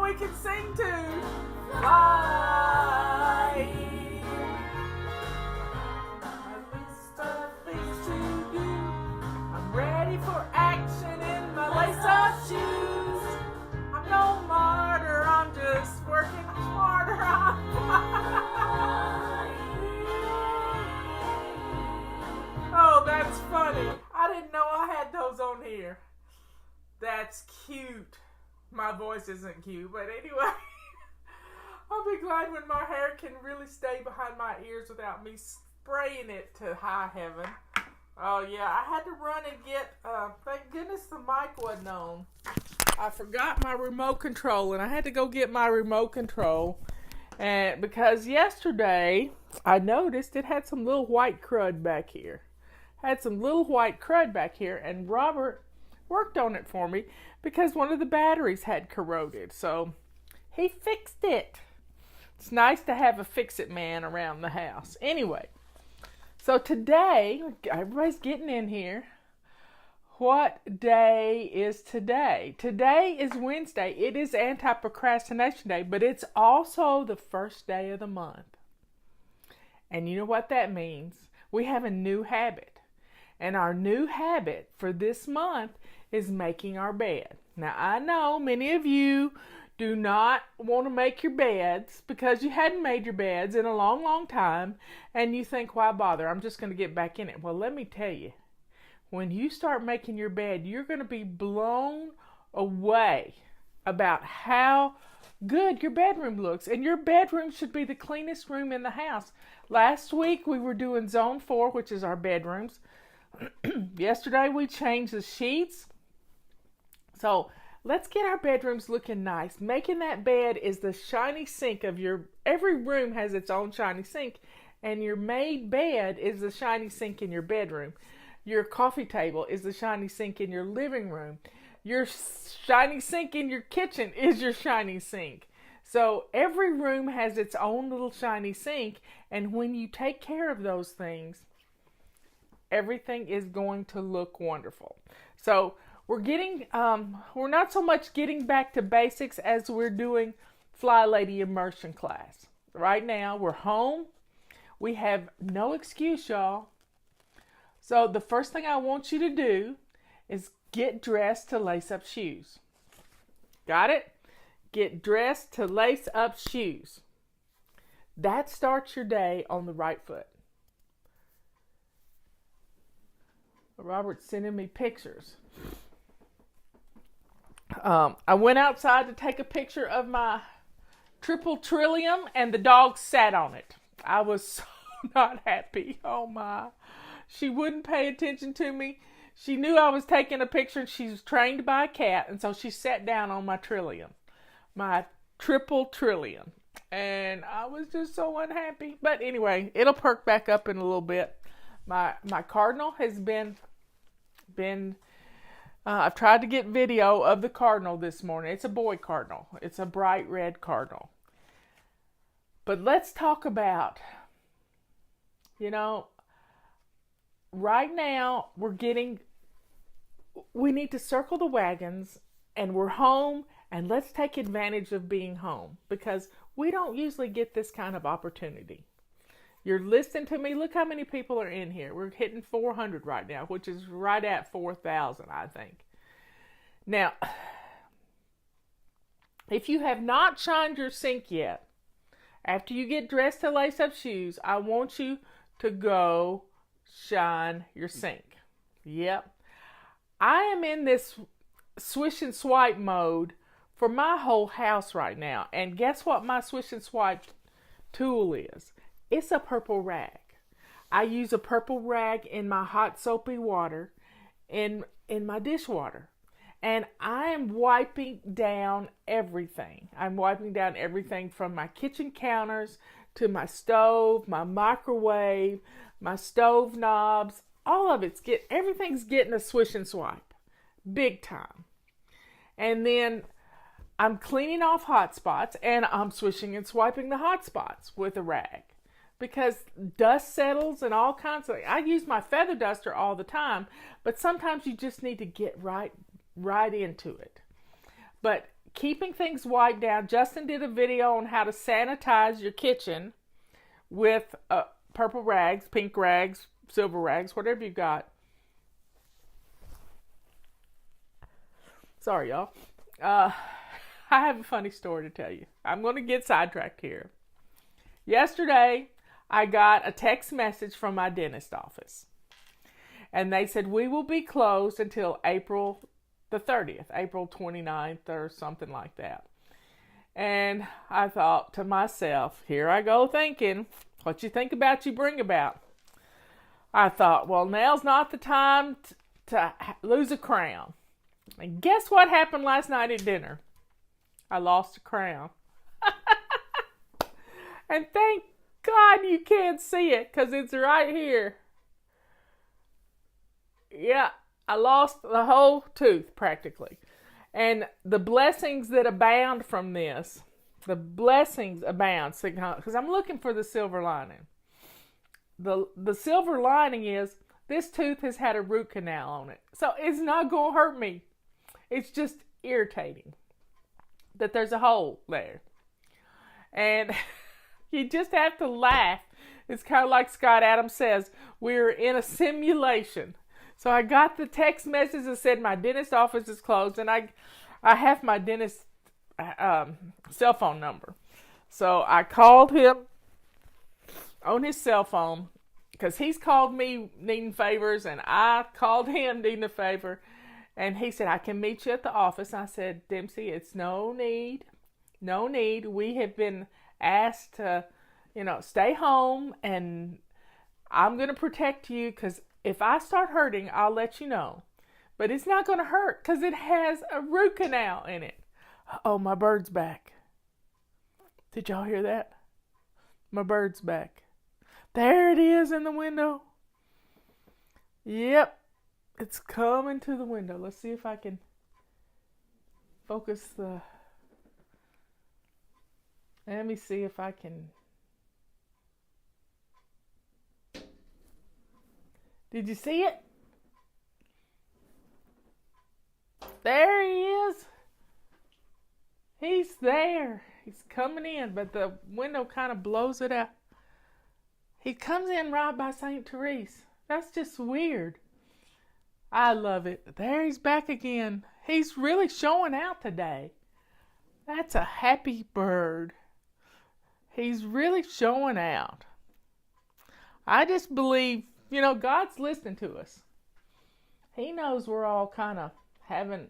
we can sing to. Fly. A list of things to do. I'm ready for action in my lace-up shoes. I'm no martyr, I'm just working harder. Oh, that's funny. I didn't know I had those on here. That's cute. My voice isn't cute, but anyway. I'll be glad when my hair can really stay behind my ears without me spraying it to high heaven. Oh yeah, I had to run and get, thank goodness the mic wasn't on. I forgot my remote control and I had to go get my remote control. And because yesterday I noticed it had some little white crud back here. And Robert worked on it for me because one of the batteries had corroded. So he fixed it. It's nice to have a fix-it man around the house. Anyway, so today, everybody's getting in here. What day is today? Today is Wednesday. It is anti-procrastination day, but it's also the first day of the month. And you know what that means? We have a new habit. And our new habit for this month is making our bed. Now, I know many of you do not want to make your beds because you hadn't made your beds in a long, long time. And you think, why bother? I'm just going to get back in it. Well, let me tell you, when you start making your bed, you're going to be blown away about how good your bedroom looks. And your bedroom should be the cleanest room in the house. Last week, we were doing Zone 4, which is our bedrooms. Yesterday, we changed the sheets. So let's get our bedrooms looking nice. Making that bed is the shiny sink of every room has its own shiny sink, and your made bed is the shiny sink in your bedroom. Your coffee table is the shiny sink in your living room. Your shiny sink in your kitchen is your shiny sink. So every room has its own little shiny sink, and when you take care of those things, everything is going to look wonderful. So we're not so much getting back to basics as we're doing FlyLady immersion class. Right now, we're home. We have no excuse, y'all. So the first thing I want you to do is get dressed to lace up shoes. Got it? Get dressed to lace up shoes. That starts your day on the right foot. Robert's sending me pictures. I went outside to take a picture of my triple trillium and the dog sat on it. I was so not happy. Oh my. She wouldn't pay attention to me. She knew I was taking a picture and she's trained by a cat, and so she sat down on my trillium. My triple trillium. And I was just so unhappy. But anyway, it'll perk back up in a little bit. My cardinal has been I've tried to get video of the cardinal this morning. It's a boy cardinal. It's a bright red cardinal. But let's talk about, right now we need to circle the wagons, and we're home, and let's take advantage of being home because we don't usually get this kind of opportunity. You're listening to me. Look how many people are in here. We're hitting 400 right now, which is right at 4,000, I think. Now, if you have not shined your sink yet, after you get dressed to lace up shoes, I want you to go shine your sink. Yep. I am in this swish and swipe mode for my whole house right now. And guess what my swish and swipe tool is? It's a purple rag. I use a purple rag in my hot soapy water in my dishwater. And I am wiping down everything. I'm wiping down everything from my kitchen counters to my stove, my microwave, my stove knobs. All of everything's getting a swish and swipe. Big time. And then I'm cleaning off hot spots and I'm swishing and swiping the hot spots with a rag. Because dust settles and all kinds of... I use my feather duster all the time, but sometimes you just need to get right into it. But keeping things wiped down. Justin did a video on how to sanitize your kitchen with purple rags, pink rags, silver rags, whatever you got. Sorry, y'all. I have a funny story to tell you. I'm going to get sidetracked here. Yesterday, I got a text message from my dentist office. And they said, we will be closed until April the 30th, April 29th or something like that. And I thought to myself, here I go thinking, what you think about, you bring about. I thought, well, now's not the time to lose a crown. And guess what happened last night at dinner? I lost a crown. And thank God you can't see it because it's right here. Yeah, I lost the whole tooth practically. And the blessings that abound from this, the blessings abound, because I'm looking for the silver lining. The silver lining is this tooth has had a root canal on it. So it's not going to hurt me. It's just irritating that there's a hole there. And you just have to laugh. It's kind of like Scott Adams says, we're in a simulation. So I got the text message that said my dentist office is closed, and I have my dentist cell phone number. So I called him on his cell phone because he's called me needing favors, and I called him needing a favor. And he said, I can meet you at the office. I said, Dempsey, it's no need. No need. We have been asked to, stay home, and I'm going to protect you because if I start hurting, I'll let you know. But it's not going to hurt because it has a root canal in it. Oh, my bird's back. Did y'all hear that? My bird's back. There it is in the window. Yep. It's coming to the window. Let's see if I can focus the... Let me see if I can... Did you see it? There he is. He's there. He's coming in, but the window kind of blows it out. He comes in right by St. Therese. That's just weird. I love it. There he's back again. He's really showing out today. That's a happy bird. He's really showing out. I just believe, God's listening to us. He knows we're all kind of having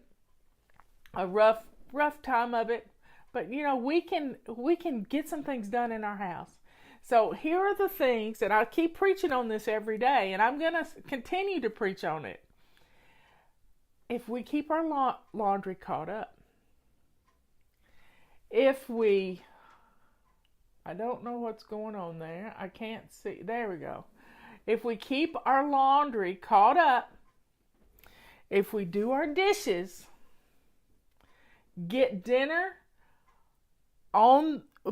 a rough time of it. But, we can get some things done in our house. So here are the things, and I keep preaching on this every day, and I'm going to continue to preach on it. If we keep our laundry caught up, I don't know what's going on there. I can't see. There we go. If we keep our laundry caught up, if we do our dishes, if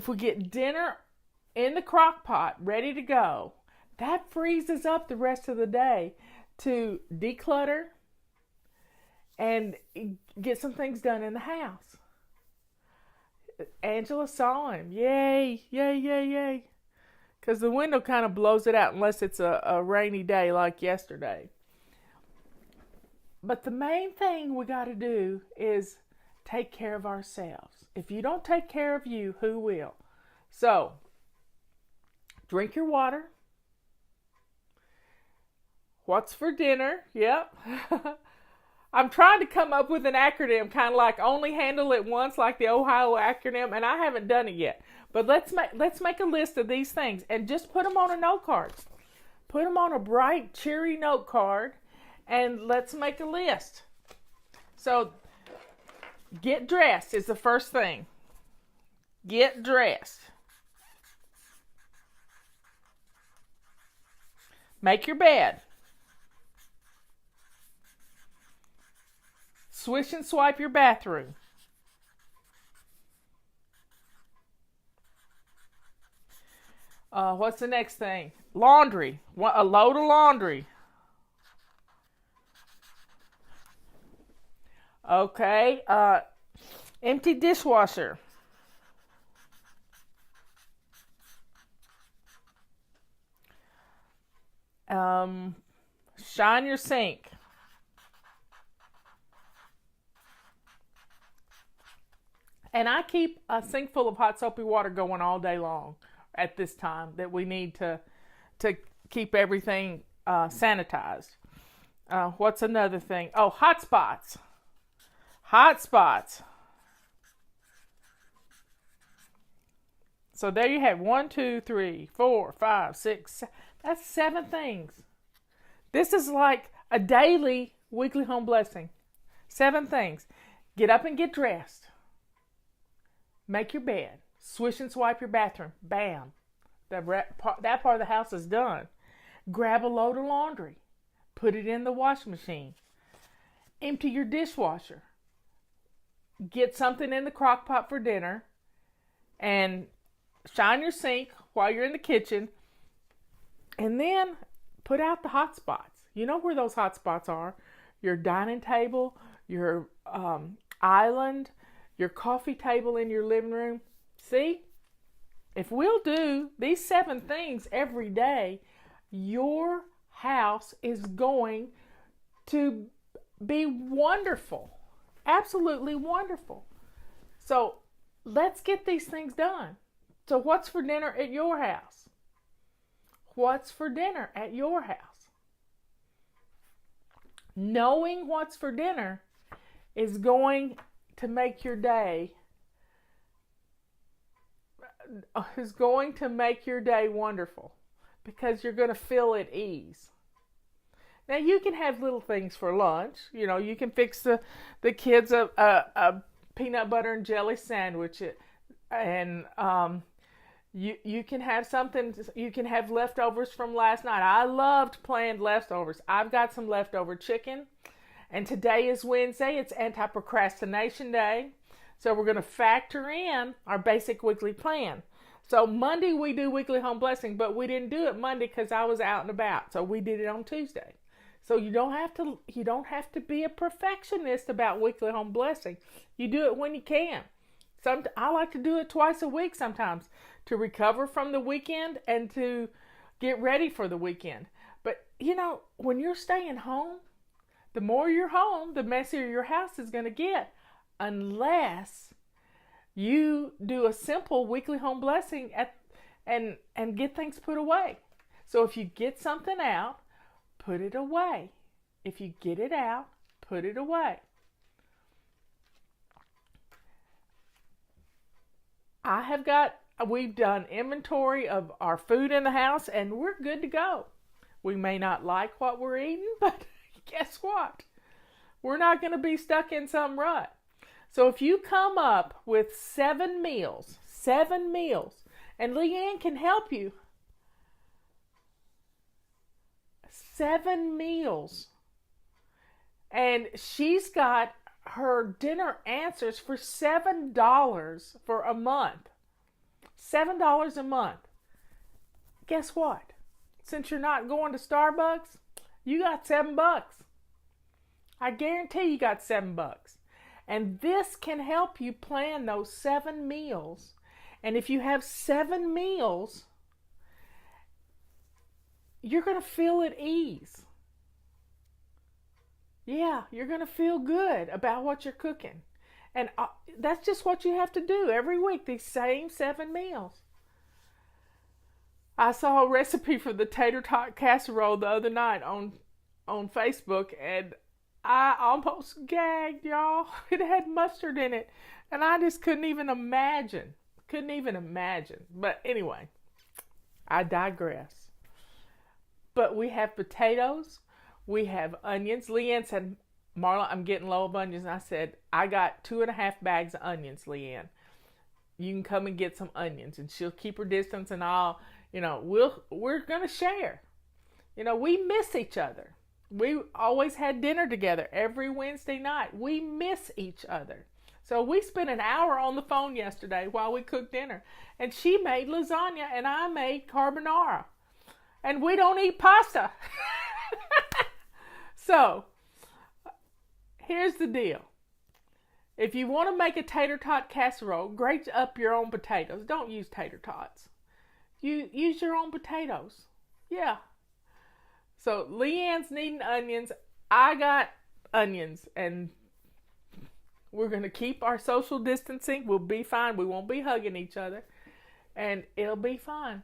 we get dinner in the crock pot ready to go, that frees us up the rest of the day to declutter and get some things done in the house. Angela saw him. Yay, yay, yay, yay. Because the window kind of blows it out unless it's a rainy day like yesterday. But the main thing we got to do is take care of ourselves. If you don't take care of you, who will? So, drink your water. What's for dinner? Yep. I'm trying to come up with an acronym, kind of like only handle it once, like the Ohio acronym, and I haven't done it yet. But let's make a list of these things and just put them on a note card. Put them on a bright, cheery note card, and let's make a list. So, get dressed is the first thing. Get dressed. Make your bed. Swish and swipe your bathroom. What's the next thing? Laundry. A load of laundry. Okay. Empty dishwasher. Shine your sink. And I keep a sink full of hot soapy water going all day long at this time that we need to keep everything sanitized. What's another thing? Oh, hot spots. Hot spots. So there you have 1, 2, 3, 4, 5, 6. That's 7 things. This is like a daily, weekly home blessing. 7 things. Get up and get dressed. Make your bed. Swish and swipe your bathroom. Bam. That part of the house is done. Grab a load of laundry. Put it in the washing machine. Empty your dishwasher. Get something in the crock pot for dinner. And shine your sink while you're in the kitchen. And then put out the hot spots. You know where those hot spots are. Your dining table, your island, your coffee table in your living room. See? If we'll do these 7 things every day, your house is going to be wonderful. Absolutely wonderful. So let's get these things done. So what's for dinner at your house? What's for dinner at your house? Knowing what's for dinner is going to make your day wonderful, because you're going to feel at ease. Now you can have little things for lunch. You know, you can fix the kids a peanut butter and jelly sandwich, and you can have something. You can have leftovers from last night. I loved planned leftovers. I've got some leftover chicken, and today is Wednesday. It's anti-procrastination day, so we're going to factor in our basic weekly plan. So Monday we do weekly home blessing, but we didn't do it Monday because I was out and about. So we did it on Tuesday. So you don't have to be a perfectionist about weekly home blessing. You do it when you can. I like to do it twice a week sometimes to recover from the weekend and to get ready for the weekend. But you know, when you're staying home, the more you're home, the messier your house is going to get, unless you do a simple weekly home blessing and get things put away. So if you get something out, put it away. If you get it out, put it away. We've done inventory of our food in the house, and we're good to go. We may not like what we're eating, but guess what? We're not going to be stuck in some rut. So if you come up with 7 meals, and Leanne can help you. 7 meals. And she's got her dinner answers for $7 for a month. $7 a month. Guess what? Since you're not going to Starbucks, you got $7. I guarantee you got $7. And this can help you plan those 7 meals. And if you have 7 meals, you're going to feel at ease. Yeah, you're going to feel good about what you're cooking. And that's just what you have to do every week, these same 7 meals. I saw a recipe for the tater tot casserole the other night on Facebook, and I almost gagged, y'all. It had mustard in it, and I just couldn't even imagine. But anyway, I digress. But we have potatoes. We have onions. Leanne said, Marla, I'm getting low of onions. And I said, I got 2.5 bags of onions, Leanne. You can come and get some onions. And she'll keep her distance, and we're going to share. We miss each other. We always had dinner together every Wednesday night. We miss each other. So we spent an hour on the phone yesterday while we cooked dinner. And she made lasagna and I made carbonara. And we don't eat pasta. So, here's the deal. If you want to make a tater tot casserole, grate up your own potatoes. Don't use tater tots. You use your own potatoes. Yeah. So Leanne's needing onions. I got onions, and we're going to keep our social distancing. We'll be fine. We won't be hugging each other, and it'll be fine.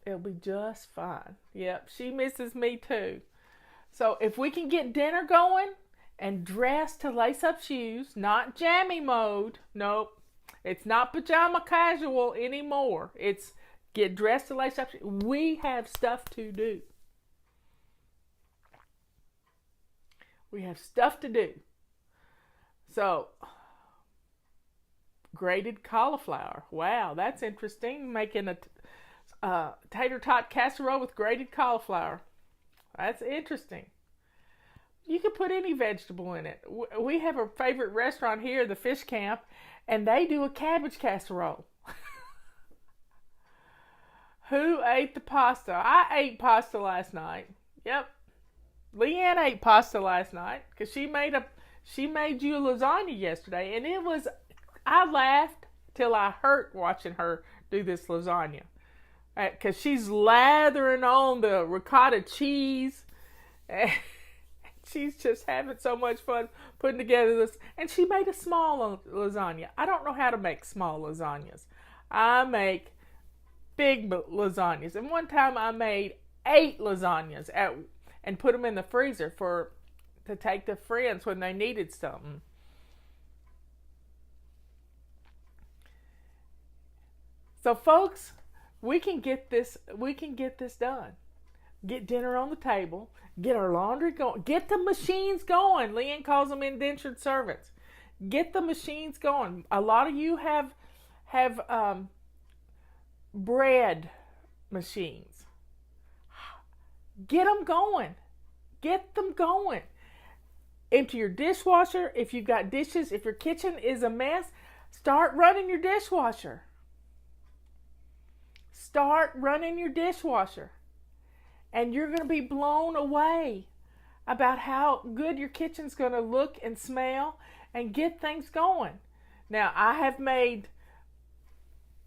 It'll be just fine. Yep, she misses me too. So if we can get dinner going and dress to lace up shoes, not jammy mode. Nope. It's not pajama casual anymore. It's get dressed to lace up shoes. We have stuff to do. We have stuff to do. So, grated cauliflower. Wow, that's interesting. Making a tater tot casserole with grated cauliflower. That's interesting. You can put any vegetable in it. We have a favorite restaurant here, the Fish Camp, and they do a cabbage casserole. Who ate the pasta? I ate pasta last night. Yep. Leanne ate pasta last night because she made you a lasagna yesterday, and I laughed till I hurt watching her do this lasagna because she's lathering on the ricotta cheese, and she's just having so much fun putting together this. And she made a small lasagna. I don't know how to make small lasagnas. I make big lasagnas, and one time I made 8 lasagnas and put them in the freezer to take to friends when they needed something. So folks, we can get this done. Get dinner on the table, get our laundry going, get the machines going. Leanne calls them indentured servants. Get the machines going. A lot of you have bread machines. Get them going. Get them going. Empty your dishwasher. If you've got dishes, if your kitchen is a mess, start running your dishwasher. Start running your dishwasher. And you're going to be blown away about how good your kitchen's going to look and smell and get things going. Now, I have made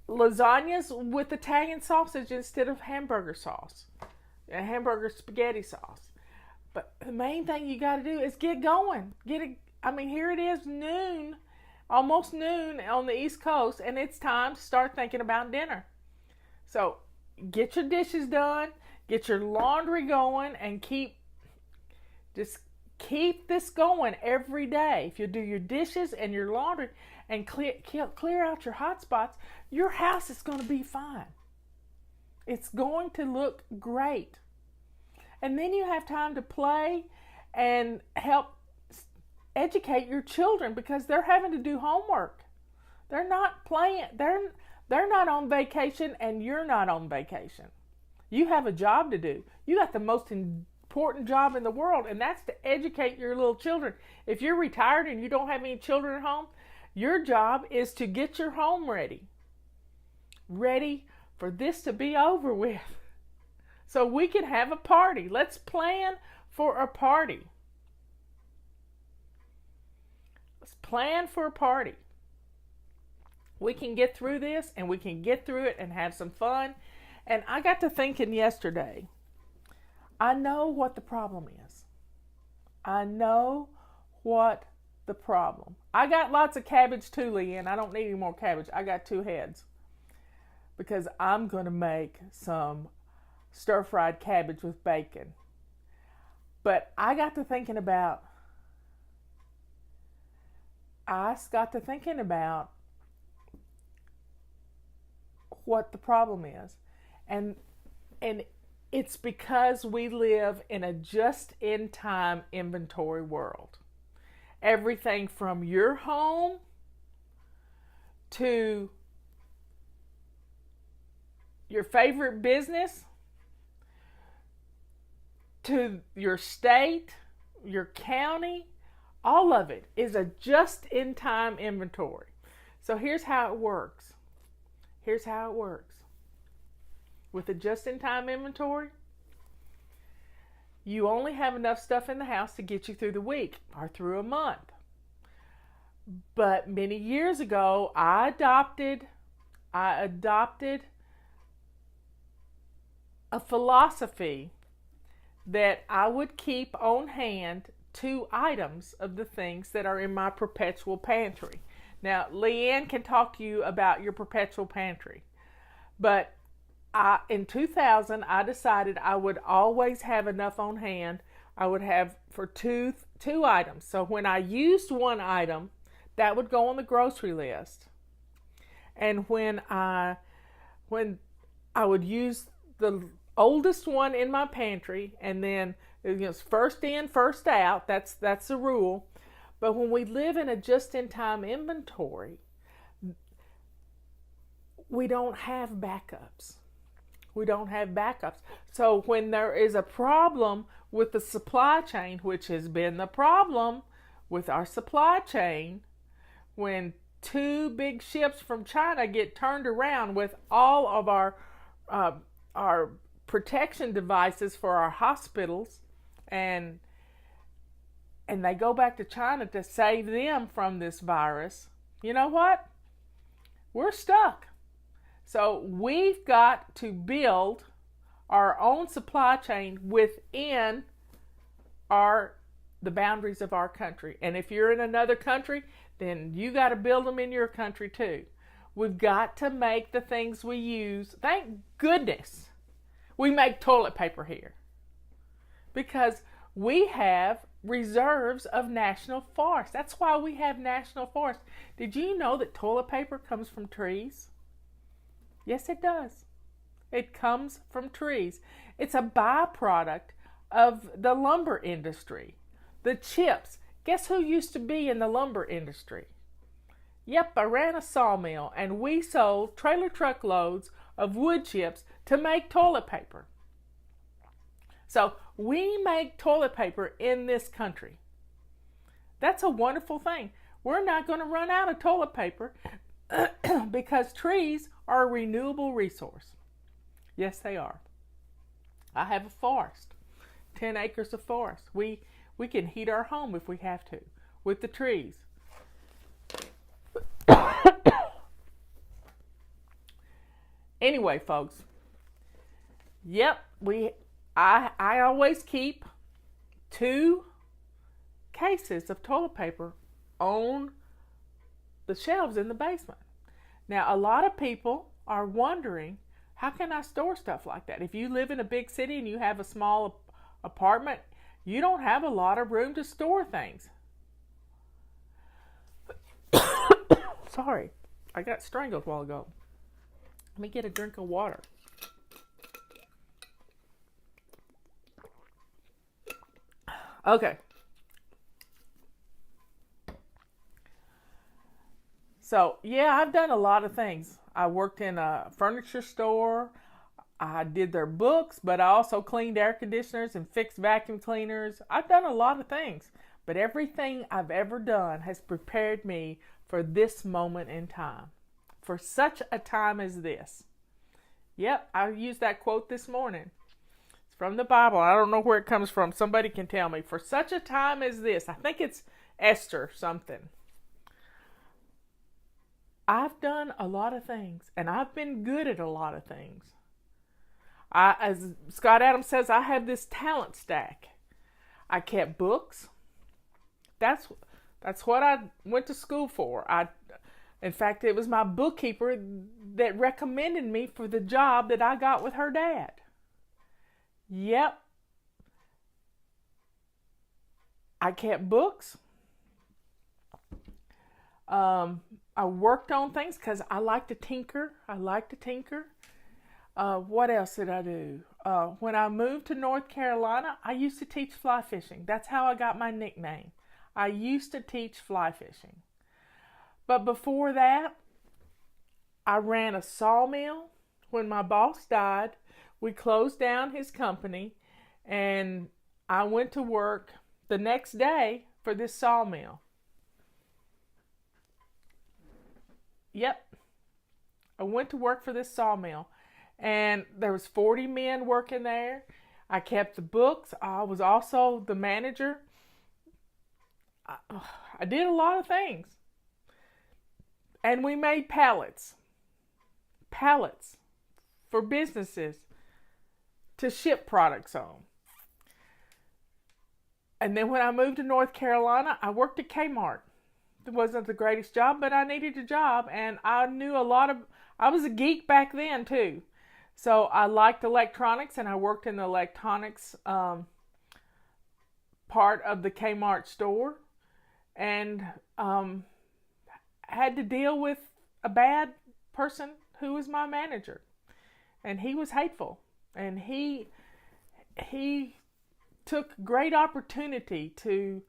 lasagnas with Italian sausage instead of hamburger sauce. Hamburger spaghetti sauce. But the main thing you got to do is get going. Here it is noon, almost noon on the East Coast, and it's time to start thinking about dinner. So get your dishes done, get your laundry going, and keep this going every day. If you do your dishes and your laundry and clear out your hot spots, your house is going to be fine. It's going to look great. And then you have time to play and help educate your children because they're having to do homework. They're not playing. They're not on vacation, and you're not on vacation. You have a job to do. You got the most important job in the world, and that's to educate your little children. If you're retired and you don't have any children at home, your job is to get your home ready for this to be over with. So we can have a party. Let's plan for a party. Let's plan for a party. We can get through this, and we can get through it and have some fun. And I got to thinking yesterday, I know what the problem is. I know what the problem. I got lots of cabbage too, Leanne. I don't need any more cabbage. I got 2 heads. Because I'm going to make some stir-fried cabbage with bacon. But I got to thinking about what the problem is. And it's because we live in a just-in-time inventory world. Everything from your home to your favorite business to your state, your county, all of it is a just-in-time inventory. So here's how it works. With a just-in-time inventory, you only have enough stuff in the house to get you through the week or through a month. But many years ago, I adopted a philosophy that I would keep on hand 2 items of the things that are in my perpetual pantry. Now, Leanne can talk to you about your perpetual pantry, but in 2000, I decided I would always have enough on hand. I would have for two items. So when I used one item, that would go on the grocery list. And when I would use the oldest one in my pantry, and then first in, first out. That's the rule. But when we live in a just-in-time inventory, we don't have backups. We don't have backups. So when there is a problem with the supply chain, which has been the problem with our supply chain, when 2 big ships from China get turned around with all of our protection devices for our hospitals, and they go back to China to save them from this virus, you know what? We're stuck. So we've got to build our own supply chain within the boundaries of our country. And if you're in another country, then you got to build them in your country too. We've got to make the things we use. Thank goodness we make toilet paper here, because we have reserves of national forests. That's why we have national forests. Did you know that toilet paper comes from trees? Yes, it does. It comes from trees. It's a byproduct of the lumber industry. The chips. Guess who used to be in the lumber industry? Yep, I ran a sawmill, and we sold trailer truckloads of wood chips to make toilet paper. So we make toilet paper in this country. That's a wonderful thing. We're not going to run out of toilet paper because trees are a renewable resource. Yes, they are. I have a forest, 10 acres of forest. We can heat our home if we have to with the trees. Anyway, folks. Yep, I always keep 2 cases of toilet paper on the shelves in the basement. Now, a lot of people are wondering, how can I store stuff like that? If you live in a big city and you have a small apartment, you don't have a lot of room to store things. Sorry, I got strangled a while ago. Let me get a drink of water. Okay. So, yeah, I've done a lot of things. I worked in a furniture store. I did their books, but I also cleaned air conditioners and fixed vacuum cleaners. I've done a lot of things, but everything I've ever done has prepared me for this moment in time, for such a time as this. Yep, I used that quote this morning. It's from the Bible. I don't know where it comes from. Somebody can tell me. For such a time as this. I think it's Esther something. I've done a lot of things, and I've been good at a lot of things. As Scott Adams says, I have this talent stack. I kept books. That's what I went to school for. In fact, it was my bookkeeper that recommended me for the job that I got with her dad. Yep. I kept books. I worked on things because I like to tinker. What else did I do? When I moved to North Carolina, I used to teach fly fishing. That's how I got my nickname. I used to teach fly fishing. But before that, I ran a sawmill. When my boss died, we closed down his company, and I went to work the next day for this sawmill. Yep. I went to work for this sawmill, and there was 40 men working there. I kept the books. I was also the manager. I did a lot of things. And we made pallets for businesses to ship products on. And then when I moved to North Carolina, I worked at Kmart. It wasn't the greatest job, but I needed a job, and I knew I was a geek back then too. So I liked electronics, and I worked in the electronics part of the Kmart store, and had to deal with a bad person who was my manager, and he was hateful, and he took great opportunity to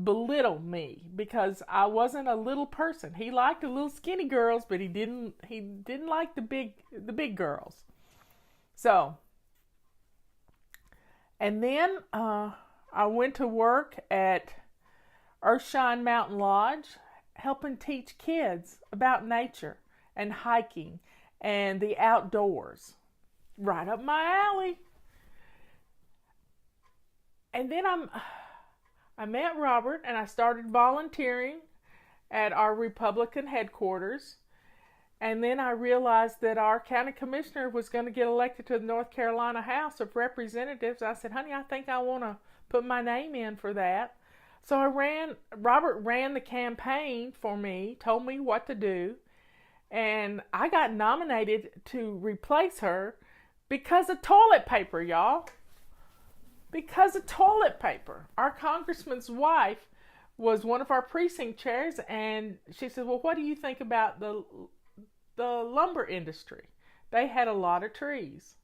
belittle me because I wasn't a little person. He liked the little skinny girls, but he didn't like the big girls. So, and then I went to work at Earthshine Mountain Lodge, helping teach kids about nature and hiking and the outdoors. Right up my alley. And then I met Robert, and I started volunteering at our Republican headquarters. And then I realized that our county commissioner was going to get elected to the North Carolina House of Representatives. I said, honey, I think I want to put my name in for that. So Robert ran the campaign for me, told me what to do, and I got nominated to replace her because of toilet paper, y'all. Because of toilet paper. Our congressman's wife was one of our precinct chairs, and she said, well, what do you think about the lumber industry? They had a lot of trees,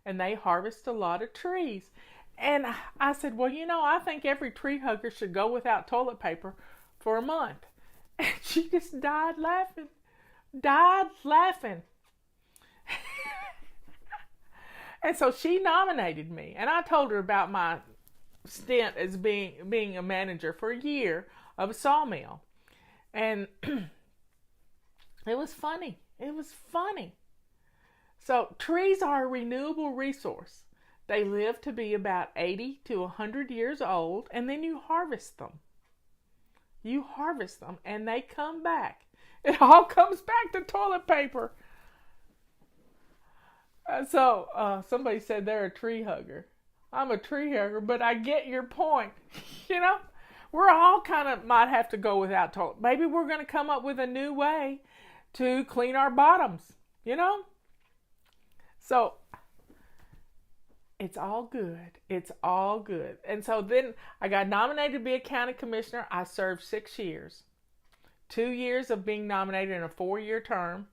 and they harvest a lot of trees. And I said, well, I think every tree hugger should go without toilet paper for a month. And she just died laughing. And so she nominated me. And I told her about my stint as being a manager for a year of a sawmill. And it was funny. So trees are a renewable resource. They live to be about 80 to 100 years old, and then you harvest them. And they come back. It all comes back to toilet paper. So somebody said they're a tree hugger. I'm a tree hugger, but I get your point. We're all kind of might have to go without toilet. Maybe we're going to come up with a new way to clean our bottoms, So it's all good. And so then I got nominated to be a county commissioner. I served 6 years. 2 years of being nominated in a 4-year term.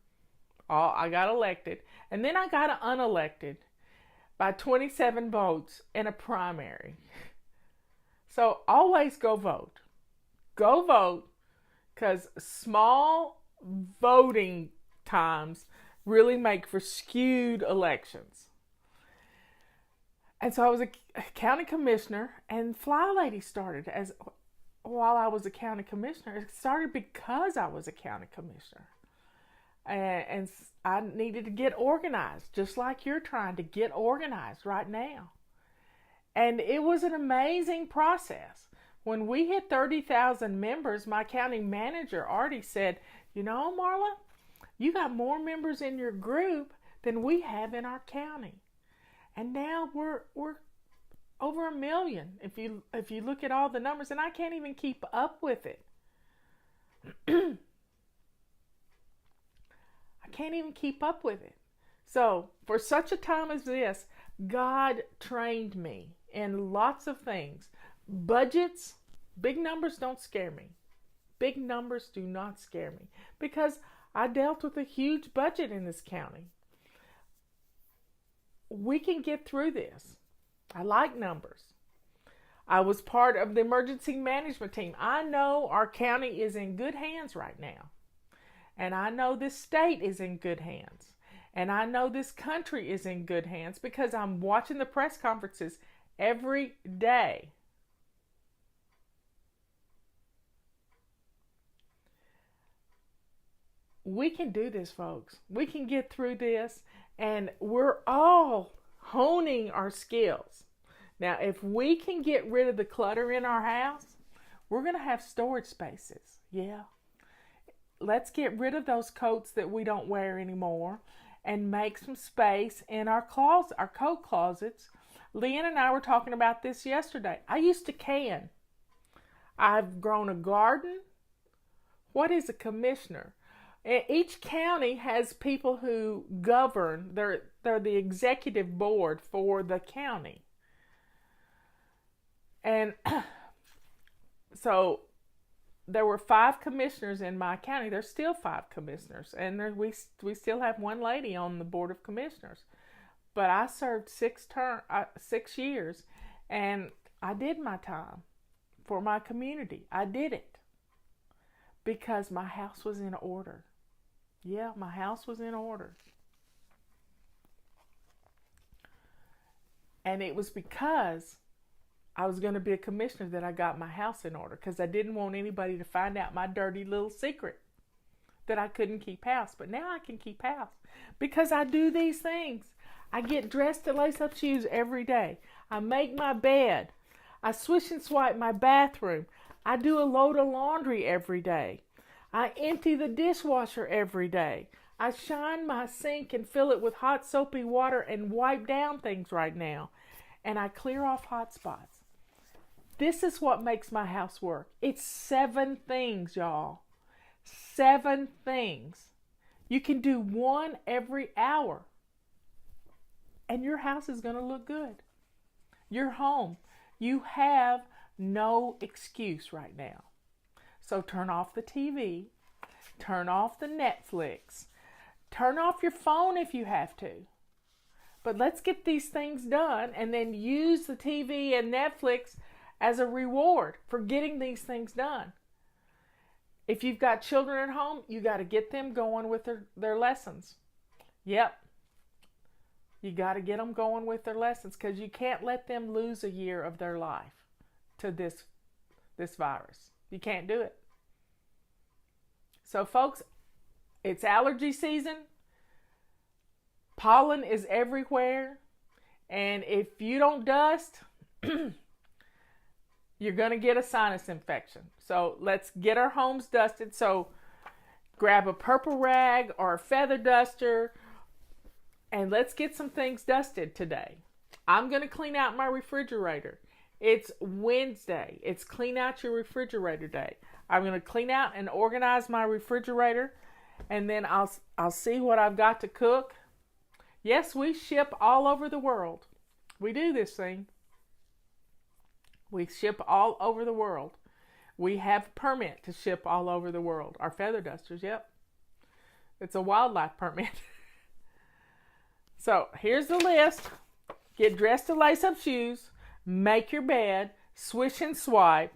I got elected. And then I got unelected by 27 votes in a primary. So always go vote. Go vote, because small voting times really make for skewed elections. And so I was a county commissioner, and FlyLady started while I was a county commissioner. It started because I was a county commissioner. And I needed to get organized, just like you're trying to get organized right now. And it was an amazing process. When we hit 30,000 members, my county manager already said, Marla, you got more members in your group than we have in our county. And now we're over 1 million if you look at all the numbers, and I can't even keep up with it. I can't even keep up with it. So for such a time as this, God trained me in lots of things. Budgets, big numbers don't scare me. Big numbers do not scare me, because I dealt with a huge budget in this county. We can get through this. I like numbers. I was part of the emergency management team. I know our county is in good hands right now. And I know this state is in good hands. And I know this country is in good hands because I'm watching the press conferences every day. We can do this, folks. We can get through this, and we're all honing our skills. Now, if we can get rid of the clutter in our house, we're going to have storage spaces. Yeah. let's get rid of those coats that we don't wear anymore and make some space in our closet, our coat closets. Leanne and I were talking about this yesterday. I used to can. I've grown a garden. What is a commissioner? Each county has people who govern. They're the executive board for the county. And so there were 5 commissioners in my county. There's still 5 commissioners. And we still have one lady on the board of commissioners. But I served 6 years, and I did my time for my community. I did it because my house was in order. Yeah, my house was in order. And it was because I was going to be a commissioner that I got my house in order, because I didn't want anybody to find out my dirty little secret that I couldn't keep house. But now I can keep house because I do these things. I get dressed to lace up shoes every day. I make my bed. I swish and swipe my bathroom. I do a load of laundry every day. I empty the dishwasher every day. I shine my sink and fill it with hot soapy water and wipe down things right now. And I clear off hot spots. This is what makes my house work. It's 7 things, y'all. 7 things. You can do 1 every hour. And your house is going to look good. Your home. You have no excuse right now. So turn off the TV. Turn off the Netflix. Turn off your phone if you have to. But let's get these things done and then use the TV and Netflix as a reward for getting these things done. If you've got children at home, you got to get them going with their lessons. Yep. You got to get them going with their lessons, because you can't let them lose a year of their life to this virus. You can't do it. So folks, it's allergy season. Pollen is everywhere. And if you don't dust, you're going to get a sinus infection. So let's get our homes dusted. So grab a purple rag or a feather duster, and let's get some things dusted today. I'm going to clean out my refrigerator. It's Wednesday. It's clean out your refrigerator day. I'm going to clean out and organize my refrigerator, and then I'll see what I've got to cook. Yes, we ship all over the world. We do this thing. We ship all over the world. We have a permit to ship all over the world. Our feather dusters, yep. It's a wildlife permit. So here's the list. Get dressed to lace up shoes. Make your bed. Swish and swipe.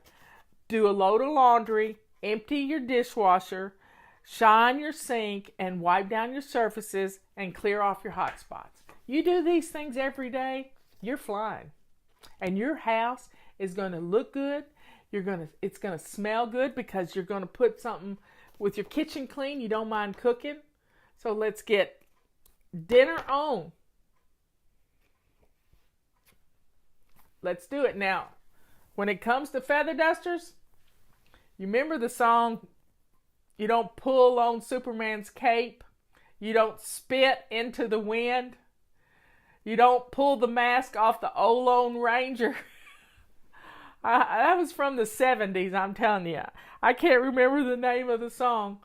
Do a load of laundry. Empty your dishwasher. Shine your sink and wipe down your surfaces and clear off your hot spots. You do these things every day, you're flying. And your house is going to look good. It's going to smell good because you're going to put something with your kitchen clean. You don't mind cooking. So let's get dinner on. Let's do it. Now, when it comes to feather dusters, you remember the song, you don't pull on Superman's cape. You don't spit into the wind. You don't pull the mask off the old Lone Ranger. That was from the 70s, I'm telling you. I can't remember the name of the song.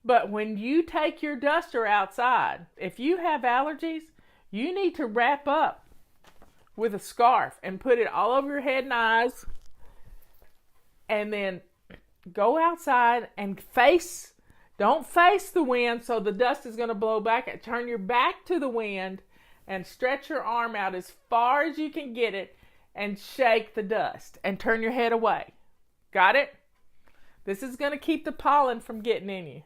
But when you take your duster outside, if you have allergies, you need to wrap up with a scarf and put it all over your head and eyes. And then go outside and don't face the wind so the dust is going to blow back. Turn your back to the wind and stretch your arm out as far as you can get it and shake the dust and turn your head away. Got it? This is going to keep the pollen from getting in you.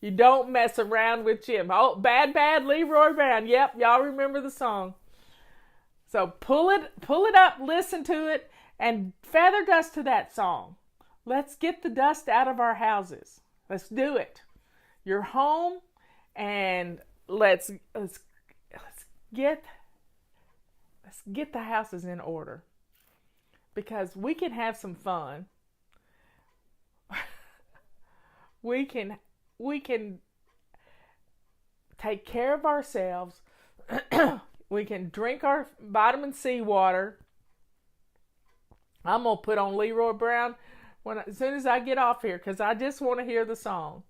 You don't mess around with Jim. Oh, bad, Leroy Brown. Yep, y'all remember the song. So pull it up, listen to it, and feather dust to that song. Let's get the dust out of our houses. Let's do it. You're home, and let's get the houses in order, because we can have some fun. We can take care of ourselves. We can drink our vitamin C water. I'm going to put on Leroy Brown as soon as I get off here because I just want to hear the song.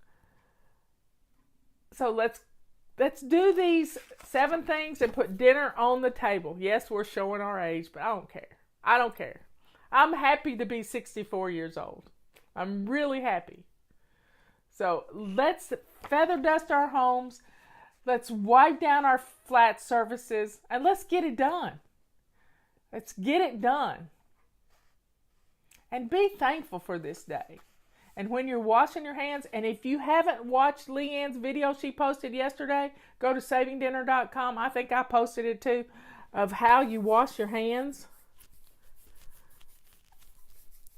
So let's do these 7 things and put dinner on the table. Yes, we're showing our age, but I don't care. I don't care. I'm happy to be 64 years old. I'm really happy. So let's feather dust our homes. Let's wipe down our flat surfaces and let's get it done. Let's get it done. And be thankful for this day. And when you're washing your hands, and if you haven't watched Leanne's video she posted yesterday, go to savingdinner.com. I think I posted it too, of how you wash your hands.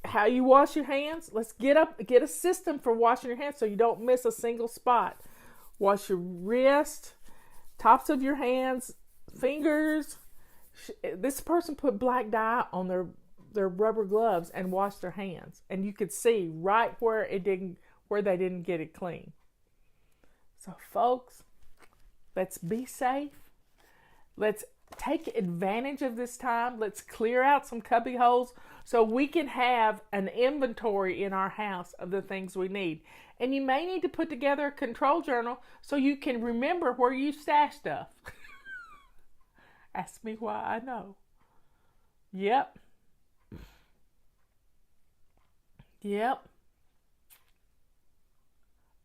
How you wash your hands. Let's get a system for washing your hands so you don't miss a single spot. Wash your wrist, tops of your hands, fingers. This person put black dye on their rubber gloves and washed their hands, and you could see right where they didn't get it clean. So folks, let's be safe. Let's take advantage of this time. Let's clear out some cubby holes so we can have an inventory in our house of the things we need. And you may need to put together a control journal so you can remember where you stash stuff. Ask me why I know. Yep.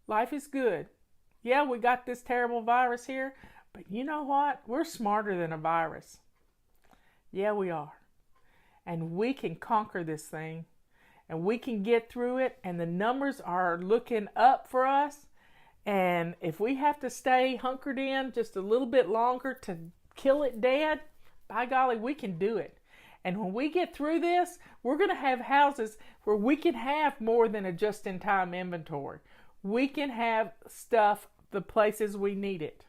Life is good. Yeah, we got this terrible virus here, but you know what? We're smarter than a virus. Yeah, we are. And we can conquer this thing, and we can get through it, and the numbers are looking up for us. And if we have to stay hunkered in just a little bit longer to kill it dead, by golly, we can do it. And when we get through this, we're going to have houses where we can have more than a just-in-time inventory. We can have stuff the places we need it.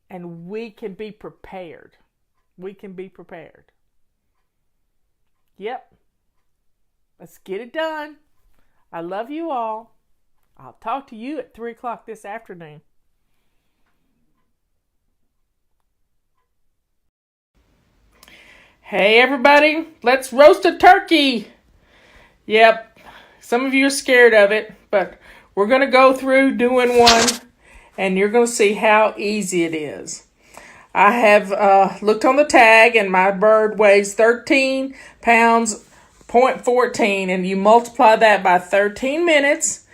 And we can be prepared. We can be prepared. Yep. Let's get it done. I love you all. I'll talk to you at 3 o'clock this afternoon. Hey everybody, let's roast a turkey. Yep, some of you are scared of it, but we're going to go through doing one, and you're going to see how easy it is. I have looked on the tag, and my bird weighs 13 pounds, 0.14, and you multiply that by 13 minutes,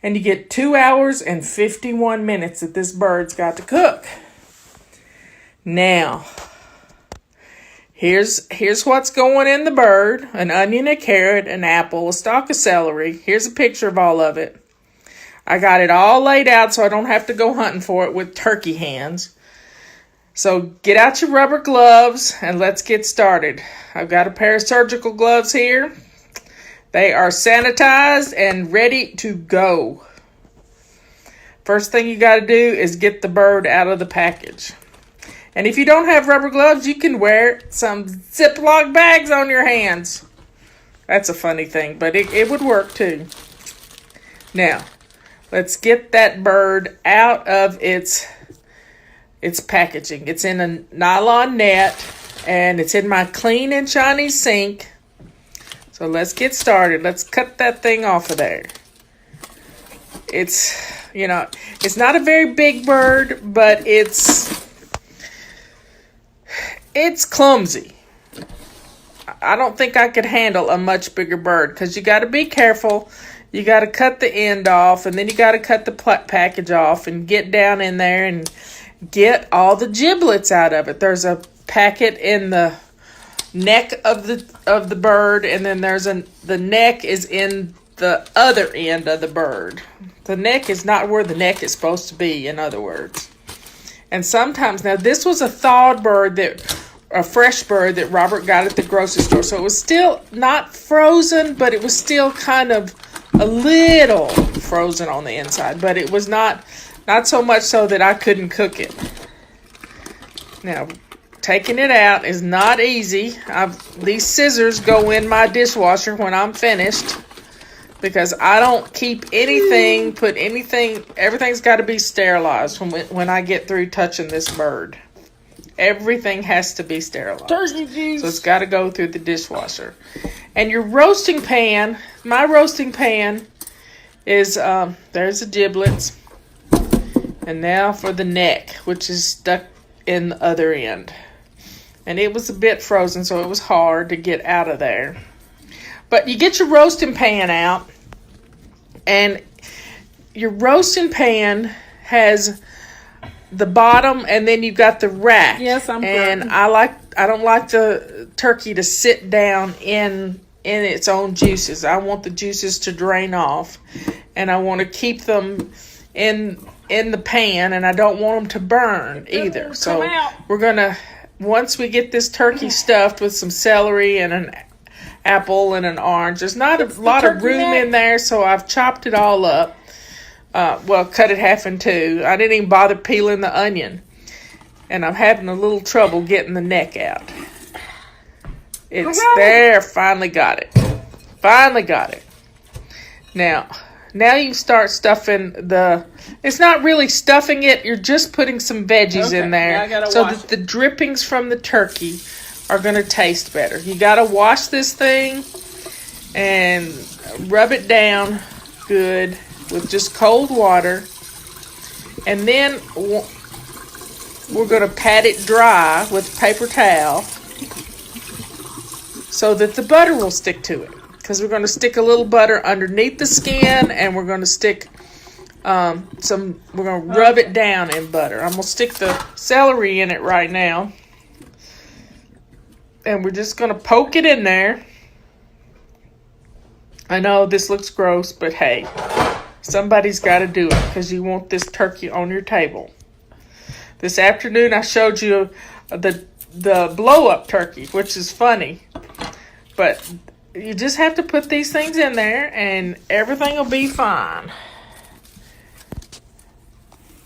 and you get 2 hours and 51 minutes that this bird's got to cook. Now, Here's what's going in the bird: an onion, a carrot, an apple, a stalk of celery. Here's a picture of all of it. I got it all laid out so I don't have to go hunting for it with turkey hands. So get out your rubber gloves and let's get started. I've got a pair of surgical gloves here. They are sanitized and ready to go. First thing you got to do is get the bird out of the package. And if you don't have rubber gloves, you can wear some Ziploc bags on your hands. That's a funny thing, but it would work too. Now, let's get that bird out of its packaging. It's in a nylon net, and it's in my clean and shiny sink. So let's get started. Let's cut that thing off of there. It's not a very big bird, but it's clumsy. I don't think I could handle a much bigger bird because you got to be careful. You got to cut the end off, and then you got to cut the package off and get down in there and get all the giblets out of it. There's a packet in the neck of the bird, and then the neck is in the other end of the bird. The neck is not where the neck is supposed to be, in other words. And sometimes, now this was a thawed bird, a fresh bird that Robert got at the grocery store. So it was still not frozen, but it was still kind of a little frozen on the inside. But it was not so much so that I couldn't cook it. Now, taking it out is not easy. These scissors go in my dishwasher when I'm finished. because I don't keep anything, everything's got to be sterilized when I get through touching this bird. Everything has to be sterilized. Turkey juice. So it's got to go through the dishwasher. And your roasting pan, my roasting pan is, there's the giblets. And now for the neck, which is stuck in the other end. And it was a bit frozen, so it was hard to get out of there. But you get your roasting pan out, and your roasting pan has the bottom, and then you've got the rack. Yes, I'm and correct. I don't like the turkey to sit down in its own juices. I want the juices to drain off, and I want to keep them in the pan, and I don't want them to burn either. So we're gonna, once we get this turkey stuffed with some celery and an apple and an orange, there's not a lot of room in there, so I've chopped it all up. Cut it half in two. I didn't even bother peeling the onion. And I'm having a little trouble getting the neck out. It's there. Finally got it. Finally got it. Now you start stuffing it's not really stuffing it. You're just putting some veggies in there so that the drippings from the turkey are going to taste better. You got to wash this thing and rub it down good with just cold water, and then we're going to pat it dry with paper towel so that the butter will stick to it, because we're going to stick a little butter underneath the skin, and we're going to stick we're going to rub it down in butter. I'm going to stick the celery in it right now, and we're just going to poke it in there. I know this looks gross, but hey, somebody's got to do it, because you want this turkey on your table. This afternoon I showed you the blow-up turkey, which is funny. But you just have to put these things in there and everything will be fine.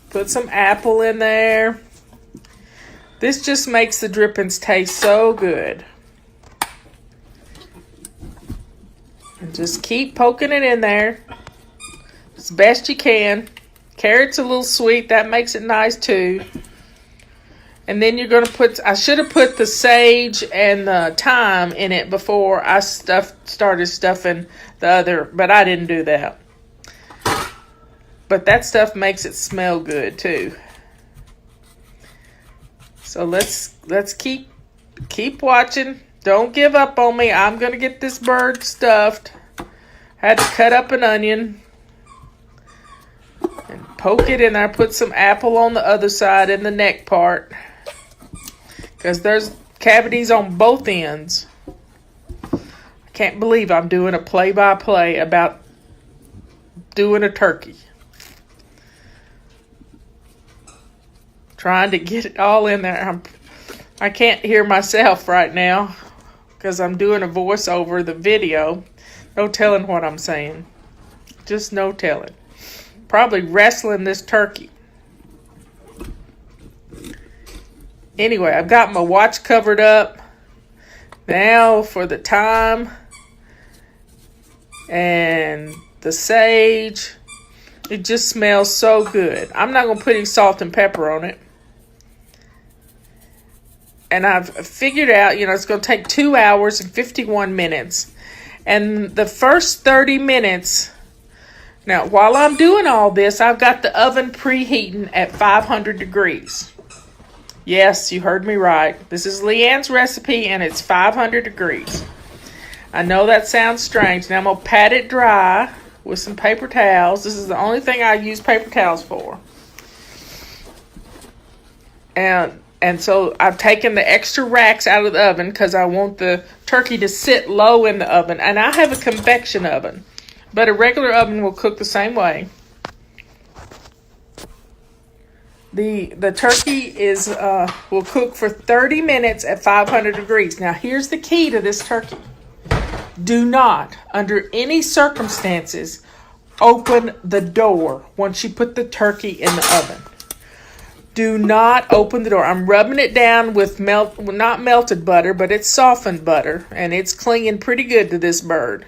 Put some apple in there. This just makes the drippings taste so good. And just keep poking it in there as best you can. Carrot's a little sweet. That makes it nice too. And then you're going to I should have put the sage and the thyme in it before I started stuffing the other, but I didn't do that. But that stuff makes it smell good too. So let's keep watching. Don't give up on me. I'm going to get this bird stuffed. Had to cut up an onion and poke it in there. Put some apple on the other side in the neck part, because there's cavities on both ends. I can't believe I'm doing a play-by-play about doing a turkey. Trying to get it all in there. I can't hear myself right now because I'm doing a voice over the video. No telling what I'm saying. Just no telling. Probably wrestling this turkey. Anyway, I've got my watch covered up. Now for the thyme and the sage. It just smells so good. I'm not going to put any salt and pepper on it. And I've figured out, it's going to take 2 hours and 51 minutes. And the first 30 minutes, now while I'm doing all this, I've got the oven preheating at 500 degrees. Yes, you heard me right. This is Leanne's recipe and it's 500 degrees. I know that sounds strange. Now I'm going to pat it dry with some paper towels. This is the only thing I use paper towels for. And so I've taken the extra racks out of the oven because I want the turkey to sit low in the oven. And I have a convection oven, but a regular oven will cook the same way. The turkey will cook for 30 minutes at 500 degrees. Now here's the key to this turkey. Do not, under any circumstances, open the door once you put the turkey in the oven. Do not open the door. I'm rubbing it down with not melted butter, but it's softened butter, and it's clinging pretty good to this bird.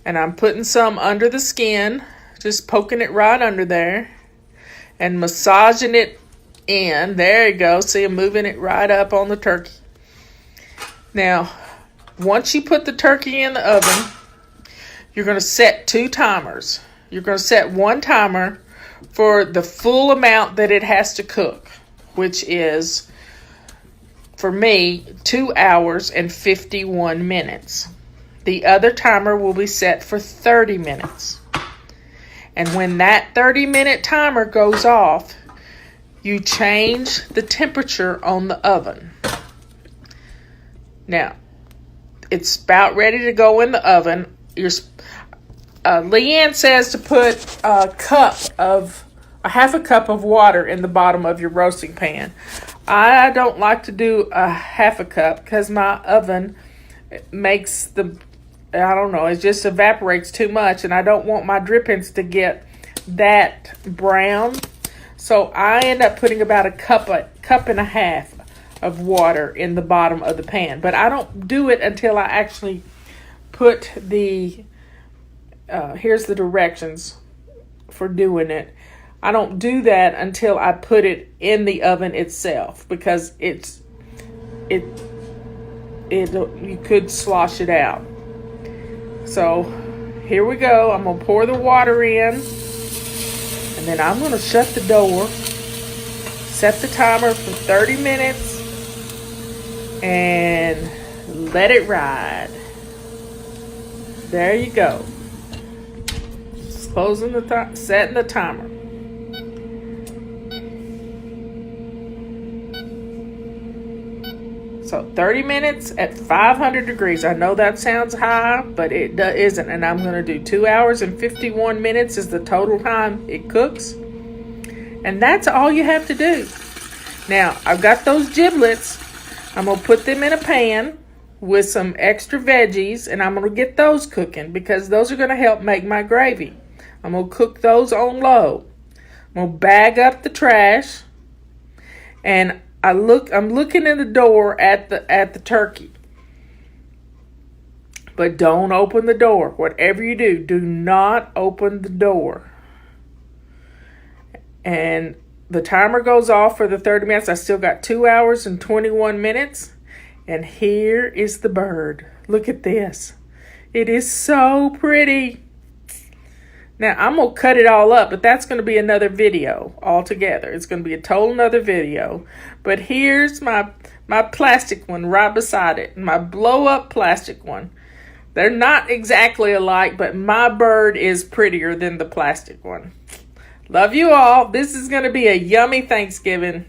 And I'm putting some under the skin, just poking it right under there and massaging it in. There you go. See, I'm moving it right up on the turkey. Now, once you put the turkey in the oven, you're going to set 2 timers. You're going to set 1 timer for the full amount that it has to cook, which is, for me, 2 hours and 51 minutes. The other timer will be set for 30 minutes. And when that 30-minute timer goes off, you change the temperature on the oven. Now, it's about ready to go in the oven. Leanne says to put a half a cup of water in the bottom of your roasting pan. I don't like to do a half a cup because my oven makes it just evaporates too much, and I don't want my drippings to get that brown. So I end up putting about a cup and a half of water in the bottom of the pan. But I don't do it until I actually put here's the directions for doing it. I don't do that until I put it in the oven itself, because you could slosh it out. So here we go. I'm going to pour the water in, and then I'm going to shut the door, set the timer for 30 minutes, and let it ride. There you go. Closing setting the timer. So 30 minutes at 500 degrees. I know that sounds high, but it isn't. And I'm going to do 2 hours and 51 minutes is the total time it cooks. And that's all you have to do. Now, I've got those giblets. I'm going to put them in a pan with some extra veggies, and I'm going to get those cooking because those are going to help make my gravy. I'm going to cook those on low. I'm going to bag up the trash, and I'm looking in the door at the turkey. But don't open the door. Whatever you do, do not open the door. And the timer goes off for the 30 minutes. I still got 2 hours and 21 minutes. And here is the bird. Look at this. It is so pretty. Now, I'm going to cut it all up, but that's going to be another video altogether. It's going to be a total another video. But here's my plastic one right beside it, my blow-up plastic one. They're not exactly alike, but my bird is prettier than the plastic one. Love you all. This is going to be a yummy Thanksgiving.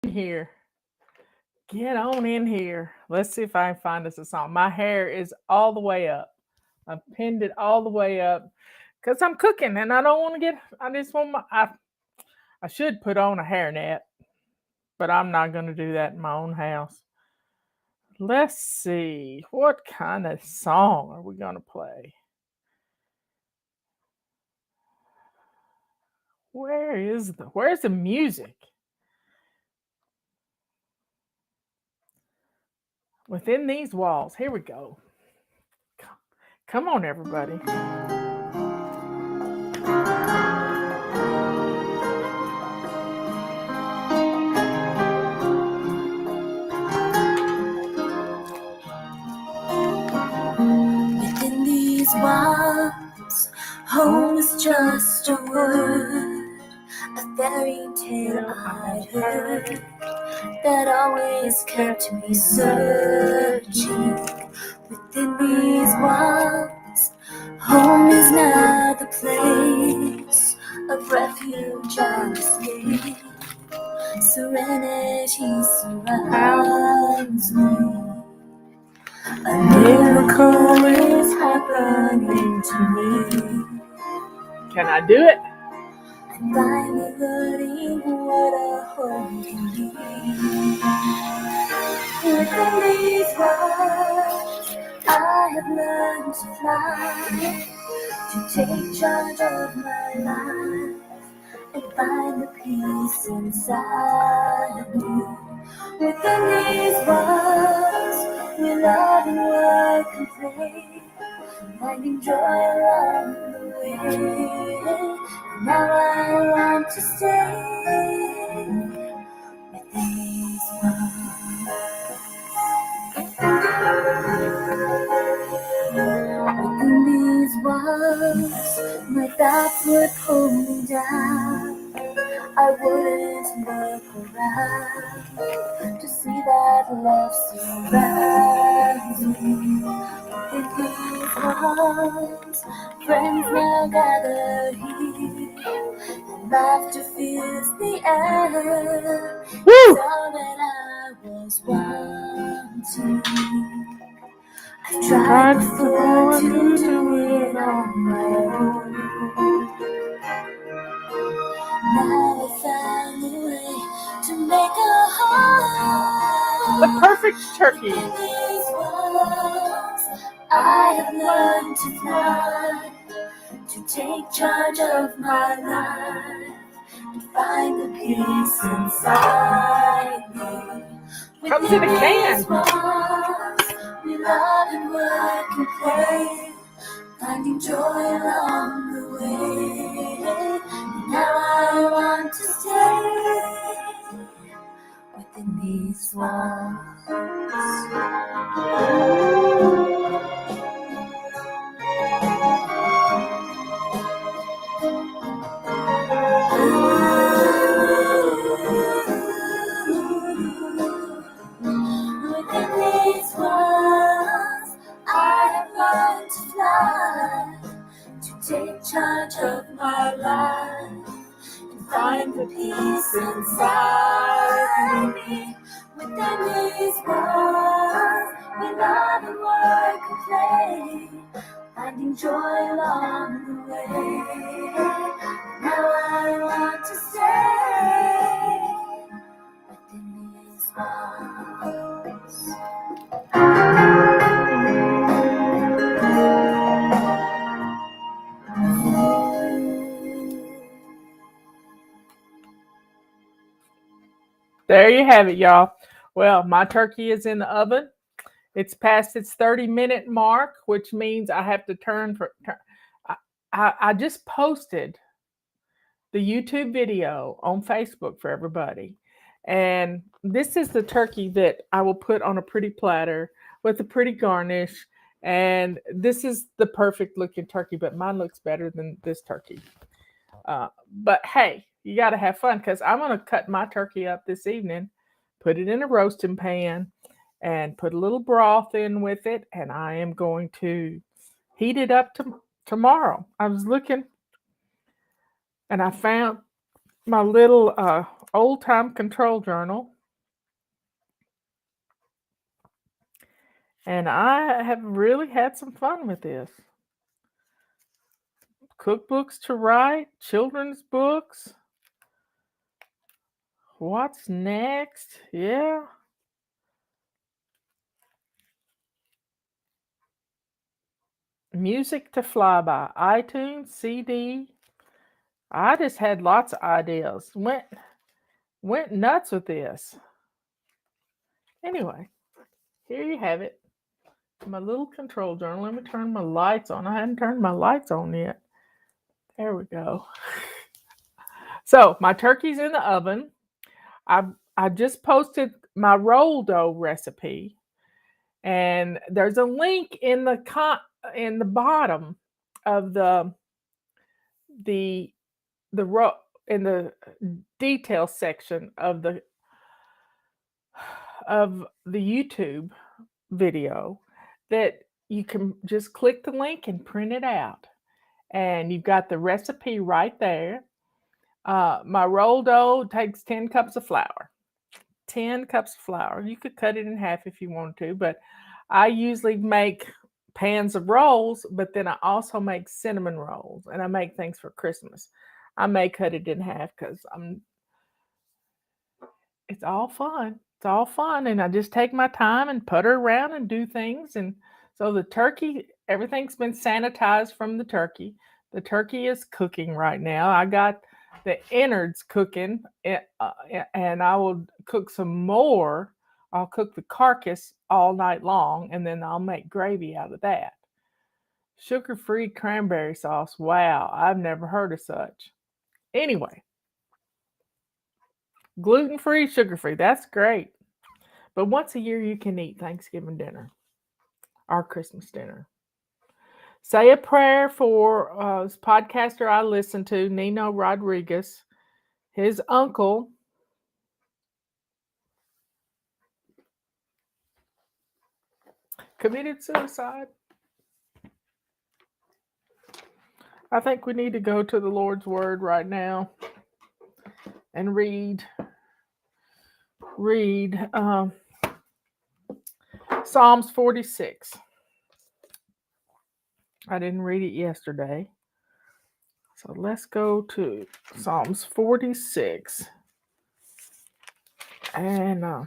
Here. Get on in here. Let's see if I can find us a song. My hair is all the way up. I've pinned it all the way up because I'm cooking and I don't want to I should put on a hairnet, but I'm not going to do that in my own house. Let's see. What kind of song are we going to play? Where's the music? Within these walls. Here we go. Come on, everybody. Within these walls, home is just a word, a fairy tale I'd heard that always kept me searching. Within these walls, home is now the place of refuge and escape. Serenity surrounds me. A miracle is happening to me. Can I do it? And I'm learning what a home can be. Within these walls, I have learned to fly, to take charge of my life and find the peace inside of me. Within these walls, we love and work and play. finding joy along the way. Now I want to stay with these within these walls, my thoughts would pull me down. I wouldn't look around to see that love surrounds me. Within these walls, friends now gather here, and laughter fills the air. It's all that I was wanting. I've tried before to do it on my own. Now I found a way to make a home. The perfect turkey. In these walls, I have learned to fly, to take charge of my life, and find the peace inside me. Comes in a can. Walls, we love and work and play, finding joy along the way. Now I want to stay within these walls. Within these walls, I have learned to fly, to take charge of my life, and find the peace inside me. Within these walls, we love and work and play, finding joy along the way. Now I want to stay within these walls. There you have it, y'all. Well, my turkey is in the oven. It's past its 30-minute mark, which means I have to turn. I just posted the YouTube video on Facebook for everybody. And this is the turkey that I will put on a pretty platter with a pretty garnish. And this is the perfect looking turkey, but mine looks better than this turkey. But hey, you got to have fun, because I'm going to cut my turkey up this evening, put it in a roasting pan, and put a little broth in with it. And I am going to heat it up tomorrow. I was looking and I found my little old time control journal. And I have really had some fun with this. Cookbooks to write, children's books. What's next? Yeah. Music to fly by, iTunes, CD. I just had lots of ideas. Went nuts with this. Anyway, here you have it. My little control journal. Let me turn my lights on. I hadn't turned my lights on yet. There we go. So my turkey's in the oven. I just posted my roll dough recipe, and there's a link in the bottom of the in the detail section of the YouTube video, that you can just click the link and print it out, and you've got the recipe right there. My roll dough takes 10 cups of flour. 10 cups of flour. You could cut it in half if you wanted to, but I usually make pans of rolls, but then I also make cinnamon rolls, and I make things for Christmas. I may cut it in half because it's all fun. It's all fun, and I just take my time and putter around and do things. And so the turkey, everything's been sanitized from the turkey. The turkey is cooking right now. I got the innards cooking, and I will cook some more. I'll cook the carcass all night long, and then I'll make gravy out of that. Sugar-free cranberry sauce. Wow, I've never heard of such. Anyway, gluten-free, sugar-free. That's great. But once a year you can eat Thanksgiving dinner or Christmas dinner. Say a prayer for this podcaster I listen to, Nino Rodriguez. His uncle committed suicide. I think we need to go to the Lord's Word right now and read Psalms 46. I didn't read it yesterday. So let's go to Psalms 46 and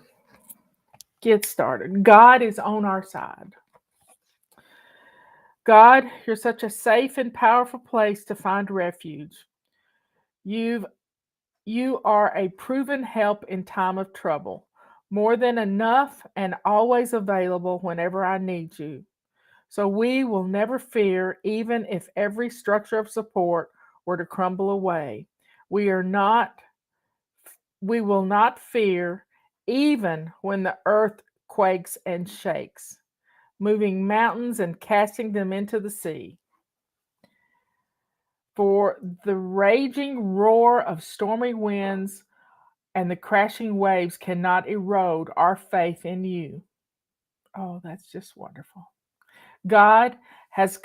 get started. God is on our side. God, you're such a safe and powerful place to find refuge. You are a proven help in time of trouble, more than enough and always available whenever I need you. So we will never fear, even if every structure of support were to crumble away. We will not fear, even when the earth quakes and shakes, moving mountains and casting them into the sea. For the raging roar of stormy winds and the crashing waves cannot erode our faith in you. Oh, that's just wonderful. God has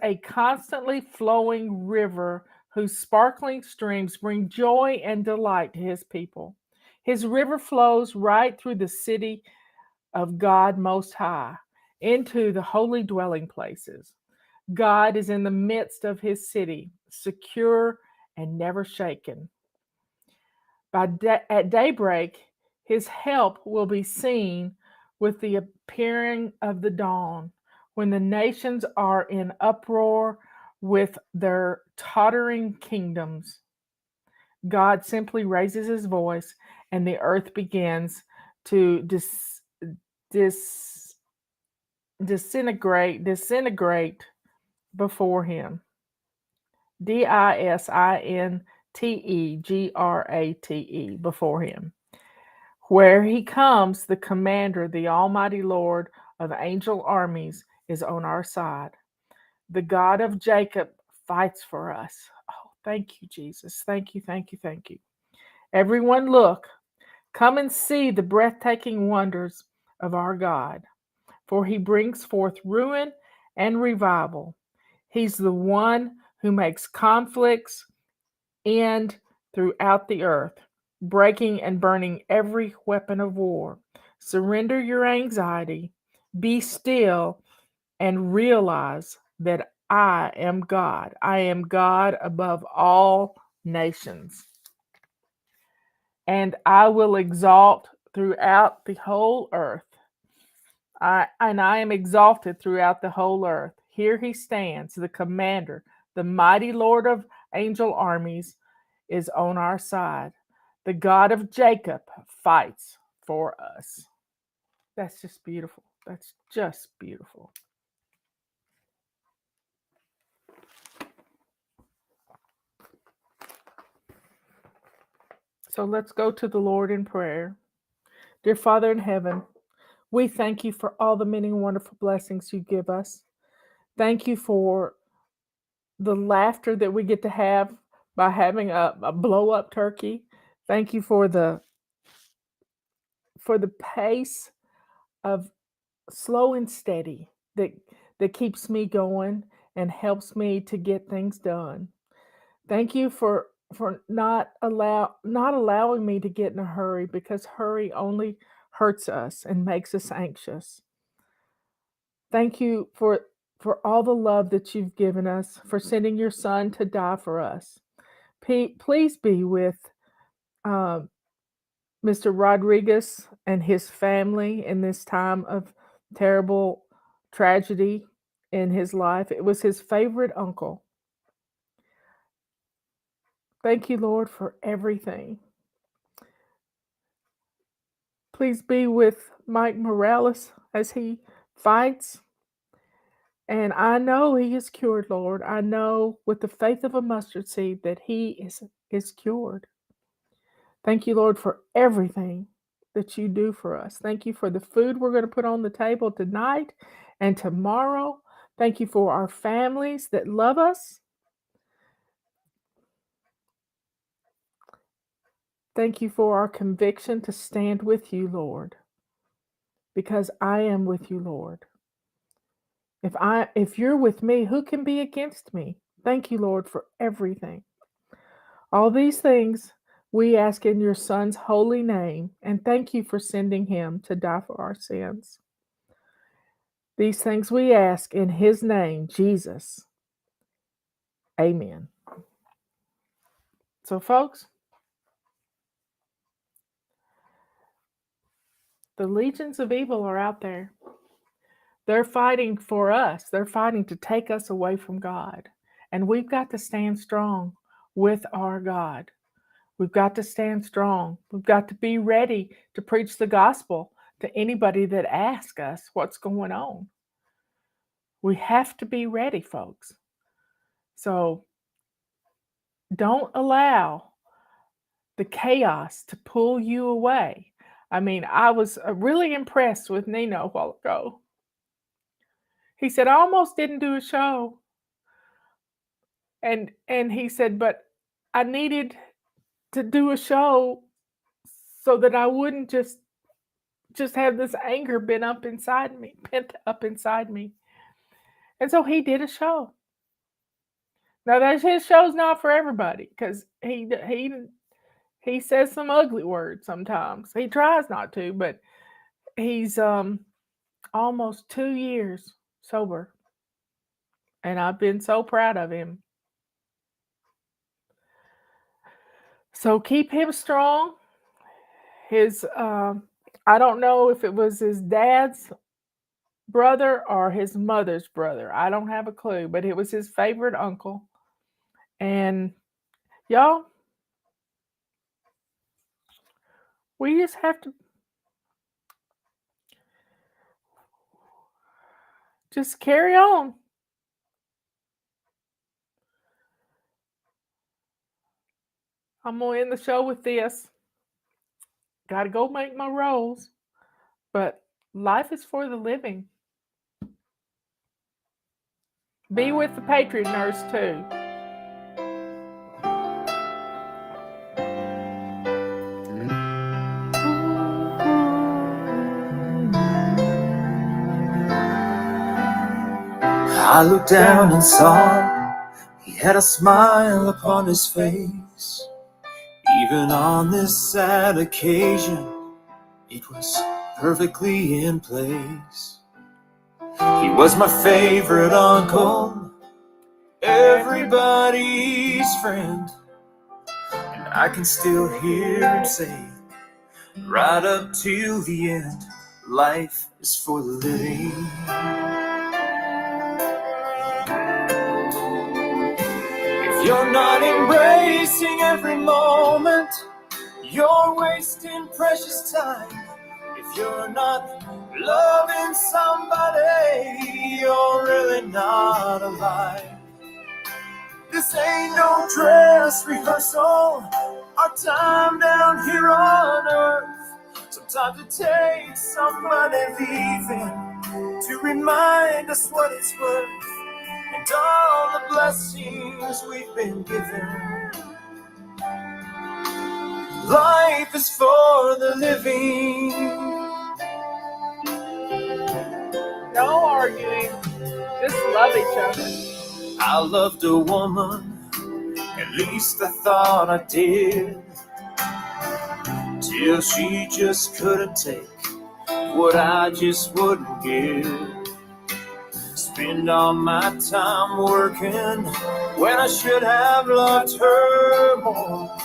a constantly flowing river whose sparkling streams bring joy and delight to his people. His river flows right through the city of God Most High into the holy dwelling places. God is in the midst of his city, secure and never shaken. At daybreak, his help will be seen with the appearing of the dawn, when the nations are in uproar with their tottering kingdoms. God simply raises his voice, and the earth begins to disintegrate before him. Disintegrate before him. Where he comes, the commander, the Almighty Lord of angel armies, is on our side. The God of Jacob fights for us. Oh, thank you, Jesus. Thank you, thank you, thank you. Everyone, look, come and see the breathtaking wonders of our God, for he brings forth ruin and revival. He's the one who makes conflicts end throughout the earth, breaking and burning every weapon of war. Surrender your anxiety, be still, and realize that I am God. I am God above all nations. And I will exalt throughout the whole earth. I am exalted throughout the whole earth. Here he stands, the commander, the mighty Lord of angel armies is on our side. The God of Jacob fights for us. That's just beautiful. That's just beautiful. So let's go to the Lord in prayer. Dear Father in heaven, we thank you for all the many wonderful blessings you give us. Thank you for the laughter that we get to have by having a blow up turkey. Thank you for the pace of slow and steady that keeps me going and helps me to get things done. Thank you for not allowing me to get in a hurry, because hurry only hurts us and makes us anxious. Thank you for all the love that you've given us, for sending your son to die for us. Please be with Mr. Rodriguez and his family in this time of terrible tragedy in his life. It was his favorite uncle. Thank you, Lord, for everything. Please be with Mike Morales as he fights. And I know he is cured, Lord. I know with the faith of a mustard seed that he is cured. Thank you, Lord, for everything that you do for us. Thank you for the food we're going to put on the table tonight and tomorrow. Thank you for our families that love us. Thank you for our conviction to stand with you, Lord, because I am with you, Lord. If you're with me, who can be against me? Thank you, Lord, for everything. All these things we ask in your Son's holy name, and thank you for sending him to die for our sins. These things we ask in his name, Jesus. Amen. So, folks, the legions of evil are out there. They're fighting for us. They're fighting to take us away from God. And we've got to stand strong with our God. We've got to stand strong. We've got to be ready to preach the gospel to anybody that asks us what's going on. We have to be ready, folks. So don't allow the chaos to pull you away. I mean, I was really impressed with Nino a while ago. He said, I almost didn't do a show. And he said, but I needed to do a show so that I wouldn't just have this anger pent up inside me. And so he did a show. Now that's his show's not for everybody because he says some ugly words sometimes. He tries not to, but he's almost 2 years sober. And I've been so proud of him. So keep him strong. His I don't know if it was his dad's brother or his mother's brother. I don't have a clue, but it was his favorite uncle. And y'all, we just have to just carry on. I'm going to end the show with this. Got to go make my rolls. But life is for the living. Be with the Patriot Nurse too. I looked down and saw he had a smile upon his face. Even on this sad occasion, it was perfectly in place. He was my favorite uncle, everybody's friend, and I can still hear him say, right up till the end, life is for the living. If you're not embracing every moment, you're wasting precious time. If you're not loving somebody, you're really not alive. This ain't no dress rehearsal, our time down here on earth. Sometimes it takes somebody leaving to remind us what it's worth, and all the blessings we've been given. Life is for the living. No arguing. Just love each other. I loved a woman, at least I thought I did, till she just couldn't take what I just wouldn't give. Spend all my time working when I should have loved her more.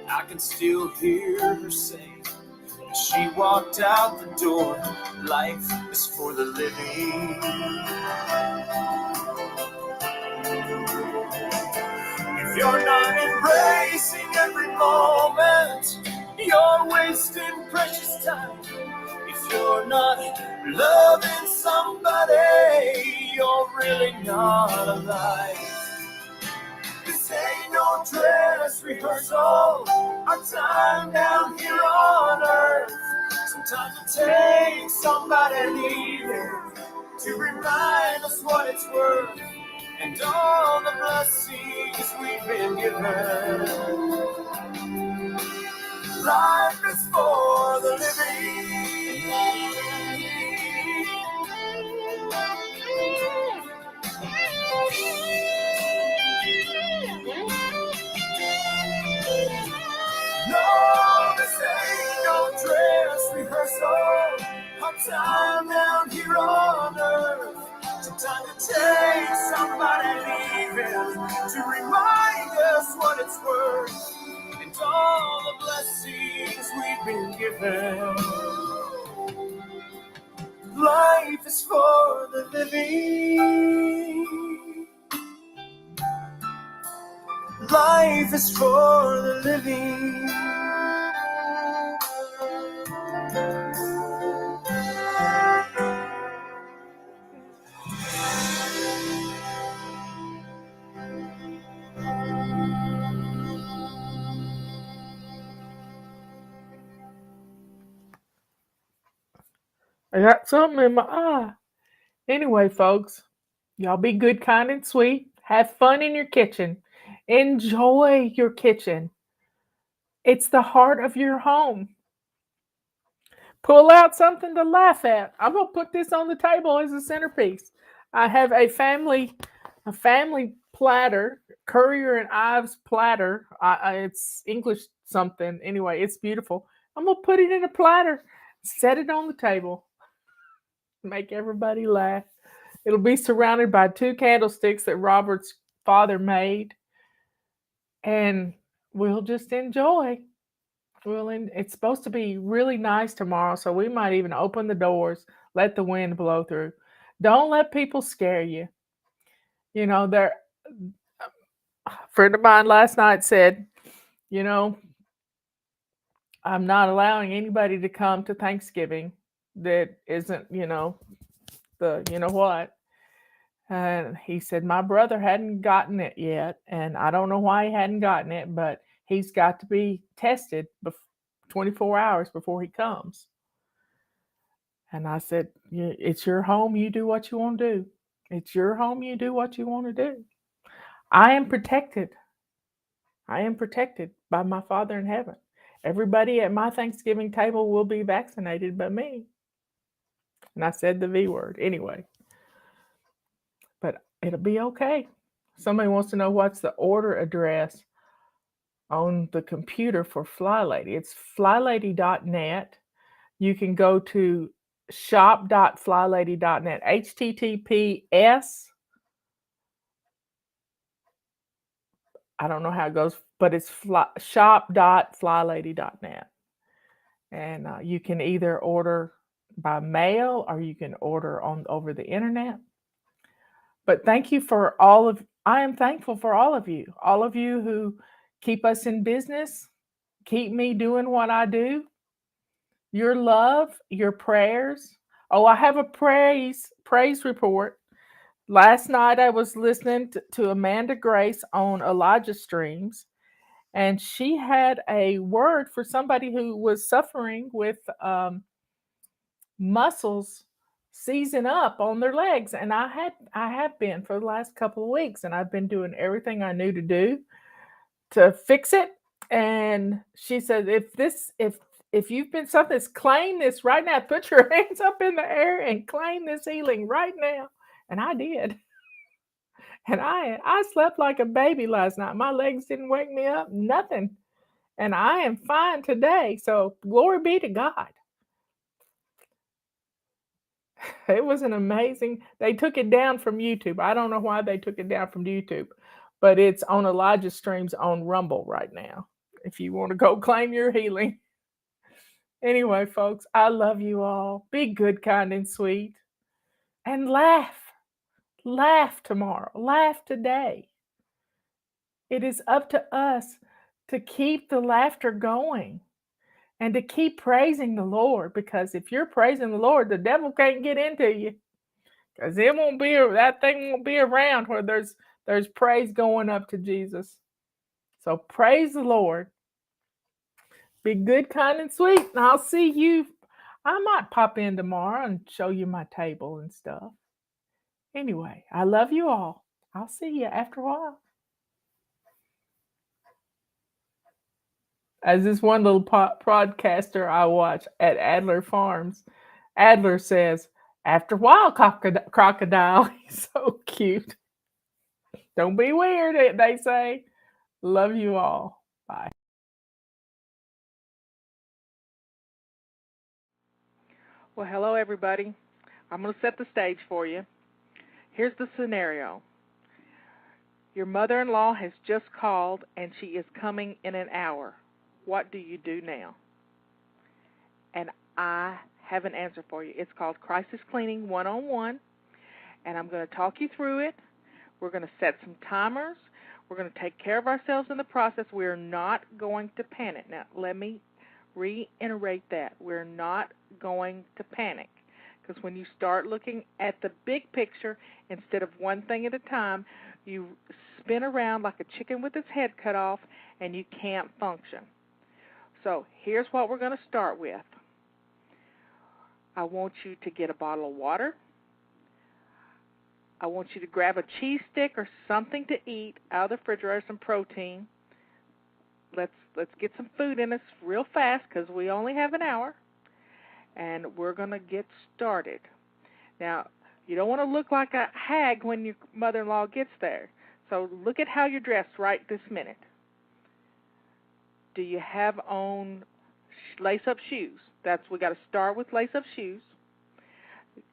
I can still hear her say, as she walked out the door, life is for the living. If you're not embracing every moment, you're wasting precious time. If you're not loving somebody, you're really not alive. This ain't no dress rehearsal, our time down here on earth. Sometimes it takes somebody leaving to remind us what it's worth and all the blessings we've been given. Life is for the living. No, this ain't no dress rehearsal. Our time down here on earth. Sometimes it takes somebody leaving to remind us what it's worth and all the blessings we've been given. Life is for the living. Life is for the living. I got something in my eye. Anyway, folks, y'all be good, kind, and sweet. Have fun in your kitchen. Enjoy your kitchen. It's the heart of your home. Pull out something to laugh at. I'm gonna put this on the table as a centerpiece. I have a family platter, Currier and Ives platter. It's English something. Anyway, it's beautiful. I'm gonna put it in a platter, set it on the table, make everybody laugh. It'll be surrounded by 2 candlesticks that Robert's father made, and we'll just enjoy. It's supposed to be really nice tomorrow, so we might even open the doors, let the wind blow through. Don't let people scare you. You know, a friend of mine last night said, you know, I'm not allowing anybody to come to Thanksgiving that isn't, the you know what. And he said, my brother hadn't gotten it yet. And I don't know why he hadn't gotten it, but he's got to be tested 24 hours before he comes. And I said, it's your home. You do what you want to do. It's your home. You do what you want to do. I am protected. I am protected by my Father in heaven. Everybody at my Thanksgiving table will be vaccinated but me. And I said the V word anyway. But it'll be okay. Somebody wants to know what's the order address on the computer for FlyLady. It's flylady.net. You can go to shop.flylady.net. HTTPS. I don't know how it goes, but it's shop.flylady.net. And you can either order by mail or you can order over the internet. But thank you for I am thankful for all of you who keep us in business, keep me doing what I do. Your love, your prayers. Oh, I have a praise report. Last night I was listening to Amanda Grace on Elijah Streams, and she had a word for somebody who was suffering with muscles seizing up on their legs, and I have been for the last couple of weeks, and I've been doing everything I knew to do to fix it. And she said, if you've been something, claim this right now. Put your hands up in the air and claim this healing right now. And I did. And I slept like a baby last night. My legs didn't wake me up, nothing. And I am fine today. So glory be to God. It was an amazing. They took it down from YouTube. I don't know why they took it down from YouTube, but it's on Elijah Streams on Rumble right now. If you want to go claim your healing. Anyway, folks, I love you all. Be good, kind, and sweet. And laugh. Laugh tomorrow. Laugh today. It is up to us to keep the laughter going. and to keep praising the Lord, because if you're praising the Lord, the devil can't get into you, because that thing won't be around where there's praise going up to Jesus. So praise the Lord. Be good, kind, and sweet, and I'll see you. I might pop in tomorrow and show you my table and stuff. Anyway, I love you all. I'll see you after a while. As this one little broadcaster I watch at Adler Farms, Adler says, "After a while, crocodile." He's so cute. Don't be weird, they say. Love you all. Bye. Well, hello, everybody. I'm going to set the stage for you. Here's the scenario. Your mother-in-law has just called, and she is coming in an hour. What do you do now? And I have an answer for you. It's called Crisis Cleaning 101, and I'm going to talk you through it. We're going to set some timers. We're going to take care of ourselves in the process. We're not going to panic. Now, let me reiterate that. We're not going to panic, because when you start looking at the big picture instead of one thing at a time, you spin around like a chicken with its head cut off, and you can't function. So here's what we're going to start with. I want you to get a bottle of water. I want you to grab a cheese stick or something to eat out of the refrigerator, some protein. Let's get some food in us real fast, because we only have an hour, and we're going to get started. Now, you don't want to look like a hag when your mother-in-law gets there, so look at how you're dressed right this minute. Do you have on lace-up shoes? We got to start with lace-up shoes.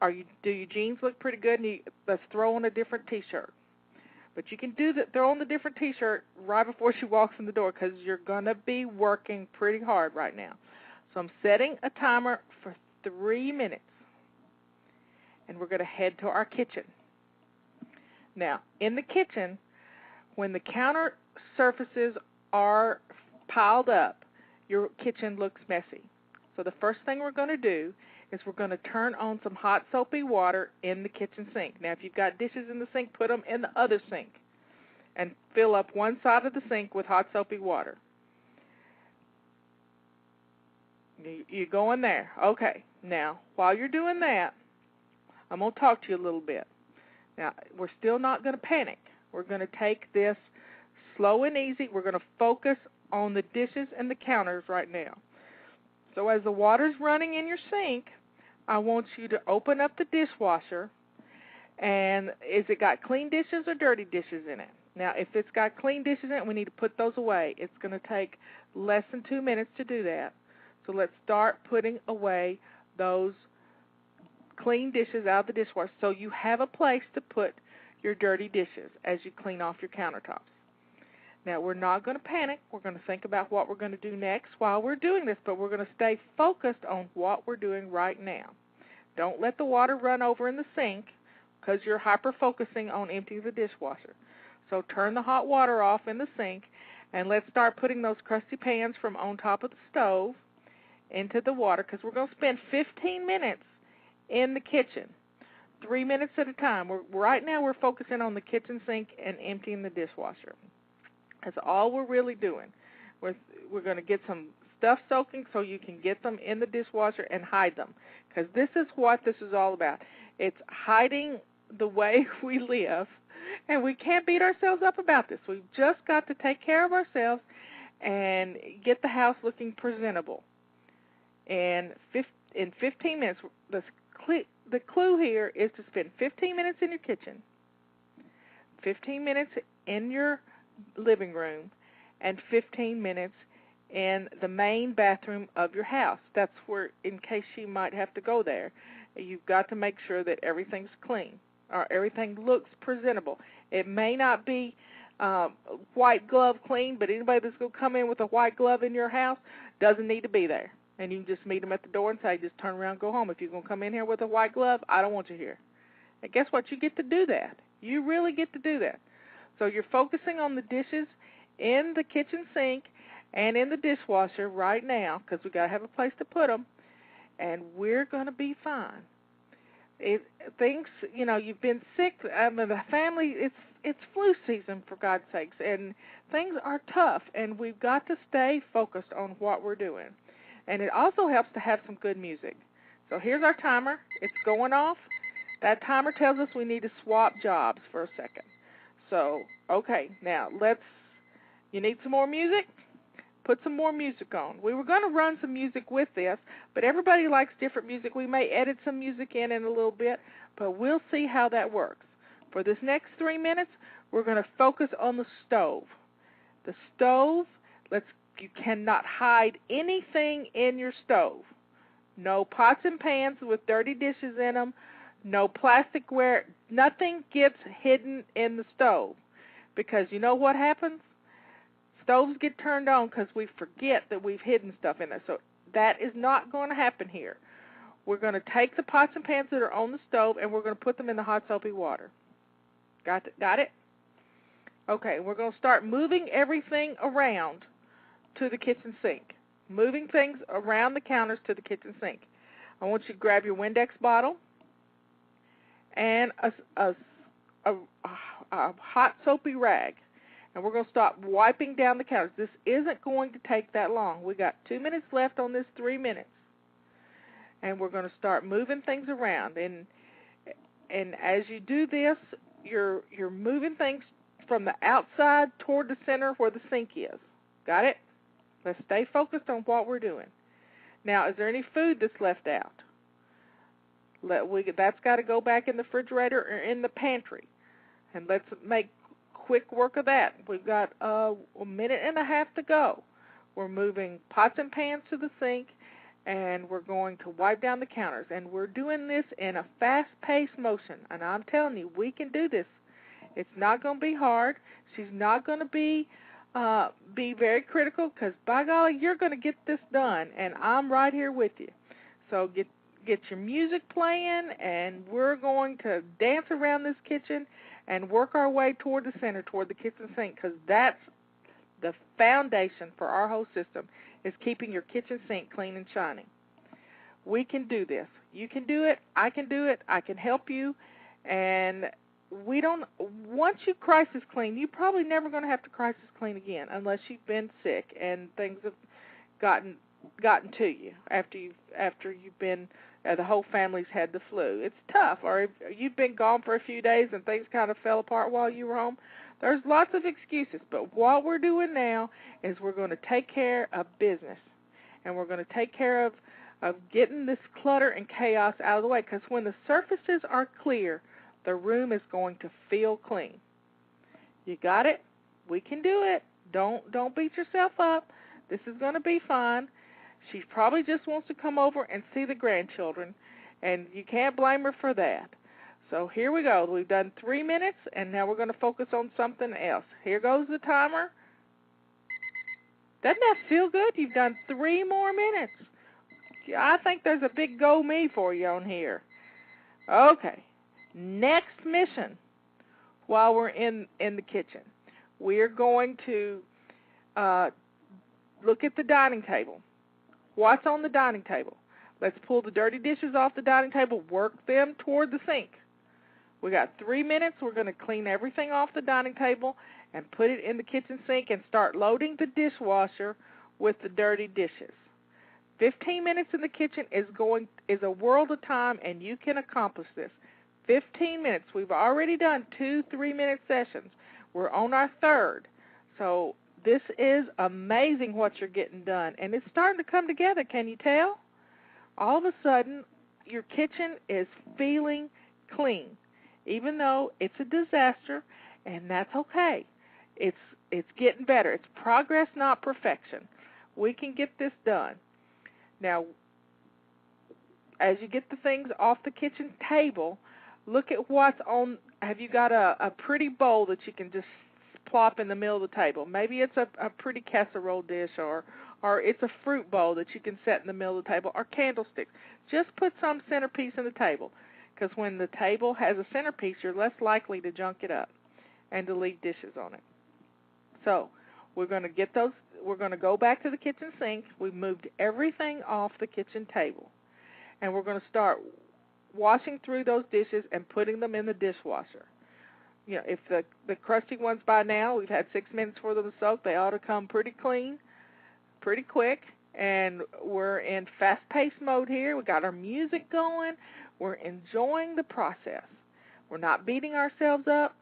Do your jeans look pretty good? And let's throw on a different T-shirt. But you can throw on the different T-shirt right before she walks in the door, because you're going to be working pretty hard right now. So I'm setting a timer for 3 minutes, and we're going to head to our kitchen. Now, in the kitchen, when the counter surfaces are piled up, your kitchen looks messy. So the first thing we're going to do is we're going to turn on some hot soapy water in the kitchen sink. Now, if you've got dishes in the sink, put them in the other sink and fill up one side of the sink with hot soapy water. You go in there. Okay. Now, while you're doing that, I'm going to talk to you a little bit. Now, we're still not going to panic. We're going to take this slow and easy. We're going to focus on the dishes and the counters right now. So as the water's running in your sink, I want you to open up the dishwasher, and is it got clean dishes or dirty dishes in it? Now, if it's got clean dishes in it, we need to put those away. It's going to take less than 2 minutes to do that. So let's start putting away those clean dishes out of the dishwasher, so you have a place to put your dirty dishes as you clean off your countertops. Now, we're not going to panic. We're going to think about what we're going to do next while we're doing this, but we're going to stay focused on what we're doing right now. Don't let the water run over in the sink, because you're hyper-focusing on emptying the dishwasher. So turn the hot water off in the sink, and let's start putting those crusty pans from on top of the stove into the water, because we're going to spend 15 minutes in the kitchen, 3 minutes at a time. Right now we're focusing on the kitchen sink and emptying the dishwasher. That's all we're really doing. We're going to get some stuff soaking so you can get them in the dishwasher and hide them, because this is what this is all about. It's hiding the way we live, and we can't beat ourselves up about this. We've just got to take care of ourselves and get the house looking presentable. And in 15 minutes, the clue here is to spend 15 minutes in your kitchen, 15 minutes in your living room, and 15 minutes in the main bathroom of your house. That's where, in case you might have to go there, you've got to make sure that everything's clean or everything looks presentable. It may not be white glove clean, but anybody that's going to come in with a white glove in your house doesn't need to be there. And you can just meet them at the door and say, just turn around and go home. If you're going to come in here with a white glove, I don't want you here. And guess what? You get to do that. You really get to do that. So you're focusing on the dishes in the kitchen sink and in the dishwasher right now because we got to have a place to put them, and we're going to be fine. Things, you've been sick. The family, it's flu season, for God's sakes, and things are tough, and we've got to stay focused on what we're doing. And it also helps to have some good music. So here's our timer. It's going off. That timer tells us we need to swap jobs for a second. So, okay, now you need some more music? Put some more music on. We were going to run some music with this, but everybody likes different music. We may edit some music in a little bit, but we'll see how that works. For this next 3 minutes, we're going to focus on the stove. The stove, you cannot hide anything in your stove. No pots and pans with dirty dishes in them, no plasticware, nothing gets hidden in the stove. Because you know what happens? Stoves get turned on because we forget that we've hidden stuff in there. So that is not going to happen here. We're going to take the pots and pans that are on the stove and we're going to put them in the hot soapy water. Got it? Okay, we're going to start moving everything around to the kitchen sink. Moving things around the counters to the kitchen sink. I want you to grab your Windex bottle and a hot soapy rag. And we're going to start wiping down the counters. This isn't going to take that long. We got 2 minutes left on this 3 minutes. And we're going to start moving things around. And as you do this, you're moving things from the outside toward the center where the sink is. Got it? Let's stay focused on what we're doing. Now, is there any food that's left out? That's got to go back in the refrigerator or in the pantry. And let's make quick work of that. We've got a minute and a half to go. We're moving pots and pans to the sink, and we're going to wipe down the counters. And we're doing this in a fast-paced motion. And I'm telling you, we can do this. It's not going to be hard. She's not going to be very critical because, by golly, you're going to get this done, and I'm right here with you. So get your music playing, and we're going to dance around this kitchen and work our way toward the center, toward the kitchen sink, because that's the foundation for our whole system, is keeping your kitchen sink clean and shining. We can do this. You can do it. I can do it. I can help you. And once you crisis clean, you're probably never going to have to crisis clean again unless you've been sick and things have gotten to you after you've been the whole family's had the flu. It's tough. Or if you've been gone for a few days and things kind of fell apart while you were home. There's lots of excuses. But what we're doing now is we're going to take care of business. And we're going to take care of getting this clutter and chaos out of the way. Because when the surfaces are clear, the room is going to feel clean. You got it? We can do it. Don't beat yourself up. This is going to be fine. She probably just wants to come over and see the grandchildren, and you can't blame her for that. So here we go. We've done 3 minutes, and now we're going to focus on something else. Here goes the timer. Doesn't that feel good? You've done 3 more minutes. I think there's a big go me for you on here. Okay. Next mission while we're in the kitchen. We're going to look at the dining table. What's on the dining table? Let's pull the dirty dishes off the dining table, work them toward the sink. We got 3 minutes. We're going to clean everything off the dining table and put it in the kitchen sink and start loading the dishwasher with the dirty dishes. 15 minutes in the kitchen is a world of time, and you can accomplish this. 15 minutes. We've already done 2 3-minute sessions. We're on our third. So this is amazing what you're getting done, and it's starting to come together. Can you tell? All of a sudden, your kitchen is feeling clean, even though it's a disaster, and that's okay. It's getting better. It's progress, not perfection. We can get this done. Now, as you get the things off the kitchen table, look at what's on. Have you got a pretty bowl that you can just plop in the middle of the table? Maybe it's a pretty casserole dish, or it's a fruit bowl that you can set in the middle of the table, or candlesticks. Just put some centerpiece in the table, because when the table has a centerpiece, you're less likely to junk it up and to leave dishes on it. So We're going to get those. We're going to go back to the kitchen sink. We've moved everything off the kitchen table, and we're going to start washing through those dishes and putting them in the dishwasher. You know, if the crusty ones by now, we've had 6 minutes for them to soak, they ought to come pretty clean, pretty quick, and we're in fast-paced mode here. We got our music going. We're enjoying the process. We're not beating ourselves up.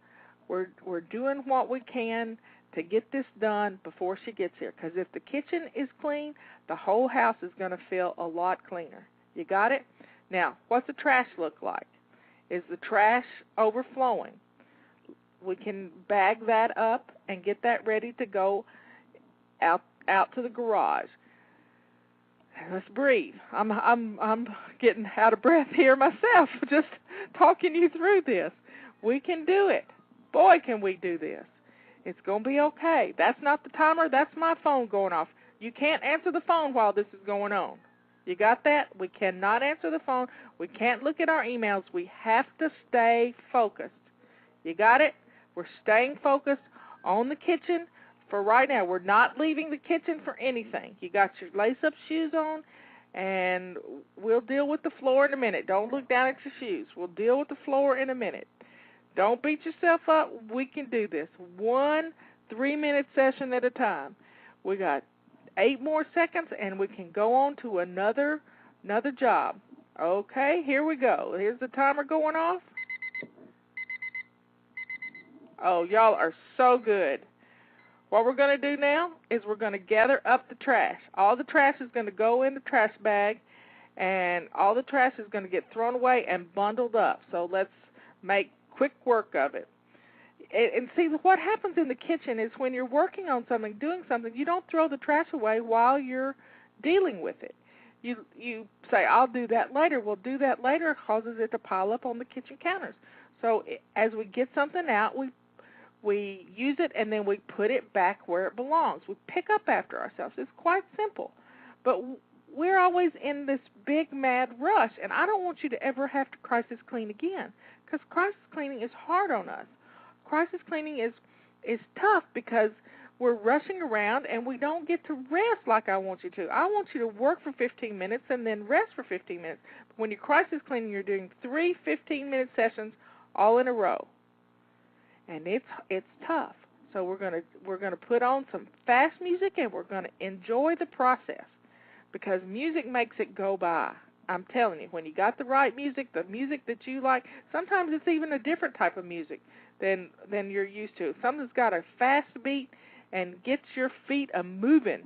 We're doing what we can to get this done before she gets here, because if the kitchen is clean, the whole house is going to feel a lot cleaner. You got it? Now, what's the trash look like? Is the trash overflowing? We can bag that up and get that ready to go out to the garage. Let's breathe. I'm getting out of breath here myself, just talking you through this. We can do it. Boy, can we do this. It's going to be okay. That's not the timer. That's my phone going off. You can't answer the phone while this is going on. You got that? We cannot answer the phone. We can't look at our emails. We have to stay focused. You got it? We're staying focused on the kitchen for right now. We're not leaving the kitchen for anything. You got your lace-up shoes on, and we'll deal with the floor in a minute. Don't look down at your shoes. We'll deal with the floor in a minute. Don't beat yourself up. We can do this. 1 3-minute session at a time. We got 8 more seconds, and we can go on to another job. Okay, here we go. Here's the timer going off. Oh, y'all are so good. What we're going to do now is we're going to gather up the trash. All the trash is going to go in the trash bag, and all the trash is going to get thrown away and bundled up. So let's make quick work of it. And see, what happens in the kitchen is when you're working on something, doing something, you don't throw the trash away while you're dealing with it. You say, I'll do that later. Well, do that later causes it to pile up on the kitchen counters. So as we get something out, we use it, and then we put it back where it belongs. We pick up after ourselves. It's quite simple. But we're always in this big, mad rush, and I don't want you to ever have to crisis clean again, because crisis cleaning is hard on us. Crisis cleaning is tough because we're rushing around, and we don't get to rest like I want you to. I want you to work for 15 minutes and then rest for 15 minutes. But when you're crisis cleaning, you're doing 3 15-minute sessions all in a row. And it's tough. So we're gonna put on some fast music, and we're gonna enjoy the process, because music makes it go by. I'm telling you, when you got the right music, the music that you like, sometimes it's even a different type of music than you're used to. Something that's got a fast beat and gets your feet a-moving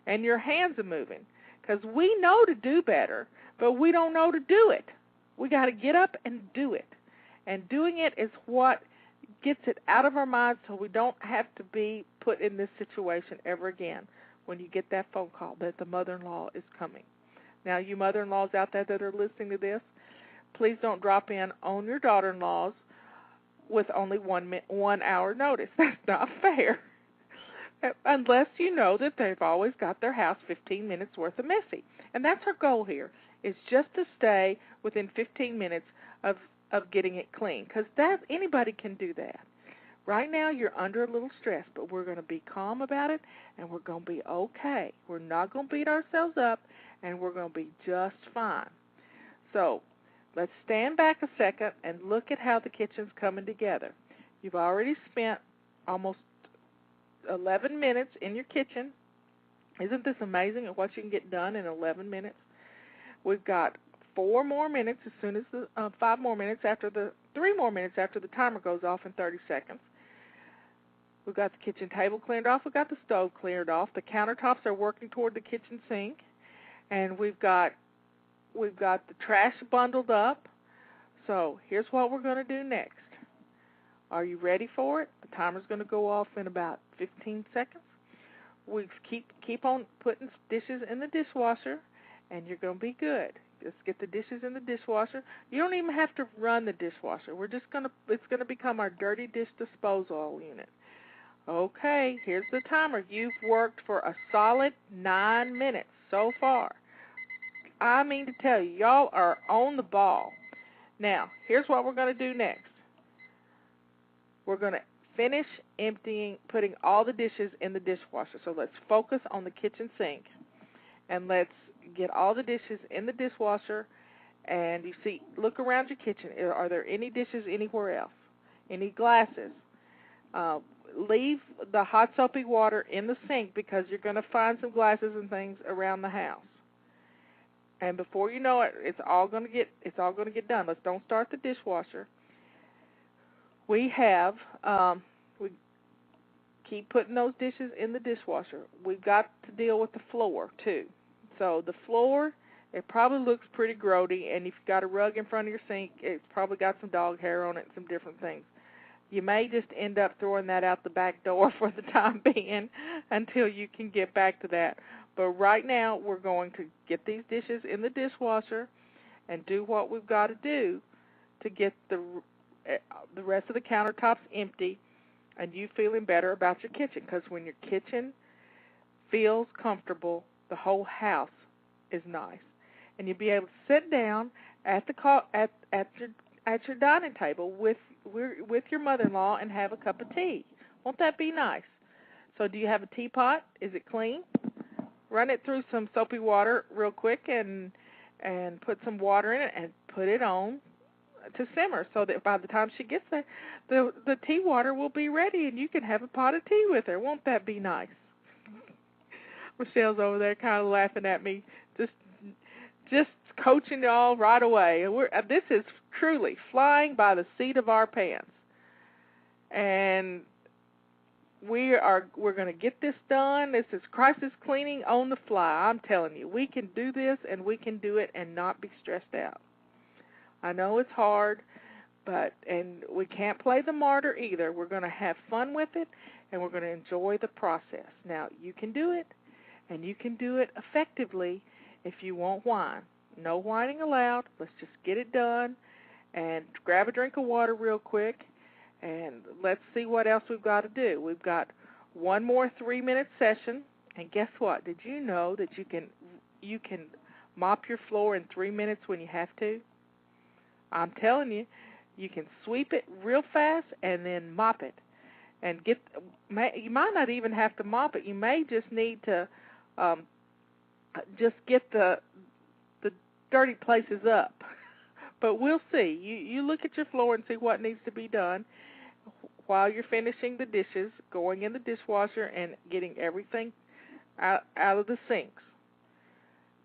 and your hands a-moving, because we know to do better, but we don't know to do it. We got to get up and do it. And doing it is what gets it out of our minds, so we don't have to be put in this situation ever again when you get that phone call that the mother-in-law is coming. Now, you mother-in-laws out there that are listening to this, please don't drop in on your daughter-in-laws with only 1 hour notice. That's not fair. Unless you know that they've always got their house 15 minutes worth of messy. And that's our goal here, is just to stay within 15 minutes of getting it clean, because anybody can do that. Right now you're under a little stress, but we're going to be calm about it, and we're going to be okay. We're not going to beat ourselves up, and we're going to be just fine. So let's stand back a second and look at how the kitchen's coming together. You've already spent almost 11 minutes in your kitchen. Isn't this amazing at what you can get done in 11 minutes? We've got 4 more minutes as soon as 5 more minutes after 3 more minutes after the timer goes off in 30 seconds. We've got the kitchen table cleared off. We've got the stove cleared off. The countertops are working toward the kitchen sink. And we've got the trash bundled up. So here's what we're going to do next. Are you ready for it? The timer's going to go off in about 15 seconds. We keep on putting dishes in the dishwasher, and you're going to be good. Just get the dishes in the dishwasher. You don't even have to run the dishwasher. It's going to become our dirty dish disposal unit. Okay, here's the timer. You've worked for a solid 9 minutes so far. I mean to tell you, y'all are on the ball. Now, here's what we're going to do next. We're going to finish putting all the dishes in the dishwasher. So let's focus on the kitchen sink, and let's get all the dishes in the dishwasher. And you see, look around your kitchen. Are there any dishes anywhere else? Any glasses? Leave the hot soapy water in the sink because you're going to find some glasses and things around the house. And before you know it, it's all going to get done. Let's don't start the dishwasher. We keep putting those dishes in the dishwasher. We've got to deal with the floor too. So the floor, it probably looks pretty grody, and if you've got a rug in front of your sink, it's probably got some dog hair on it and some different things. You may just end up throwing that out the back door for the time being until you can get back to that. But right now, we're going to get these dishes in the dishwasher and do what we've got to do to get the rest of the countertops empty and you feeling better about your kitchen. Because when your kitchen feels comfortable, the whole house is nice. And you'll be able to sit down at your dining table with your mother-in-law and have a cup of tea. Won't that be nice? So do you have a teapot? Is it clean? Run it through some soapy water real quick and put some water in it and put it on to simmer so that by the time she gets there, the tea water will be ready and you can have a pot of tea with her. Won't that be nice? Michelle's over there kind of laughing at me, just coaching y'all right away. This is truly flying by the seat of our pants. And we're going to get this done. This is crisis cleaning on the fly. I'm telling you, we can do this, and we can do it and not be stressed out. I know it's hard, and we can't play the martyr either. We're going to have fun with it, and we're going to enjoy the process. Now, you can do it, and you can do it effectively if you won't whine. No whining allowed. Let's just get it done and grab a drink of water real quick, and let's see what else we've got to do. We've got one more 3-minute session, and guess what? Did you know that you can mop your floor in 3 minutes when you have to? I'm telling you, you can sweep it real fast and then mop it. And you might not even have to mop it. You may just need to just get the dirty places up. But we'll see. You look at your floor and see what needs to be done while you're finishing the dishes, going in the dishwasher, and getting everything out of the sinks.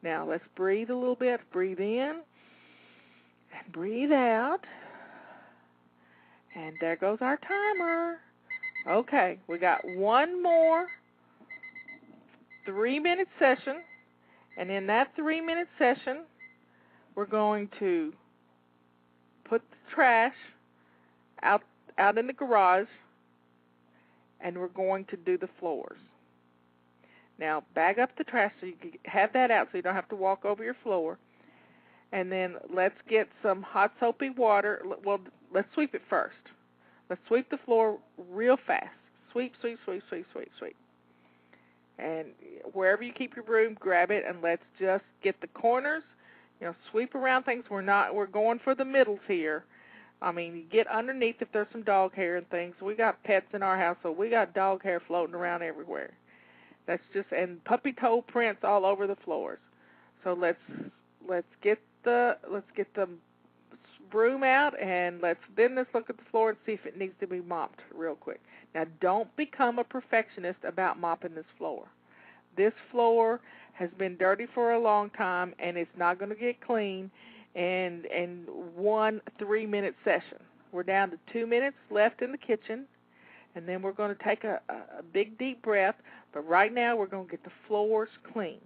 Now, let's breathe a little bit. Breathe in and breathe out. And there goes our timer. Okay, we got one more 3-minute session. And in that 3-minute session, we're going to put the trash out in the garage, and we're going to do the floors. Now, bag up the trash so you can have that out so you don't have to walk over your floor. And then let's get some hot soapy water. Well, let's sweep it first. Let's sweep the floor real fast. Sweep, sweep, sweep, sweep, sweep, sweep. And wherever you keep your broom, grab it, and let's just get the corners. Sweep around things. We're going for the middles here. I mean, you get underneath if there's some dog hair and things. We got pets in our house, so we got dog hair floating around everywhere. And puppy toe prints all over the floors. So let's get the broom out, and let's look at the floor and see if it needs to be mopped real quick. Now, don't become a perfectionist about mopping this floor. This floor has been dirty for a long time, and it's not going to get clean in one 3-minute session. We're down to 2 minutes left in the kitchen, and then we're going to take a big, deep breath. But right now, we're going to get the floors clean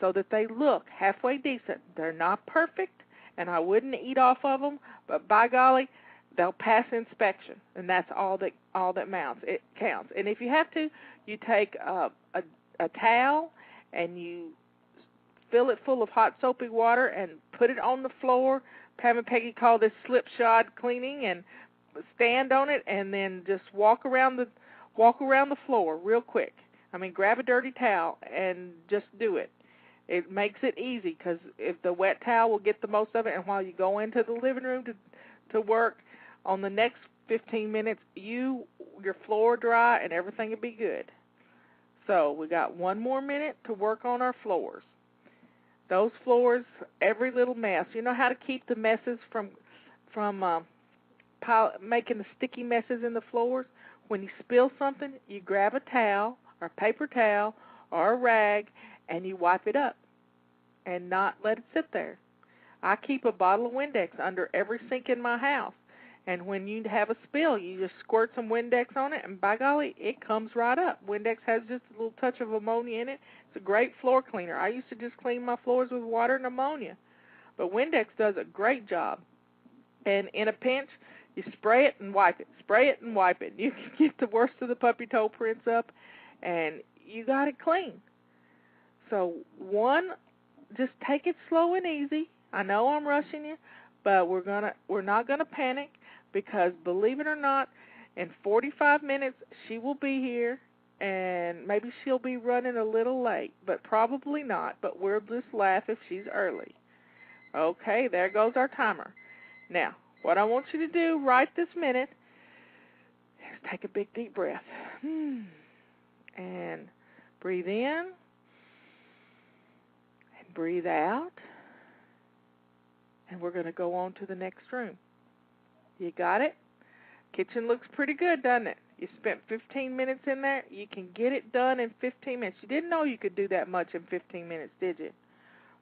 so that they look halfway decent. They're not perfect, and I wouldn't eat off of them, but by golly, they'll pass inspection, and that's all that counts. And if you have to, you take a towel and you fill it full of hot soapy water and put it on the floor. Pam and Peggy call this slipshod cleaning, and stand on it and then just walk around the floor real quick. I mean, grab a dirty towel and just do it. It makes it easy because if the wet towel will get the most of it, and while you go into the living room to work, on the next 15 minutes, your floor dry and everything will be good. So we got 1 more minute to work on our floors. Those floors, every little mess. You know how to keep the messes from making the sticky messes in the floors? When you spill something, you grab a towel or a paper towel or a rag and you wipe it up and not let it sit there. I keep a bottle of Windex under every sink in my house. And when you have a spill, you just squirt some Windex on it, and by golly, it comes right up. Windex has just a little touch of ammonia in it. It's a great floor cleaner. I used to just clean my floors with water and ammonia. But Windex does a great job. And in a pinch, you spray it and wipe it. Spray it and wipe it. You can get the worst of the puppy toe prints up, and you got it clean. So, just take it slow and easy. I know I'm rushing you, but we're not gonna panic, because believe it or not, in 45 minutes she will be here, and maybe she'll be running a little late, but probably not. But we'll just laugh if she's early. Okay, there goes our timer. Now, what I want you to do right this minute is take a big deep breath. And breathe in and breathe out. And we're going to go on to the next room. You got it? Kitchen looks pretty good, doesn't it? You spent 15 minutes in there. You can get it done in 15 minutes. You didn't know you could do that much in 15 minutes, did you?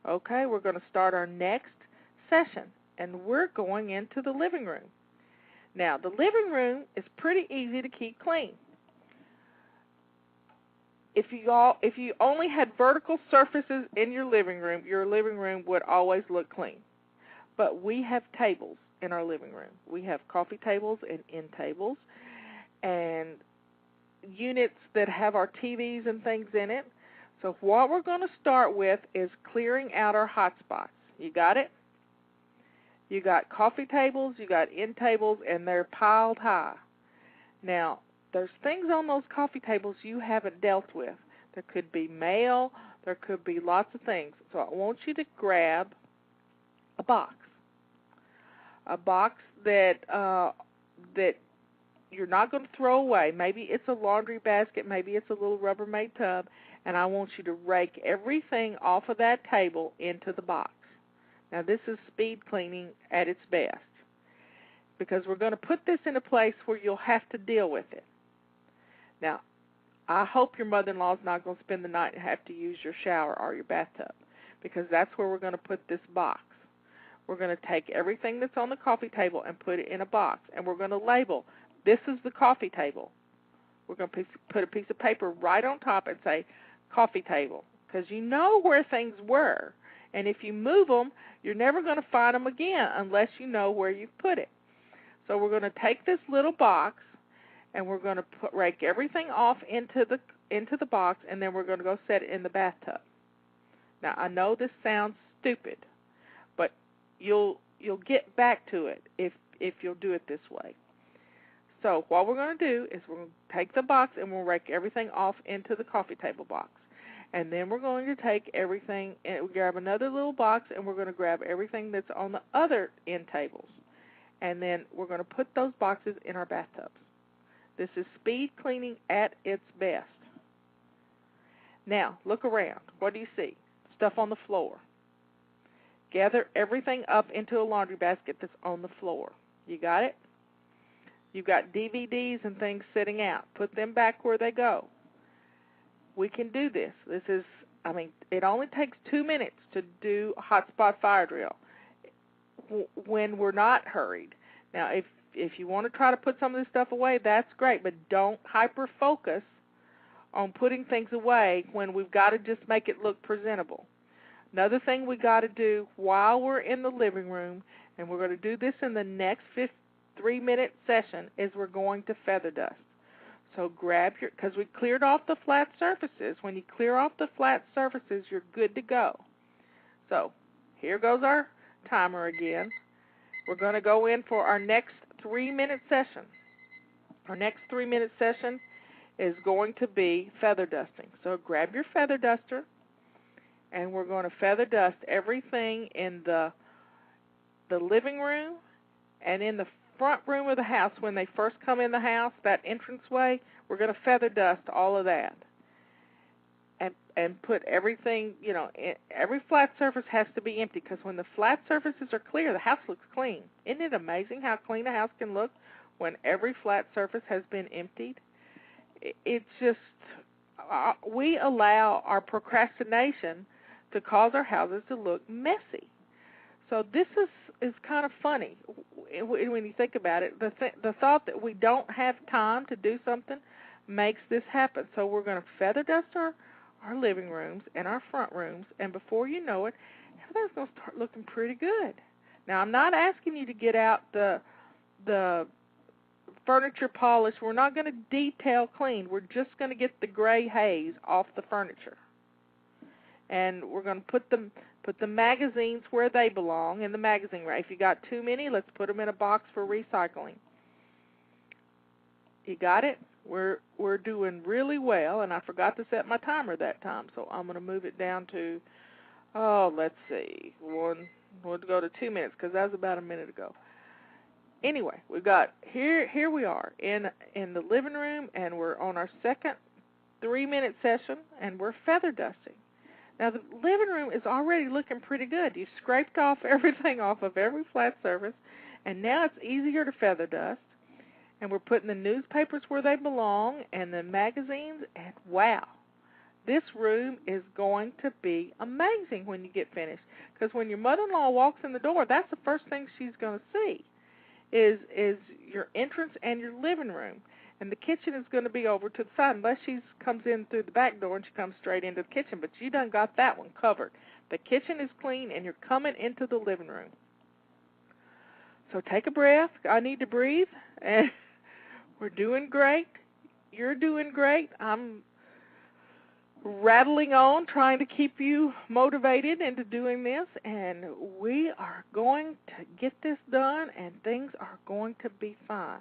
Okay, we're going to start our next session, and we're going into the living room. Now, the living room is pretty easy to keep clean. If you only had vertical surfaces in your living room would always look clean. But we have tables in our living room. We have coffee tables and end tables and units that have our TVs and things in it. So what we're going to start with is clearing out our hot spots. You got it? You got coffee tables, you got end tables, and they're piled high. Now, there's things on those coffee tables you haven't dealt with. There could be mail, there could be lots of things. So I want you to grab a box that you're not going to throw away. Maybe it's a laundry basket, maybe it's a little Rubbermaid tub, and I want you to rake everything off of that table into the box. Now, this is speed cleaning at its best, because we're going to put this in a place where you'll have to deal with it. Now, I hope your mother-in-law is not going to spend the night and have to use your shower or your bathtub, because that's where we're going to put this box. We're going to take everything that's on the coffee table and put it in a box, and we're going to label, this is the coffee table. We're going to put a piece of paper right on top and say, coffee table, because you know where things were, and if you move them, you're never going to find them again unless you know where you've put it. So we're going to take this little box, and we're going to rake everything off into the box, and then we're going to go set it in the bathtub. Now, I know this sounds stupid, but you'll get back to it if you'll do it this way. So what we're going to do is we're going to take the box and we'll rake everything off into the coffee table box. And then we're going to take everything and we'll grab another little box, and we're going to grab everything that's on the other end tables. And then we're going to put those boxes in our bathtubs. This is speed cleaning at its best. Now, look around. What do you see? Stuff on the floor. Gather everything up into a laundry basket that's on the floor. You got it? You've got DVDs and things sitting out. Put them back where they go. We can do this. It only takes 2 minutes to do a hotspot fire drill when we're not hurried. Now, if you want to try to put some of this stuff away, that's great, but don't hyper-focus on putting things away when we've got to just make it look presentable. Another thing we got to do while we're in the living room, and we're going to do this in the next 3-minute session, is we're going to feather dust. So because we cleared off the flat surfaces. When you clear off the flat surfaces, you're good to go. So here goes our timer again. We're going to go in for our next 3-minute session. Our next 3-minute session is going to be feather dusting. So grab your feather duster, and we're going to feather dust everything in the living room and in the front room of the house, when they first come in the house, that entranceway, we're going to feather dust all of that. And put everything, every flat surface has to be empty, because when the flat surfaces are clear, the house looks clean. Isn't it amazing how clean a house can look when every flat surface has been emptied? It's just, we allow our procrastination to cause our houses to look messy. So this is kind of funny when you think about it. The thought that we don't have time to do something makes this happen. So we're going to feather dust our living rooms and our front rooms, and before you know it, everything's going to start looking pretty good. Now, I'm not asking you to get out the furniture polish. We're not going to detail clean. We're just going to get the gray haze off the furniture. And we're going to put the magazines where they belong in the magazine rack. If you got too many, let's put them in a box for recycling. You got it? We're doing really well, and I forgot to set my timer that time, so I'm going to move it down to, let's see, we'll go to 2 minutes, because that was about a minute ago. Anyway, we've got, here we are in the living room, and we're on our second 3-minute session, and we're feather dusting. Now, the living room is already looking pretty good. You've scraped off everything off of every flat surface, and now it's easier to feather dust. And we're putting the newspapers where they belong and the magazines, and wow, this room is going to be amazing when you get finished. Because when your mother-in-law walks in the door, that's the first thing she's going to see is your entrance and your living room. And the kitchen is going to be over to the side, unless she comes in through the back door and she comes straight into the kitchen. But you done got that one covered. The kitchen is clean, and you're coming into the living room. So take a breath. I need to breathe. And we're doing great. You're doing great. I'm rattling on, trying to keep you motivated into doing this, and we are going to get this done, and things are going to be fine.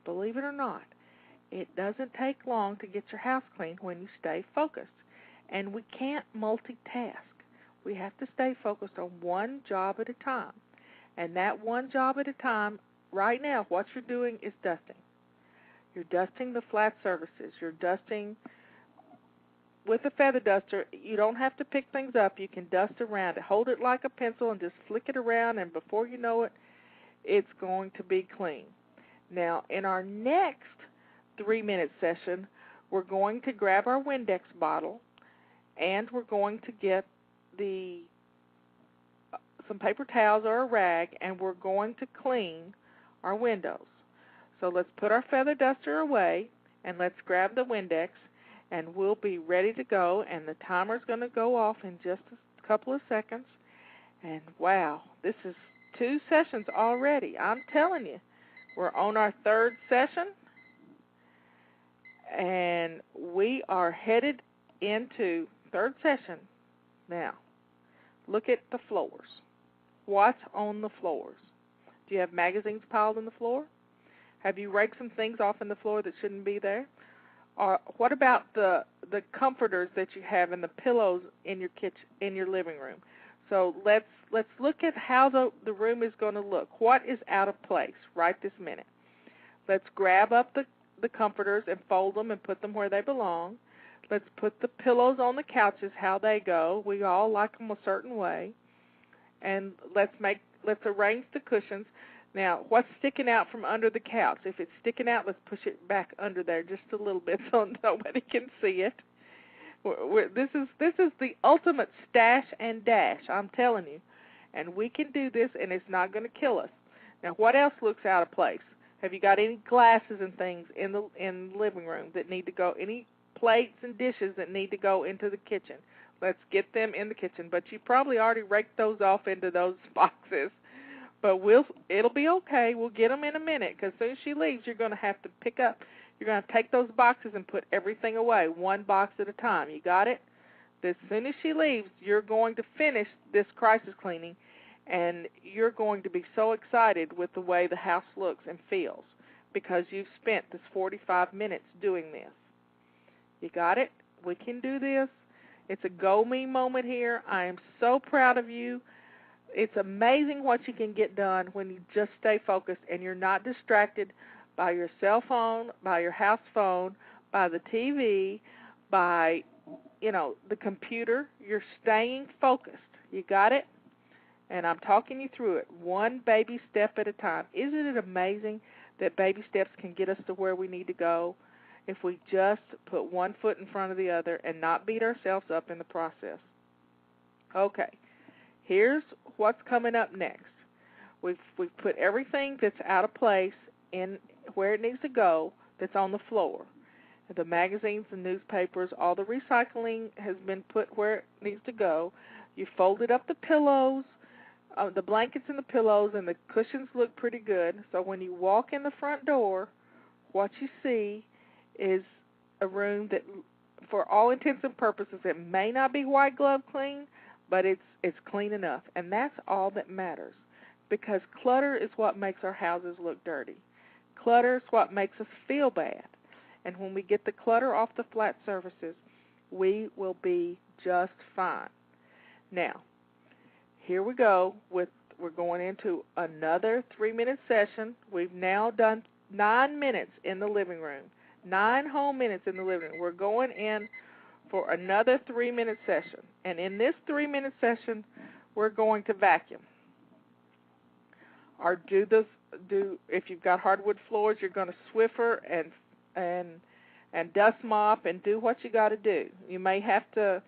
Believe it or not, it doesn't take long to get your house clean when you stay focused. And we can't multitask. We have to stay focused on one job at a time. And that one job at a time, right now, what you're doing is dusting. You're dusting the flat surfaces. You're dusting with a feather duster. You don't have to pick things up. You can dust around it. Hold it like a pencil and just flick it around, and before you know it, it's going to be clean. Now, in our next 3-minute session, we're going to grab our Windex bottle, and we're going to get some paper towels or a rag, and we're going to clean our windows. So let's put our feather duster away, and let's grab the Windex, and we'll be ready to go, and the timer's going to go off in just a couple of seconds. And wow, this is 2 sessions already. I'm telling you, we're on our 3rd session, and we are headed into 3rd session. Now, look at the floors. What's on the floors? Do you have magazines piled on the floor? Have you raked some things off on the floor that shouldn't be there? Or what about the comforters that you have and the pillows in your kitchen, in your living room? So let's look at how the room is going to look. What is out of place right this minute? Let's grab up the comforters and fold them and put them where they belong. Let's put the pillows on the couches how they go. We all like them a certain way. And let's arrange the cushions. Now, what's sticking out from under the couch? If it's sticking out, let's push it back under there just a little bit so nobody can see it. This is the ultimate stash and dash, I'm telling you. And we can do this, and it's not going to kill us. Now, what else looks out of place? Have you got any glasses and things in the living room that need to go? Any plates and dishes that need to go into the kitchen? Let's get them in the kitchen. But you probably already raked those off into those boxes. But it'll be okay. We'll get them in a minute, because as soon as she leaves, you're going to have to you're going to take those boxes and put everything away, one box at a time. You got it? As soon as she leaves, you're going to finish this crisis cleaning, and you're going to be so excited with the way the house looks and feels, because you've spent this 45 minutes doing this. You got it? We can do this. It's a go me moment here. I am so proud of you. it's amazing what you can get done when you just stay focused and you're not distracted by your cell phone, by your house phone, by the TV, by, the computer. You're staying focused. You got it? And I'm talking you through it, one baby step at a time. Isn't it amazing that baby steps can get us to where we need to go if we just put one foot in front of the other and not beat ourselves up in the process? Okay, here's what's coming up next. We've put everything that's out of place in where it needs to go that's on the floor. The magazines, the newspapers, all the recycling has been put where it needs to go. You folded up the pillows, the blankets and the pillows, and the cushions look pretty good. So when you walk in the front door, what you see is a room that, for all intents and purposes, it may not be white glove clean, but it's clean enough. And that's all that matters, because clutter is what makes our houses look dirty. Clutter is what makes us feel bad. And when we get the clutter off the flat surfaces, we will be just fine. Now, here we go. We're going into another 3-minute session. We've now done 9 minutes in the living room, 9 whole minutes in the living room. We're going in for another 3-minute session. And in this 3-minute session, we're going to vacuum. Or if you've got hardwood floors, you're going to Swiffer and dust mop and do what you got to do. You may have to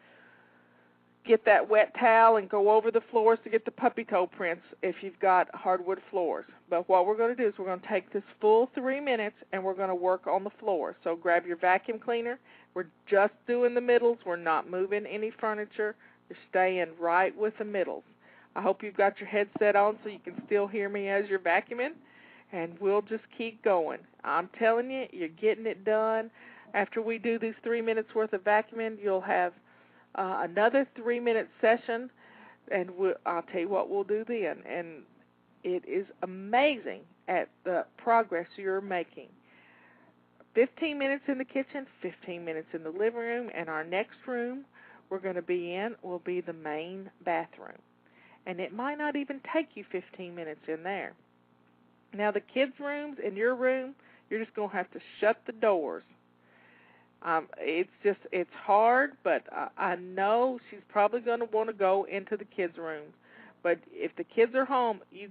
get that wet towel and go over the floors to get the puppy toe prints if you've got hardwood floors. But what we're going to do is we're going to take this full 3 minutes and we're going to work on the floor. So grab your vacuum cleaner. We're just doing the middles. We're not moving any furniture. You're staying right with the middles. I hope you've got your headset on so you can still hear me as you're vacuuming, and we'll just keep going. I'm telling you, you're getting it done. After we do these 3 minutes worth of vacuuming, you'll have another 3-minute session, and I'll tell you what we'll do then. And it is amazing at the progress you're making. 15 minutes in the kitchen, 15 minutes in the living room, and our next room we're going to be in will be the main bathroom. And it might not even take you 15 minutes in there. Now, the kids' rooms in your room, you're just going to have to shut the doors. It's hard, but I know she's probably going to want to go into the kids' rooms. But if the kids are home, you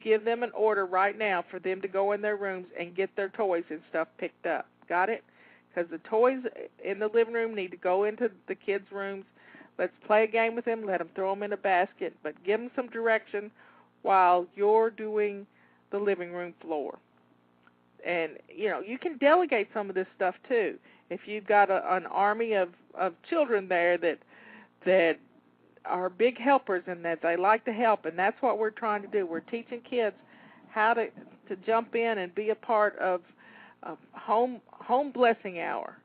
give them an order right now for them to go in their rooms and get their toys and stuff picked up. Got it? Because the toys in the living room need to go into the kids' rooms. Let's play a game with them. Let them throw them in a basket, but give them some direction while you're doing the living room floor. And, you can delegate some of this stuff, too. If you've got an army of children there that are big helpers and that they like to help, and that's what we're trying to do. We're teaching kids how to jump in and be a part of home blessing hour.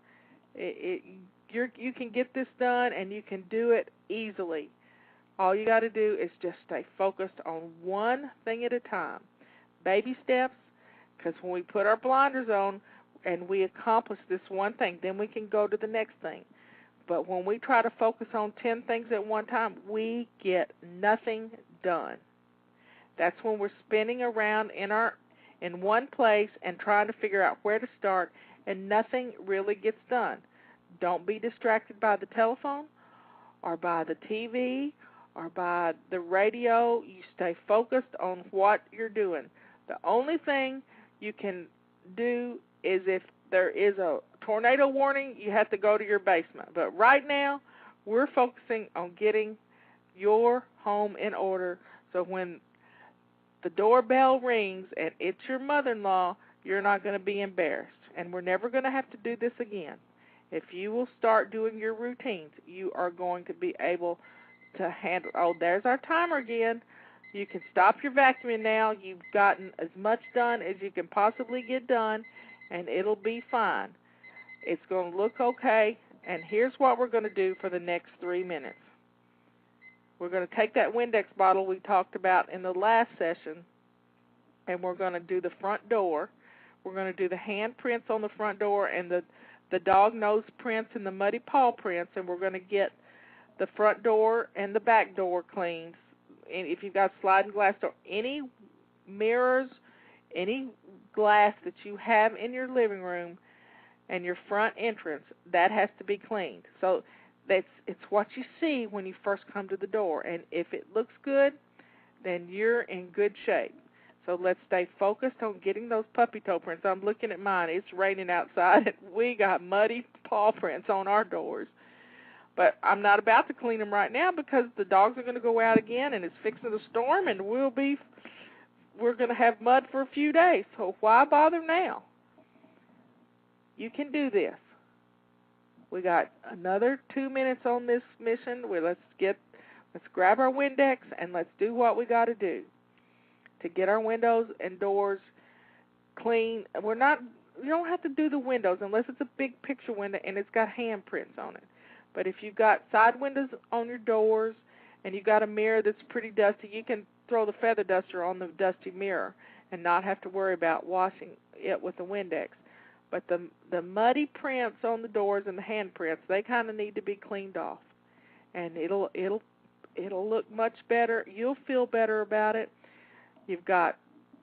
You can get this done, and you can do it easily. All you got to do is just stay focused on one thing at a time. Baby steps, because when we put our blinders on and we accomplish this one thing, then we can go to the next thing. But when we try to focus on 10 things at one time, we get nothing done. That's when we're spinning around in one place and trying to figure out where to start, and nothing really gets done. Don't be distracted by the telephone or by the TV or by the radio. You stay focused on what you're doing. The only thing you can do is if there is a tornado warning, you have to go to your basement. But right now, we're focusing on getting your home in order so when the doorbell rings and it's your mother-in-law, you're not going to be embarrassed. And we're never going to have to do this again. If you will start doing your routines, you are going to be able to handle. Oh, there's our timer again. You can stop your vacuuming now. You've gotten as much done as you can possibly get done, and it'll be fine. It's going to look okay, and here's what we're going to do for the next 3 minutes. We're going to take that Windex bottle we talked about in the last session, and we're going to do the front door. We're going to do the hand prints on the front door and the dog nose prints and the muddy paw prints, and we're going to get the front door and the back door cleaned if you've got sliding glass door, any mirrors, any glass that you have in your living room and your front entrance, that has to be cleaned. So it's what you see when you first come to the door. And if it looks good, then you're in good shape. So let's stay focused on getting those puppy toe prints. I'm looking at mine. It's raining outside, and we got muddy paw prints on our doors. But I'm not about to clean them right now because the dogs are going to go out again, and it's fixing to storm, and we're going to have mud for a few days. So why bother now? You can do this. We got another 2 minutes on this mission. Let's grab our Windex and let's do what we got to do to get our windows and doors clean. You don't have to do the windows unless it's a big picture window and it's got handprints on it. But if you've got side windows on your doors and you've got a mirror that's pretty dusty, you can throw the feather duster on the dusty mirror and not have to worry about washing it with the Windex. But the muddy prints on the doors and the handprints, they kind of need to be cleaned off. And it'll look much better. You'll feel better about it. You've got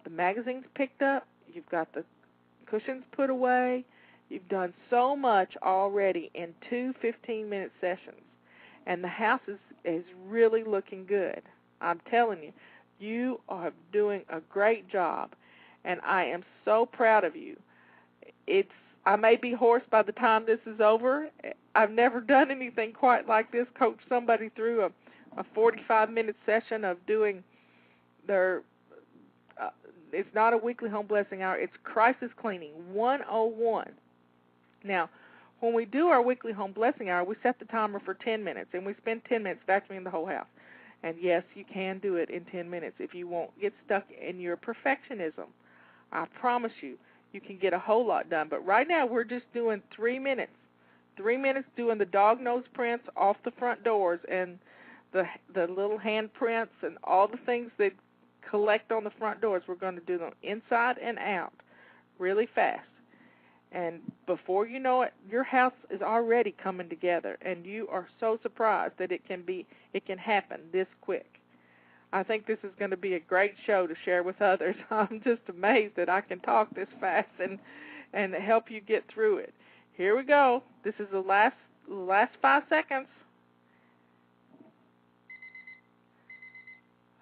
the magazines picked up. You've got the cushions put away. You've done so much already in 2 15-minute sessions. And the house is really looking good. I'm telling you, you are doing a great job. And I am so proud of you. I may be hoarse by the time this is over. I've never done anything quite like this, coach somebody through a 45-minute session of doing their, it's not a weekly home blessing hour, it's crisis cleaning 101. Now, when we do our weekly home blessing hour, we set the timer for 10 minutes, and we spend 10 minutes vacuuming the whole house. And yes, you can do it in 10 minutes if you won't get stuck in your perfectionism. I promise you, you can get a whole lot done. But right now we're just doing 3 minutes. 3 minutes doing the dog nose prints off the front doors and the little hand prints and all the things that collect on the front doors. We're going to do them inside and out really fast. And before you know it, your house is already coming together, and you are so surprised that it can happen this quick. I think this is going to be a great show to share with others. I'm just amazed that I can talk this fast and help you get through it. Here we go. This is the last 5 seconds.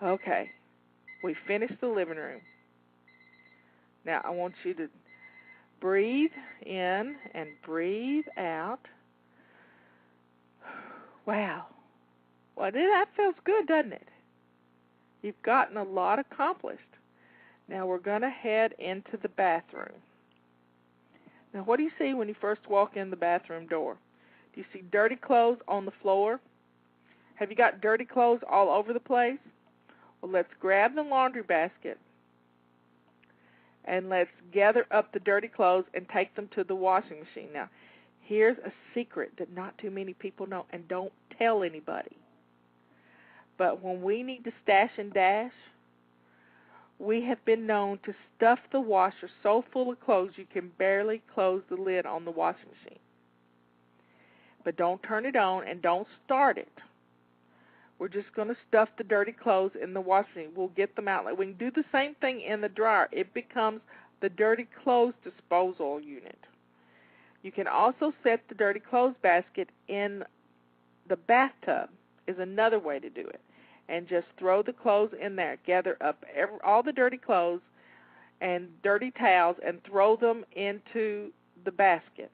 Okay. We finished the living room. Now I want you to breathe in and breathe out. Wow. Well, that feels good, doesn't it? You've gotten a lot accomplished. Now we're going to head into the bathroom. Now what do you see when you first walk in the bathroom door? Do you see dirty clothes on the floor? Have you got dirty clothes all over the place? Well, let's grab the laundry basket and let's gather up the dirty clothes and take them to the washing machine. Now, here's a secret that not too many people know, and don't tell anybody. But when we need to stash and dash, we have been known to stuff the washer so full of clothes you can barely close the lid on the washing machine. But don't turn it on and don't start it. We're just going to stuff the dirty clothes in the washing machine. We'll get them out. We can do the same thing in the dryer. It becomes the dirty clothes disposal unit. You can also set the dirty clothes basket in the bathtub is another way to do it. And just throw the clothes in there. Gather up all the dirty clothes and dirty towels and throw them into the basket.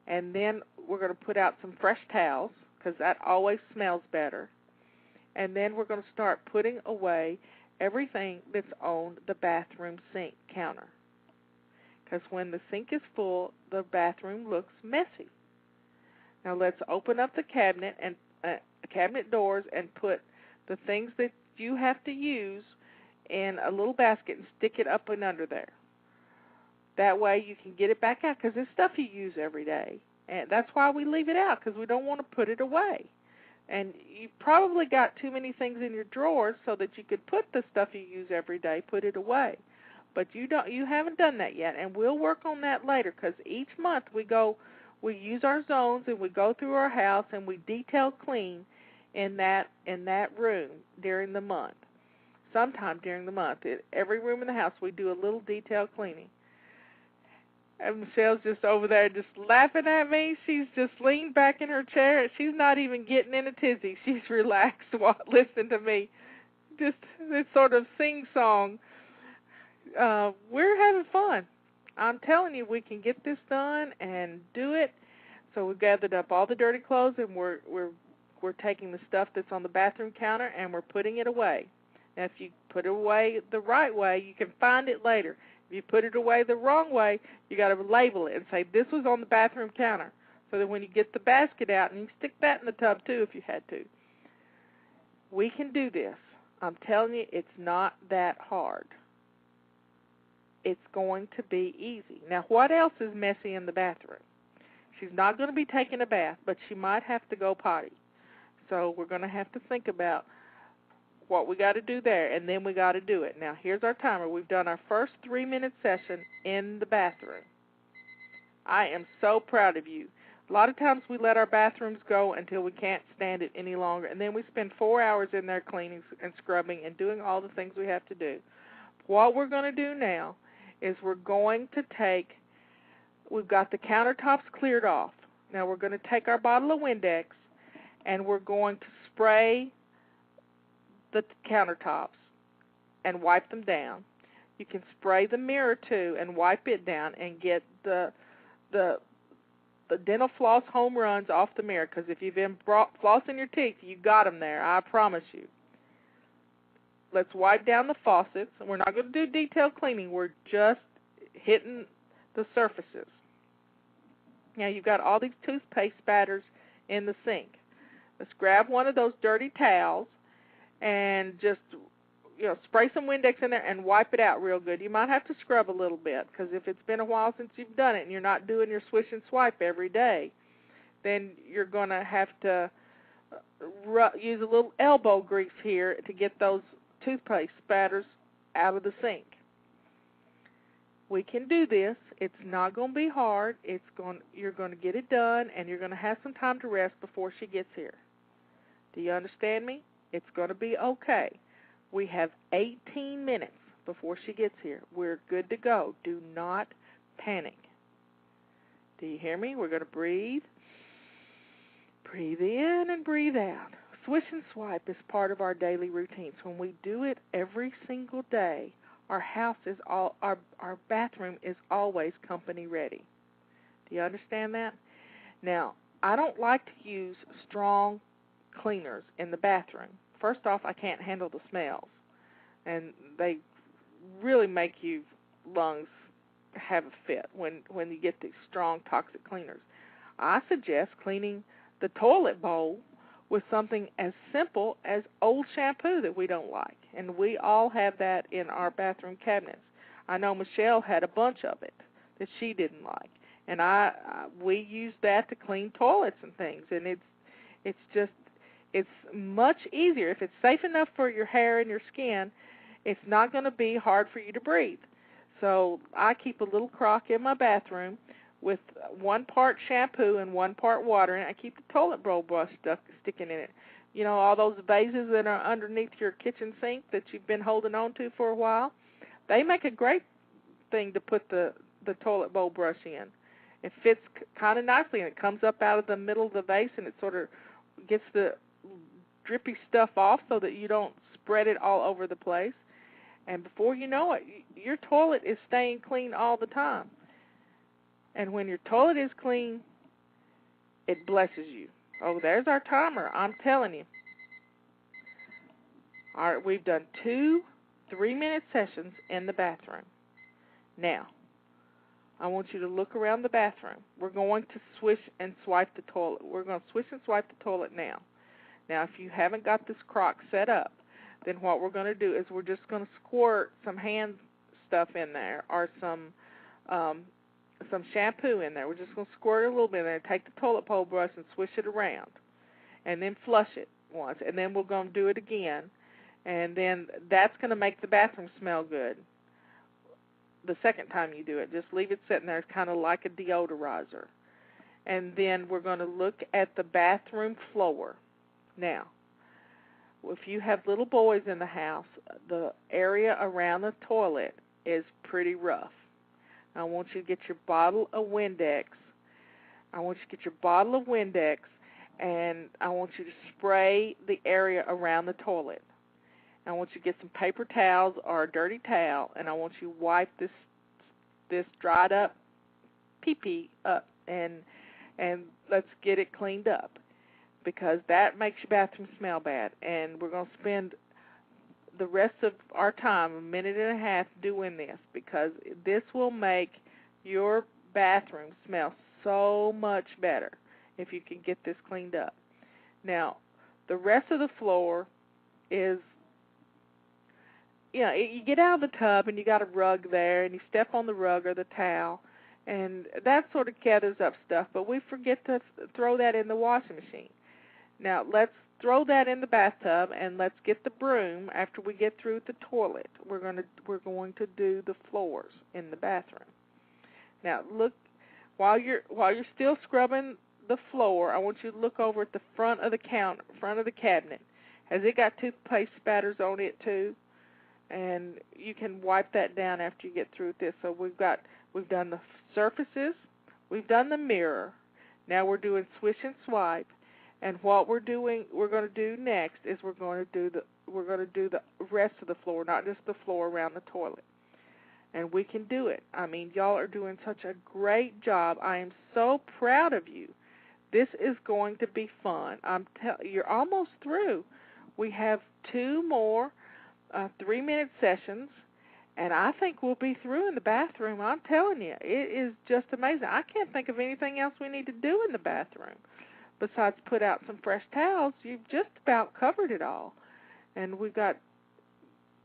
And then we're going to put out some fresh towels because that always smells better. And then we're going to start putting away everything that's on the bathroom sink counter. Because when the sink is full, the bathroom looks messy. Now let's open up the cabinet and cabinet doors and put the things that you have to use in a little basket and stick it up and under there. That way you can get it back out because it's stuff you use every day. And that's why we leave it out, because we don't want to put it away. And you probably got too many things in your drawers so that you could put the stuff you use every day, put it away. But you haven't done that yet, and we'll work on that later, because each month we use our zones and we go through our house and we detail clean in that room during the month. Sometime during the month, every room in the house, we do a little detailed cleaning. And Michelle's just over there just laughing at me. She's just leaned back in her chair. She's not even getting in a tizzy. She's relaxed while listening to me. Just this sort of sing-song. We're having fun. I'm telling you, we can get this done and do it. So we've gathered up all the dirty clothes, and we're taking the stuff that's on the bathroom counter, and we're putting it away. Now, if you put it away the right way, you can find it later. If you put it away the wrong way, you got to label it and say, this was on the bathroom counter, so that when you get the basket out, and you can stick that in the tub too if you had to. We can do this. I'm telling you, it's not that hard. It's going to be easy. Now, what else is messy in the bathroom? She's not going to be taking a bath, but she might have to go potty. So we're going to have to think about what we got to do there, and then we got to do it. Now, here's our timer. We've done our first 3-minute session in the bathroom. I am so proud of you. A lot of times we let our bathrooms go until we can't stand it any longer, and then we spend 4 hours in there cleaning and scrubbing and doing all the things we have to do. What we're going to do now is we're going to we've got the countertops cleared off. Now we're going to take our bottle of Windex, and we're going to spray the countertops and wipe them down. You can spray the mirror too and wipe it down and get the dental floss home runs off the mirror, because if you've been flossing your teeth, you got them there, I promise you. Let's wipe down the faucets. We're not going to do detailed cleaning. We're just hitting the surfaces. Now you've got all these toothpaste spatters in the sink. Let's grab one of those dirty towels and just, spray some Windex in there and wipe it out real good. You might have to scrub a little bit, because if it's been a while since you've done it and you're not doing your swish and swipe every day, then you're going to have to use a little elbow grease here to get those toothpaste spatters out of the sink. We can do this. It's not going to be hard. You're going to get it done, and you're going to have some time to rest before she gets here. Do you understand me? It's going to be okay. We have 18 minutes before she gets here. We're good to go. Do not panic. Do you hear me? We're going to breathe. Breathe in and breathe out. Swish and swipe is part of our daily routines. When we do it every single day, our bathroom is always company ready. Do you understand that? Now, I don't like to use strong cleaners in the bathroom. First off, I can't handle the smells, and they really make your lungs have a fit when you get these strong toxic cleaners. I suggest cleaning the toilet bowl with something as simple as old shampoo that we don't like, and we all have that in our bathroom cabinets. I know Michelle had a bunch of it that she didn't like, and we use that to clean toilets and things, and it's much easier. If it's safe enough for your hair and your skin, it's not going to be hard for you to breathe. So I keep a little crock in my bathroom with 1 part shampoo and 1 part water, and I keep the toilet bowl brush sticking in it. You know, all those vases that are underneath your kitchen sink that you've been holding on to for a while, they make a great thing to put the toilet bowl brush in. It fits kind of nicely, and it comes up out of the middle of the vase, and it sort of gets the drippy stuff off so that you don't spread it all over the place. And before you know it, your toilet is staying clean all the time. And when your toilet is clean, it blesses you. Oh, there's our timer. I'm telling you. All right, we've done 2 3-minute sessions in the bathroom. Now, I want you to look around the bathroom. We're going to swish and swipe the toilet. We're going to swish and swipe the toilet now. Now, if you haven't got this crock set up, then what we're going to do is we're just going to squirt some hand stuff in there, or some shampoo in there. We're just going to squirt it a little bit in there, take the toilet bowl brush and swish it around, and then flush it once, and then we're going to do it again, and then that's going to make the bathroom smell good. The second time you do it, just leave it sitting there. It's kind of like a deodorizer. And then we're going to look at the bathroom floor. Now, If you have little boys in the house, the area around the toilet is pretty rough. I want you to get your bottle of Windex. And I want you to spray the area around the toilet. I want you to get some paper towels or a dirty towel, and I want you to wipe this dried up pee-pee up, and let's get it cleaned up, because that makes your bathroom smell bad. And we're going to spend the rest of our time, a minute and a half, doing this, because this will make your bathroom smell so much better if you can get this cleaned up. Now, the rest of the floor is, you get out of the tub and you got a rug there, and you step on the rug or the towel, and that sort of gathers up stuff, but we forget to throw that in the washing machine. Now, let's throw that in the bathtub, and let's get the broom after we get through the toilet. We're going to do the floors in the bathroom. Now, look, while you're still scrubbing the floor, I want you to look over at the front of the cabinet. Has it got toothpaste spatters on it too? And you can wipe that down after you get through with this. So we've done the surfaces, we've done the mirror. Now we're doing swish and swipe. And what we're going to do next is we're going to do the rest of the floor, not just the floor around the toilet. And we can do it. I mean, y'all are doing such a great job. I am so proud of you. This is going to be fun. You're almost through. We have 2 more 3-minute sessions, and I think we'll be through in the bathroom. I'm telling you, it is just amazing. I can't think of anything else we need to do in the bathroom besides put out some fresh towels. You've just about covered it all. And we've got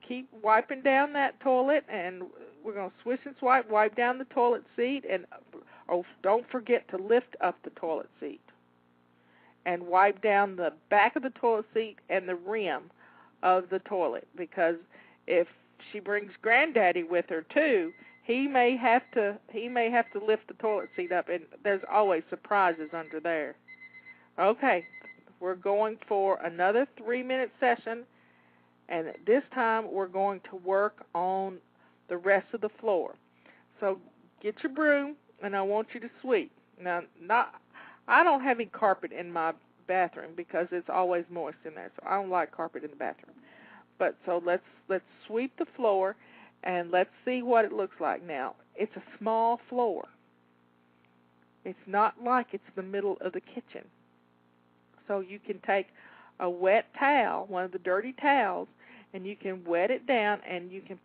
keep wiping down that toilet, and we're going to swish and swipe, wipe down the toilet seat, and don't forget to lift up the toilet seat and wipe down the back of the toilet seat and the rim of the toilet, because if she brings Granddaddy with her too, he may have to lift the toilet seat up, and there's always surprises under there. Okay, we're going for another 3-minute session, and this time we're going to work on the rest of the floor. So get your broom, and I want you to sweep. Now, I don't have any carpet in my bathroom because it's always moist in there, so I don't like carpet in the bathroom. But so let's sweep the floor, and let's see what it looks like. Now, it's a small floor. It's not like it's the middle of the kitchen. So you can take a wet towel, one of the dirty towels, and you can wet it down, and you can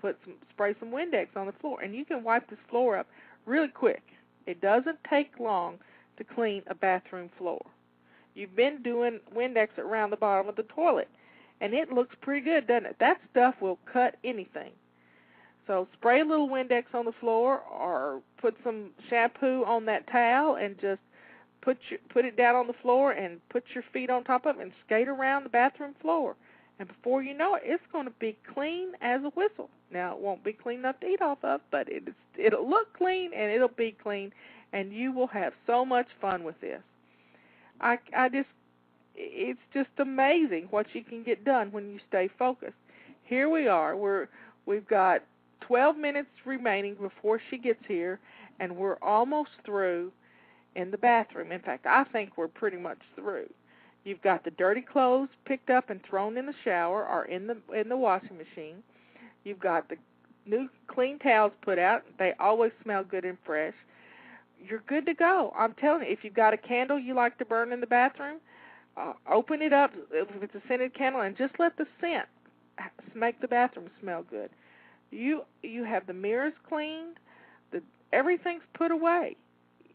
spray some Windex on the floor, and you can wipe this floor up really quick. It doesn't take long to clean a bathroom floor. You've been doing Windex around the bottom of the toilet, and it looks pretty good, doesn't it? That stuff will cut anything. So spray a little Windex on the floor, or put some shampoo on that towel, and just put it down on the floor and put your feet on top of it and skate around the bathroom floor. And before you know it, it's going to be clean as a whistle. Now, it won't be clean enough to eat off of, but it'll look clean and it'll be clean, and you will have so much fun with this. It's just amazing what you can get done when you stay focused. Here we are. We've got 12 minutes remaining before she gets here, and we're almost through in the bathroom. In fact, I think we're pretty much through. You've got the dirty clothes picked up and thrown in the shower or in the washing machine. You've got the new clean towels put out. They always smell good and fresh. You're good to go. I'm telling you, if you've got a candle you like to burn in the bathroom, open it up if it's a scented candle, and just let the scent make the bathroom smell good. You have the mirrors cleaned. Everything's put away.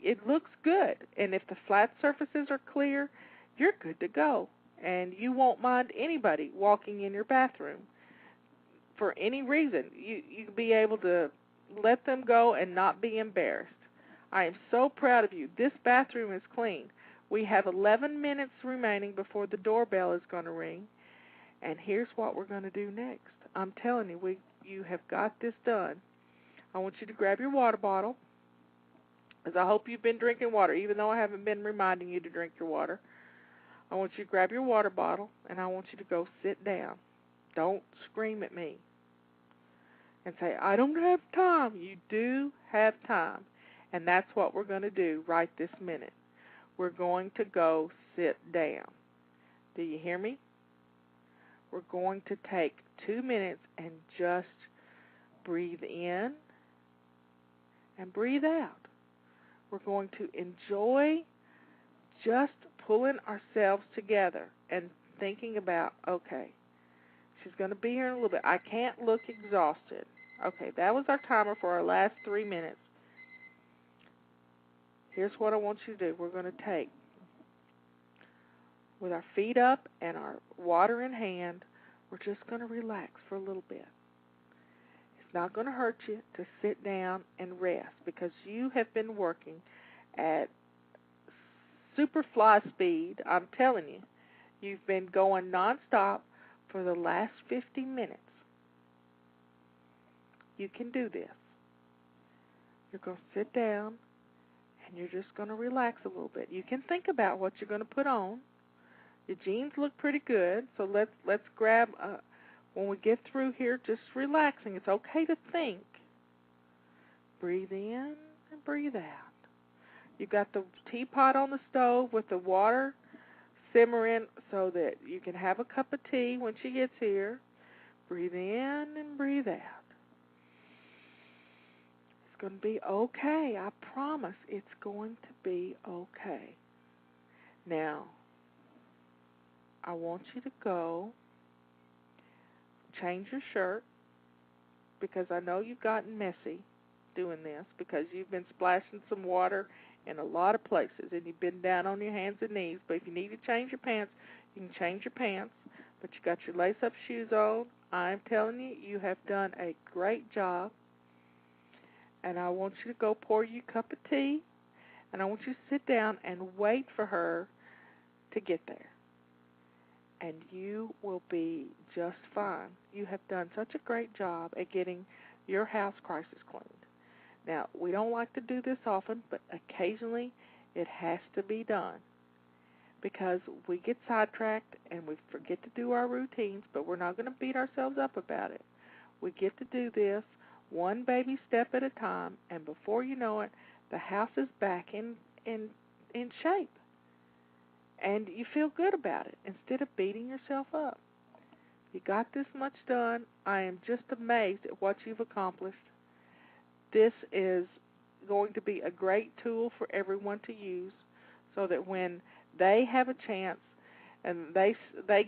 It looks good. And if the flat surfaces are clear, you're good to go. And you won't mind anybody walking in your bathroom for any reason. You'll be able to let them go and not be embarrassed. I am so proud of you. This bathroom is clean. We have 11 minutes remaining before the doorbell is going to ring. And here's what we're going to do next. I'm telling you, you have got this done. I want you to grab your water bottle, because I hope you've been drinking water, even though I haven't been reminding you to drink your water. I want you to grab your water bottle, and I want you to go sit down. Don't scream at me and say, I don't have time. You do have time, and that's what we're going to do right this minute. We're going to go sit down. Do you hear me? We're going to take 2 minutes and just breathe in and breathe out. We're going to enjoy just pulling ourselves together and thinking about, okay, she's going to be here in a little bit. I can't look exhausted. Okay, that was our timer for our last 3 minutes. Here's what I want you to do. We're going to take, with our feet up and our water in hand, we're just going to relax for a little bit. It's not going to hurt you to sit down and rest because you have been working at super fly speed. I'm telling you, you've been going nonstop for the last 50 minutes. You can do this. You're going to sit down and you're just going to relax a little bit. You can think about what you're going to put on. Your jeans look pretty good, so let's grab, when we get through here, just relaxing. It's okay to think. Breathe in and breathe out. You've got the teapot on the stove with the water simmering so that you can have a cup of tea when she gets here. Breathe in and breathe out. It's going to be okay. I promise it's going to be okay. Now, I want you to go change your shirt because I know you've gotten messy doing this because you've been splashing some water in a lot of places and you've been down on your hands and knees. But if you need to change your pants, you can change your pants. But you got your lace-up shoes on. I'm telling you, you have done a great job. And I want you to go pour you a cup of tea, and I want you to sit down and wait for her to get there. And you will be just fine. You have done such a great job at getting your house crisis cleaned. Now, we don't like to do this often, but occasionally it has to be done because we get sidetracked and we forget to do our routines, but we're not going to beat ourselves up about it. We get to do this one baby step at a time, and before you know it, the house is back in shape. And you feel good about it instead of beating yourself up. You got this much done. I am just amazed at what you've accomplished. This is going to be a great tool for everyone to use so that when they have a chance and they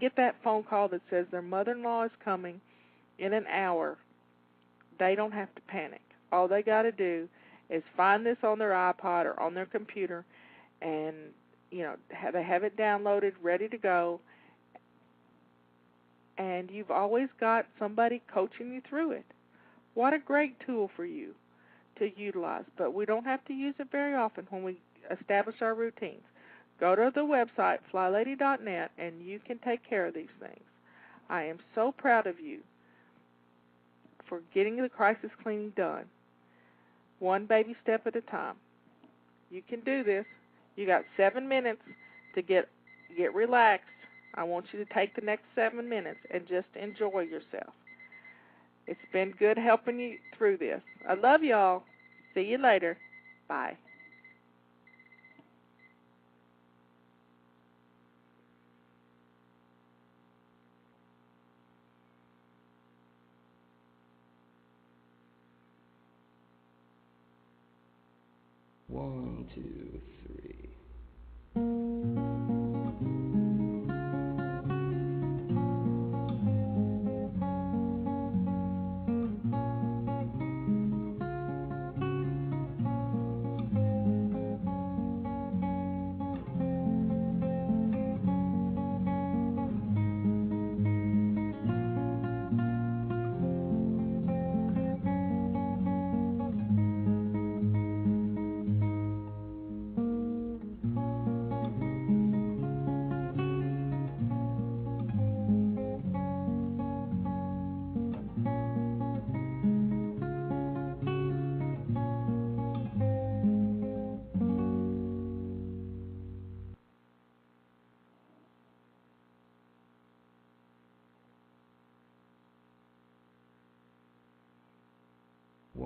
get that phone call that says their mother-in-law is coming in an hour, they don't have to panic. All they got to do is find this on their iPod or on their computer and they have it downloaded, ready to go, and you've always got somebody coaching you through it. What a great tool for you to utilize, but we don't have to use it very often when we establish our routines. Go to the website, FlyLady.net, and you can take care of these things. I am so proud of you for getting the crisis cleaning done, one baby step at a time. You can do this. You got 7 minutes to get relaxed. I want you to take the next 7 minutes and just enjoy yourself. It's been good helping you through this. I love y'all. See you later. Bye. One, two, three.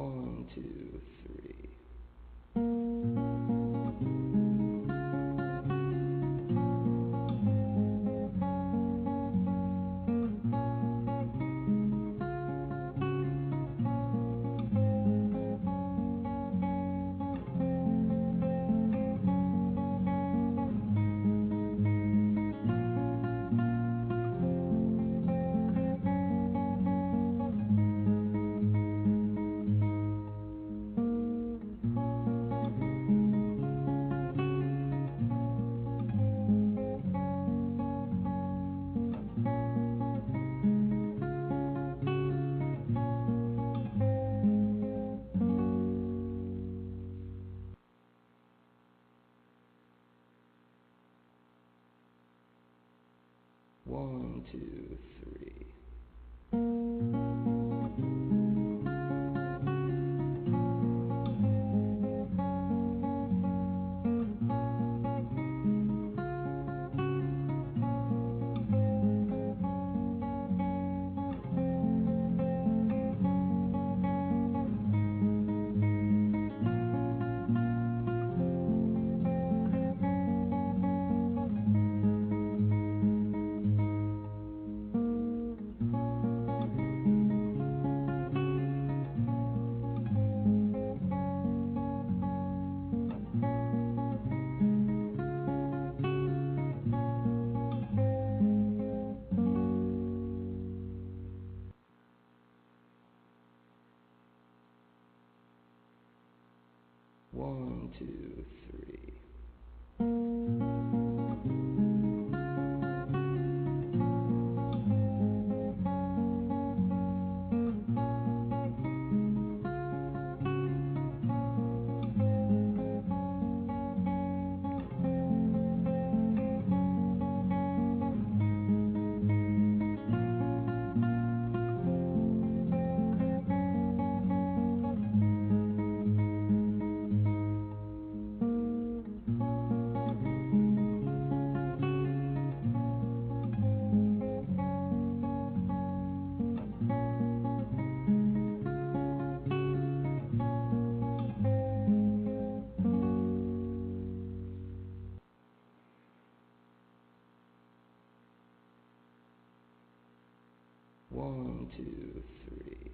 1, 2, 3. 1, 2, 3. 1, 2, 3. 1, 2, 3.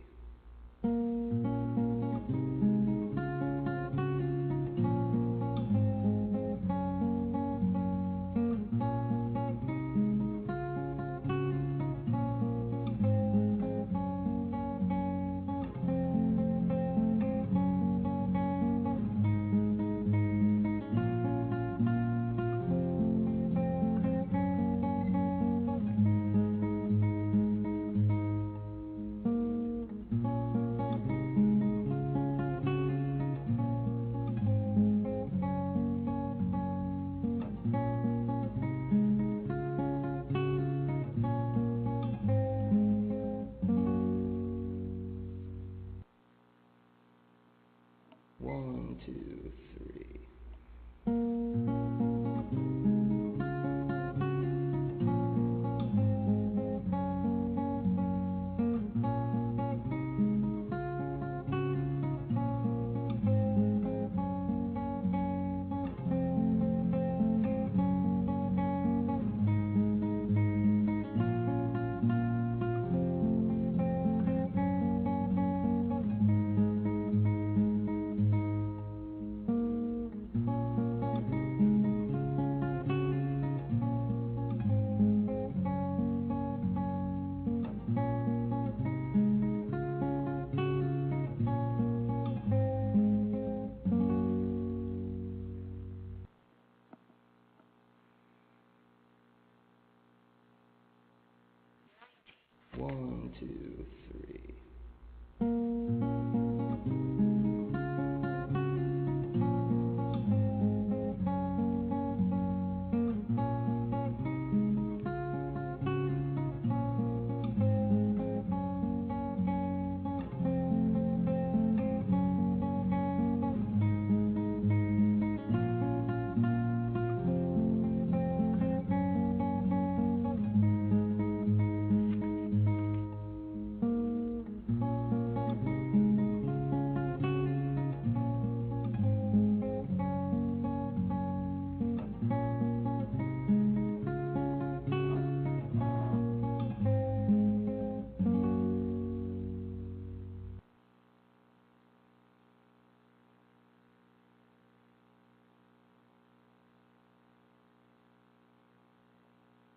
1, 2, 3. 1, 2, 3. 1,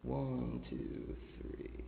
1, 2, 3.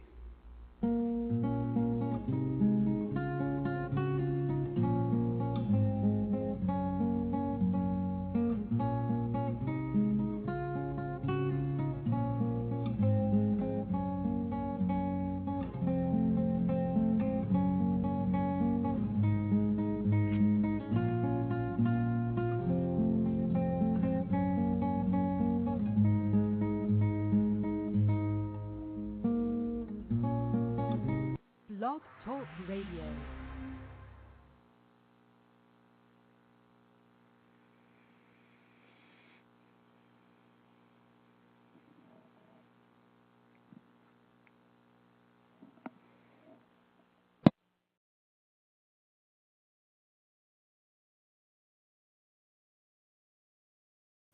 Blog Talk Radio.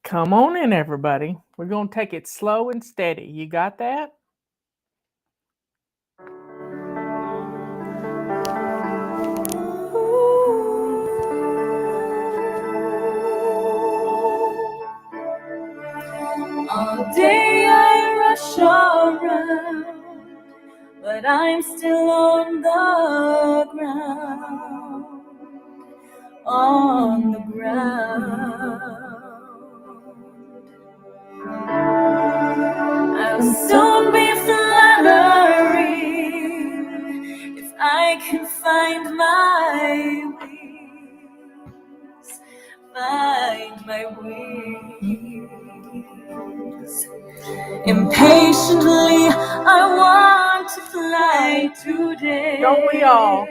Come on in, everybody. We're going to take it slow and steady. You got that? All day I rush around, but I'm still on the ground, on the ground. I'll soon be fluttering if I can find my wings, find my wings. Impatiently, I want to fly today. Don't we all?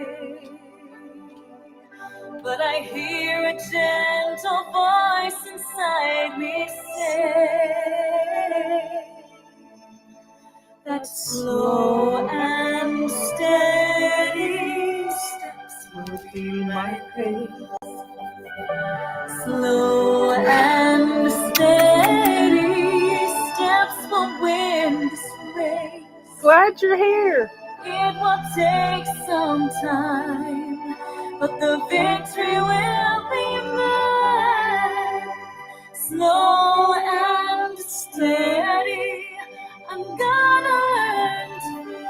But I hear a gentle voice inside me say that slow and steady steps will be my pace. Slow and steady steps will win this race. Glad you're here. It will take some time, but the victory will be mine. Slow and steady, I'm gonna learn to fly.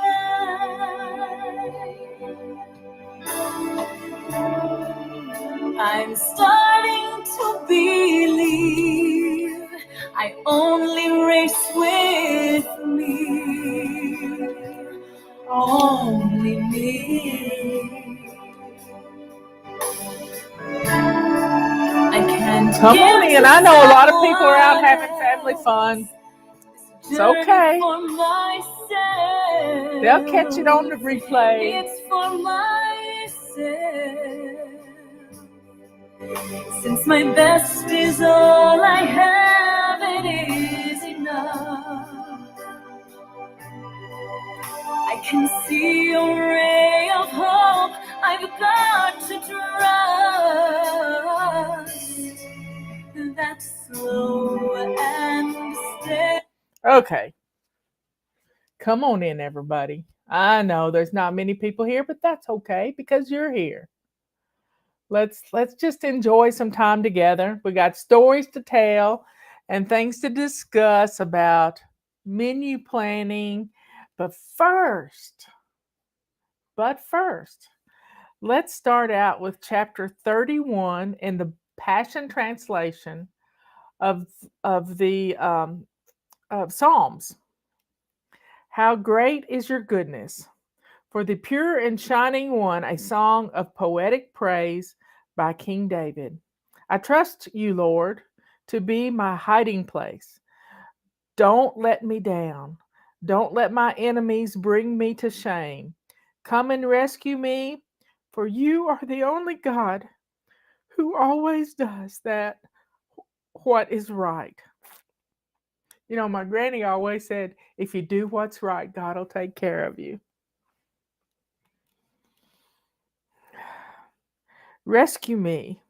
I'm starting to believe I only race with me, only me. I can't Come on in. I know a lot of people are out having family fun. It's okay. They'll catch it on the replay. It's for myself. Since my best is all I have, it is enough. I can see a ray of hope. I've got to trust that slow and steady. Okay. Come on in, everybody. I know there's not many people here, but that's okay because you're here. Let's just enjoy some time together. We got stories to tell and things to discuss about menu planning. But first, let's start out with chapter 31 in the Passion Translation of the of Psalms. How great is your goodness! For the pure and shining one, a song of poetic praise by King David. I trust you, Lord, to be my hiding place. Don't let me down. Don't let my enemies bring me to shame. Come and rescue me, for you are the only God who always does that what is right. You know, my granny always said, if you do what's right, God will take care of you. Rescue me.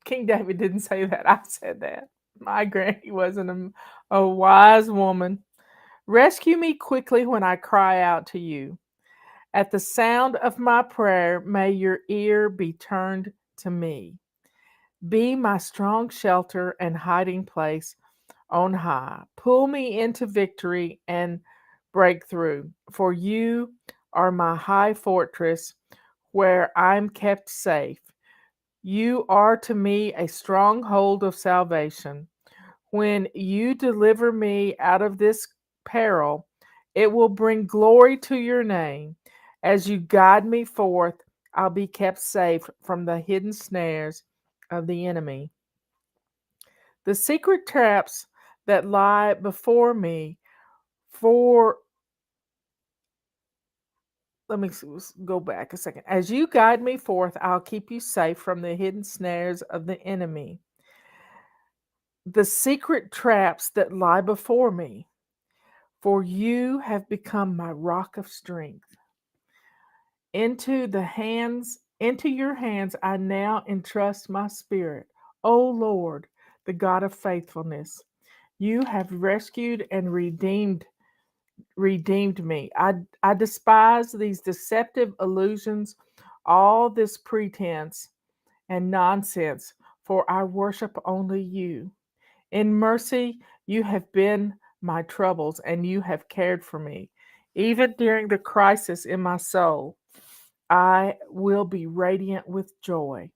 King David didn't say that. I said that. My granny wasn't a wise woman. Rescue me quickly when I cry out to you. At the sound of my prayer, may your ear be turned to me. Be my strong shelter and hiding place on high. Pull me into victory and breakthrough, for you are my high fortress where I'm kept safe. You are to me a stronghold of salvation. When you deliver me out of this peril, it will bring glory to your name. As you guide me forth, I'll be kept safe from the hidden snares of the enemy. The secret traps that lie before me for let me go back a second. As you guide me forth, I'll keep you safe from the hidden snares of the enemy. The secret traps that lie before me, for you have become my rock of strength. Into your hands I now entrust my spirit. O Lord, the God of faithfulness, you have rescued and redeemed me. I despise these deceptive illusions, all this pretense and nonsense, for I worship only you. In mercy, you have been my troubles, and you have cared for me. Even during the crisis in my soul, I will be radiant with joy,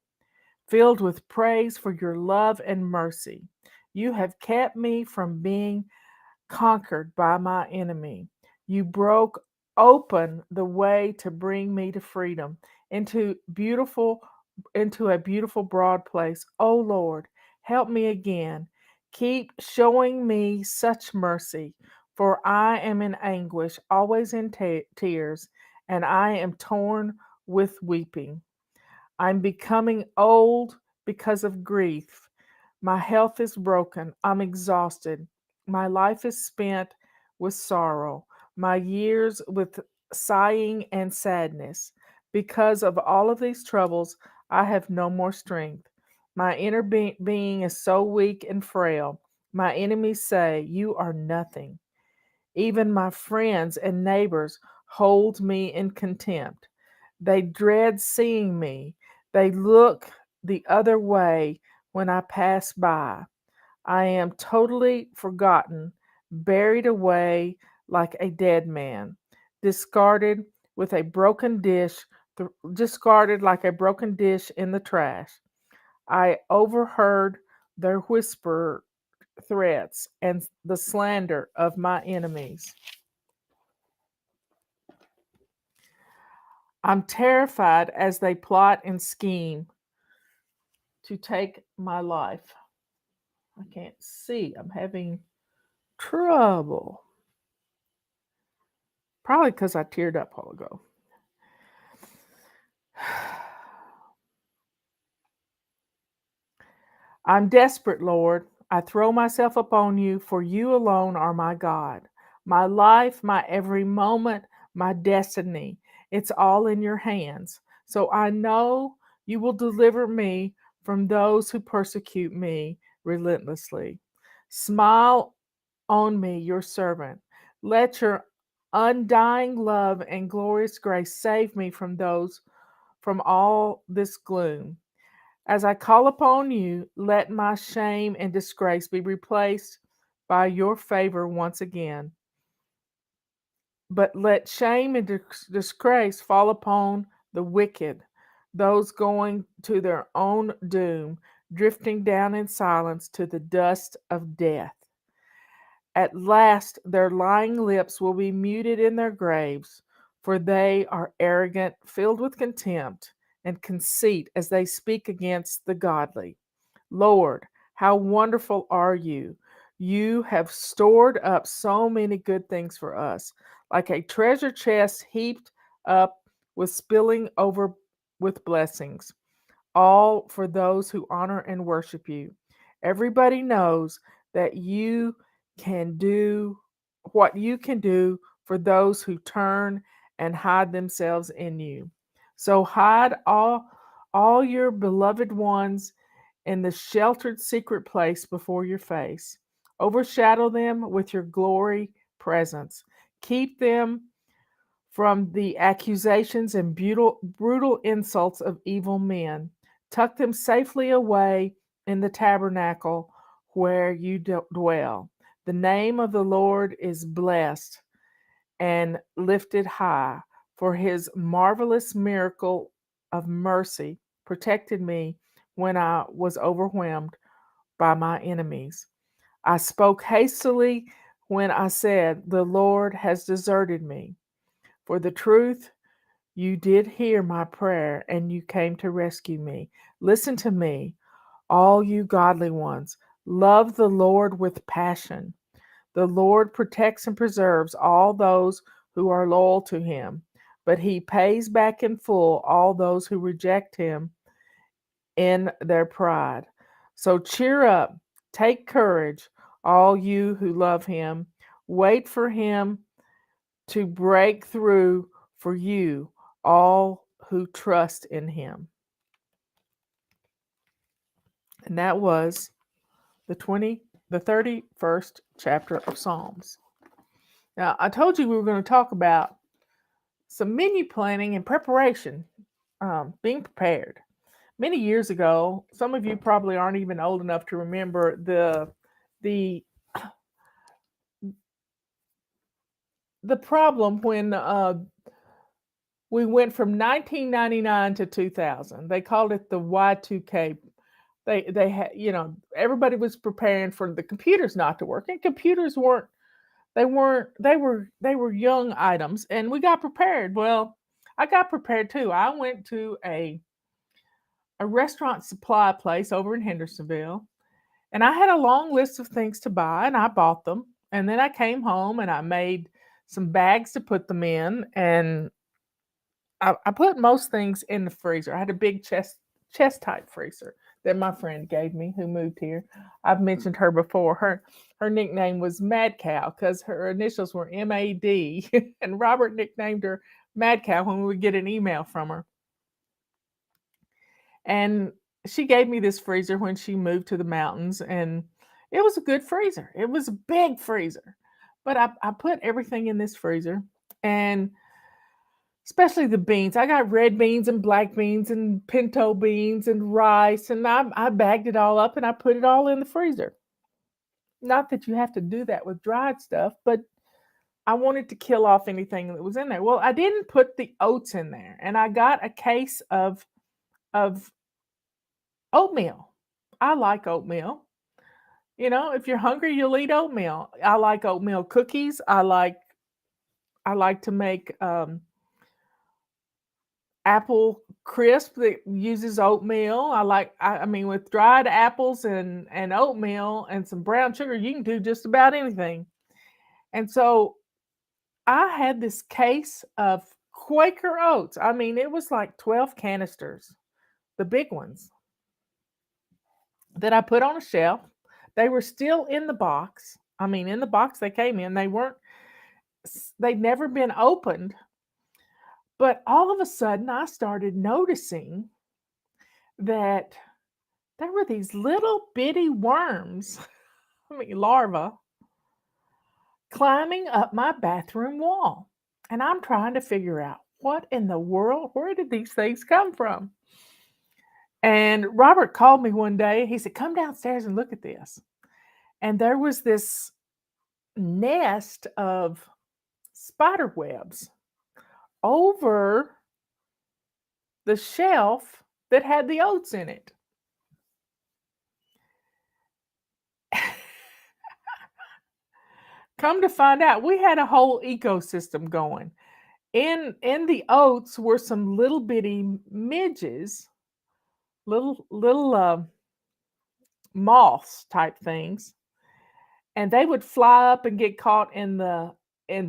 filled with praise for your love and mercy. You have kept me from being conquered by my enemy. You broke open the way to bring me to freedom, into beautiful into a beautiful broad place. Oh Lord, help me again. Keep showing me such mercy, for I am in anguish, always in tears, and I am torn with weeping. I'm becoming old because of grief. My health is broken. I'm exhausted. My life is spent with sorrow, my years with sighing and sadness. Because of all of these troubles, I have no more strength. My inner being is so weak and frail. My enemies say, "You are nothing." Even my friends and neighbors hold me in contempt. They dread seeing me. They look the other way when I pass by. I am totally forgotten, buried away like a dead man, discarded with a broken dish, discarded like a broken dish in the trash. I overheard their whisper threats and the slander of my enemies. I'm terrified as they plot and scheme to take my life. I can't see. I'm having trouble. Probably because I teared up a while ago. I'm desperate, Lord. I throw myself upon you, for you alone are my God. My life, my every moment, my destiny, it's all in your hands. So I know you will deliver me from those who persecute me relentlessly. Smile on me, your servant. Let your undying love and glorious grace save me from all this gloom. As I call upon you, let my shame and disgrace be replaced by your favor once again. But let shame and disgrace fall upon the wicked, those going to their own doom, drifting down in silence to the dust of death. At last their lying lips will be muted in their graves, for they are arrogant, filled with contempt and conceit as they speak against the godly. Lord, how wonderful are you! You have stored up so many good things for us, like a treasure chest heaped up with spilling over with blessings, all for those who honor and worship you. Everybody knows that you can do what you can do for those who turn and hide themselves in you. So hide all your beloved ones in the sheltered secret place before your face. Overshadow them with your glory presence. Keep them from the accusations and brutal insults of evil men. Tuck them safely away in the tabernacle where you dwell. The name of the Lord is blessed and lifted high, for his marvelous miracle of mercy protected me when I was overwhelmed by my enemies. I spoke hastily when I said, the Lord has deserted me. For the truth, you did hear my prayer and you came to rescue me. Listen to me, all you godly ones. Love the Lord with passion. The Lord protects and preserves all those who are loyal to him, but he pays back in full all those who reject him in their pride. So cheer up, take courage, all you who love him. Wait for him to break through for you, all who trust in him. And that was the 31st chapter of Psalms. Now, I told you we were going to talk about some menu planning and preparation, being prepared. Many years ago, some of you probably aren't even old enough to remember the problem when we went from 1999 to 2000. They called it the Y2K. They had, everybody was preparing for the computers not to work, and computers weren't. They were young items, and we got prepared. Well, I got prepared too. I went to a restaurant supply place over in Hendersonville, and I had a long list of things to buy, and I bought them. And then I came home and I made some bags to put them in, and I put most things in the freezer. I had a big chest type freezer that my friend gave me who moved here. I've mentioned her before. Her nickname was Mad Cow because her initials were MAD, and Robert nicknamed her Mad Cow when we would get an email from her. And she gave me this freezer when she moved to the mountains, and it was a good freezer. It was a big freezer. But I put everything in this freezer, and especially the beans. I got red beans and black beans and pinto beans and rice, and I bagged it all up and I put it all in the freezer. Not that you have to do that with dried stuff, but I wanted to kill off anything that was in there. Well, I didn't put the oats in there, and I got a case of oatmeal. I like oatmeal. If you're hungry, you'll eat oatmeal. I like oatmeal cookies. I like to make apple crisp that uses oatmeal. I mean, with dried apples and oatmeal and some brown sugar, you can do just about anything. And so I had this case of Quaker oats. I mean, it was like 12 canisters, the big ones, that I put on a shelf. They were still in the box. I mean, in the box they came in. They'd never been opened. But all of a sudden, I started noticing that there were these little bitty worms, I mean, larvae, climbing up my bathroom wall. And I'm trying to figure out what in the world, where did these things come from? And Robert called me one day. He said, come downstairs and look at this. And there was this nest of spider webs over the shelf that had the oats in it. Come to find out, we had a whole ecosystem going. In the oats were some little bitty midges, little moths type things, and they would fly up and get caught in the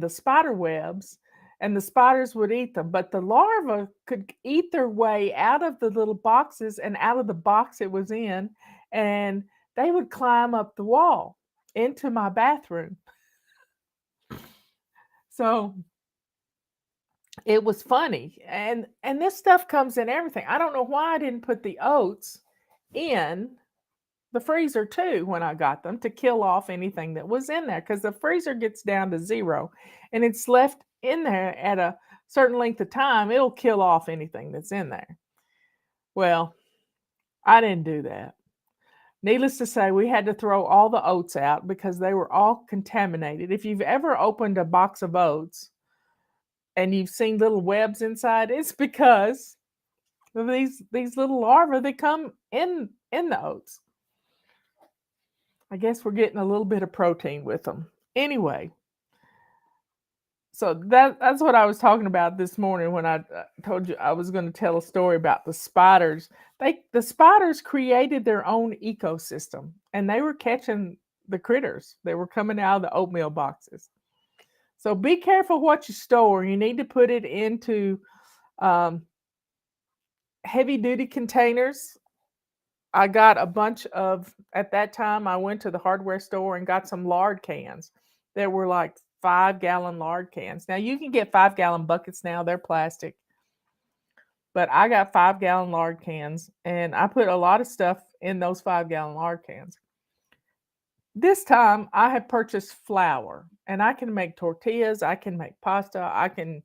spider webs, and the spiders would eat them. But the larvae could eat their way out of the little boxes and out of the box it was in, and they would climb up the wall into my bathroom. So it was funny. And this stuff comes in everything. I don't know why I didn't put the oats in the freezer too when I got them to kill off anything that was in there, because the freezer gets down to 0 and it's left in there at a certain length of time, it'll kill off anything that's in there. Well, I didn't do that. Needless to say, we had to throw all the oats out because they were all contaminated. If you've ever opened a box of oats and you've seen little webs inside, it's because of these little larvae that come in the oats. I guess we're getting a little bit of protein with them. Anyway, so that's what I was talking about this morning when I told you I was going to tell a story about the spiders. The spiders created their own ecosystem, and they were catching the critters. They were coming out of the oatmeal boxes. So be careful what you store. You need to put it into um, heavy duty containers. I got a bunch of, at that time, I went to the hardware store and got some lard cans. There were like 5-gallon lard cans. Now you can get 5-gallon buckets now, they're plastic. But I got 5-gallon lard cans and I put a lot of stuff in those 5-gallon lard cans. This time I have purchased flour and I can make tortillas, I can make pasta, I can